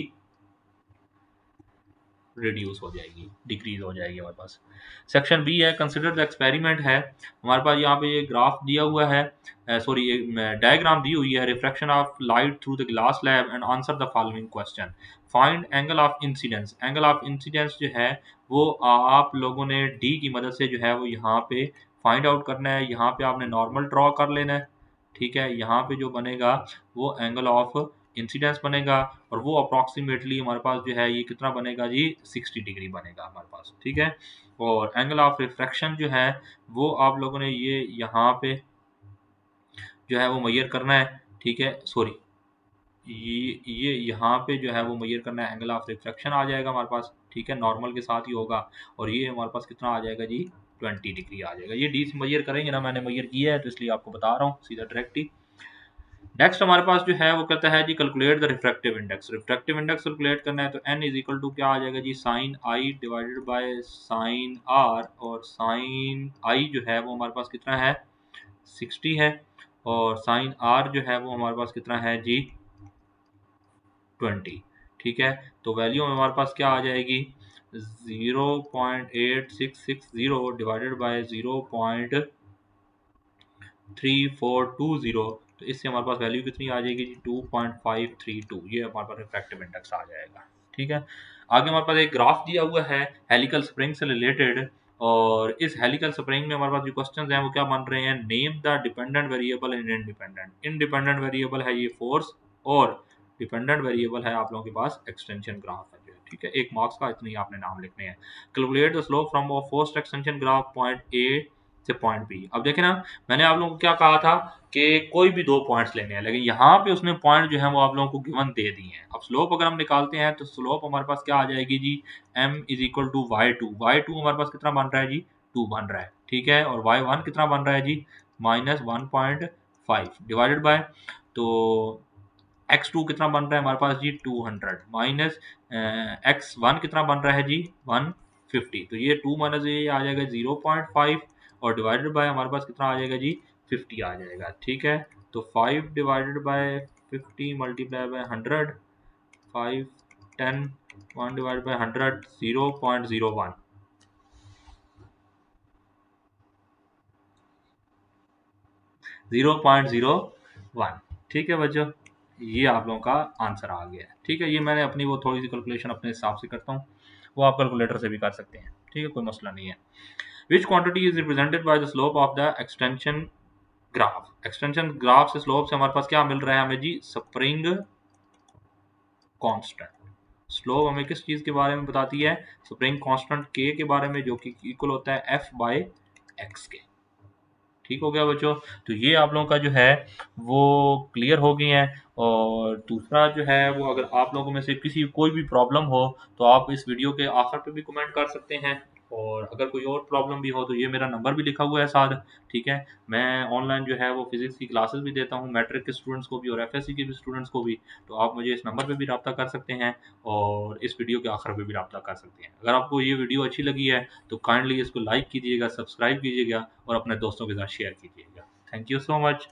रिड्यूस हो जाएगी, डिक्रीज हो जाएगी हमारे पास। सेक्शन बी है कंसिडर द एक्सपेरिमेंट है, हमारे पास यहाँ पे ये ग्राफ दिया हुआ है, सॉरी डायग्राम दी हुई है, reflection of light through the glass slab and answer the following question. Find angle of incidence, angle of incidence जो है वो आप लोगों ने डी की मदद से जो है वो यहाँ पे फाइंड आउट करना है। यहाँ पे आपने नॉर्मल ड्रॉ कर लेना है, ठीक है। यहाँ पे जो बनेगा वो एंगल ऑफ इंसिडेंस बनेगा, और वो अप्रॉक्सीमेटली हमारे पास जो है ये कितना बनेगा जी, 60 डिग्री बनेगा हमारे पास, ठीक है। और एंगल ऑफ रिफ्रैक्शन जो है वो आप लोगों ने ये यहाँ पे जो है वो मेजर करना है, ठीक है। सॉरी, ये यहाँ पे जो है वो मेजर करना है, एंगल ऑफ रिफ्रैक्शन आ जाएगा हमारे पास, ठीक है, नॉर्मल के साथ ही होगा। और ये हमारे पास कितना आ जाएगा जी, 20 डिग्री आ जाएगा। ये डी से मेजर करेंगे ना, मैंने मेजर किया है तो इसलिए आपको बता रहा हूँ सीधा डायरेक्ट ही। नेक्स्ट हमारे पास जो है वो कहता है जी calculate the refractive index. Refractive index calculate करना है तो n इज इक्वल टू क्या आ जाएगा जी, sine I divided by sine R, और साइन आई जो है वो हमारे पास कितना है, 60 है, और साइन आर जो है वो हमारे पास कितना है जी, 20, ठीक है। तो वैल्यू हमारे पास क्या आ जाएगी, 0.8660 डिवाइडेड बाय 0.3420, तो इससे हमारे पास वैल्यू कितनी आ जाएगी जी, 2.532, ये हमारे पास रिफ्रैक्टिव इंडेक्स आ जाएगा, ठीक है। आगे हमारे पास एक ग्राफ दिया हुआ है हेलिकल स्प्रिंग से रिलेटेड, और इस हेलिकल स्प्रिंग में हमारे पास जो क्वेश्चन हैं वो क्या बन रहे हैं, name the dependent variable and independent. Independent variable है ये फोर्स, और डिपेंडेंट वेरिएबल है आप लोगों के पास एक्सटेंशन ग्राफ है जो है, ठीक है। एक मार्क्स का इतने ही आपने नाम लिखने हैं। Calculate the slope from a forced extension graph point A से पॉइंट बी। अब देखें ना, मैंने आप लोगों को क्या कहा था कि कोई भी दो पॉइंट्स लेने हैं, लेकिन यहाँ पे उसने पॉइंट जो है वो आप लोगों को गिवन दे दिए हैं। अब स्लोप अगर हम निकालते हैं तो स्लोप हमारे पास क्या आ जाएगी जी, m is equal to y2। y2 हमारे पास कितना बन रहा है जी, 2 बन रहा है, ठीक है। और y1 कितना बन रहा है जी, -1.5 डिवाइडेड बाय, तो x2 कितना बन रहा है हमारे पास जी, 200 माइनस x1 कितना बन रहा है जी, 150। तो ये 2 माइनस ये आ जाएगा 0.5, और डिवाइडेड बाय हमारे पास कितना आ जाएगा जी, 50 आ जाएगा, ठीक है। तो 5 divided by 50 multiply by 100, 5 10, 1 divided bye 100, 0.01, 0.01, ठीक है बच्चों। ये आप लोगों का आंसर आ गया है, ठीक है। ये मैंने अपनी वो थोड़ी सी कैलकुलेशन अपने हिसाब से करता हूँ, वो आप कैलकुलेटर से भी कर सकते हैं, ठीक है, कोई मसला नहीं है। विच quantity is represented by the slope of the extension graph. Extension graph से स्लोप से हमारे पास क्या मिल रहा है हमें जी, स्प्रिंग कांस्टेंट। स्लोप हमें किस चीज के बारे में बताती है, स्प्रिंग कांस्टेंट के के बारे में, जो कि इक्वल होता है एफ बाय एक्स के। ठीक हो गया बच्चों, तो ये आप लोगों का जो है वो क्लियर हो गई है। और दूसरा जो है वो, अगर आप लोगों में से किसी कोई भी प्रॉब्लम हो तो आप इस वीडियो के आखिर पे भी कमेंट कर सकते हैं, और अगर कोई और प्रॉब्लम भी हो तो ये मेरा नंबर भी लिखा हुआ है साथ, ठीक है। मैं ऑनलाइन जो है वो फिजिक्स की क्लासेस भी देता हूँ, मैट्रिक के स्टूडेंट्स को भी और एफएससी के भी स्टूडेंट्स को भी। तो आप मुझे इस नंबर पे भी रब्ता कर सकते हैं, और इस वीडियो के आखिर पे भी रब्ता कर सकते हैं। अगर आपको ये वीडियो अच्छी लगी है तो काइंडली इसको लाइक कीजिएगा, सब्सक्राइब कीजिएगा, और अपने दोस्तों के साथ शेयर कीजिएगा। Thank you so much.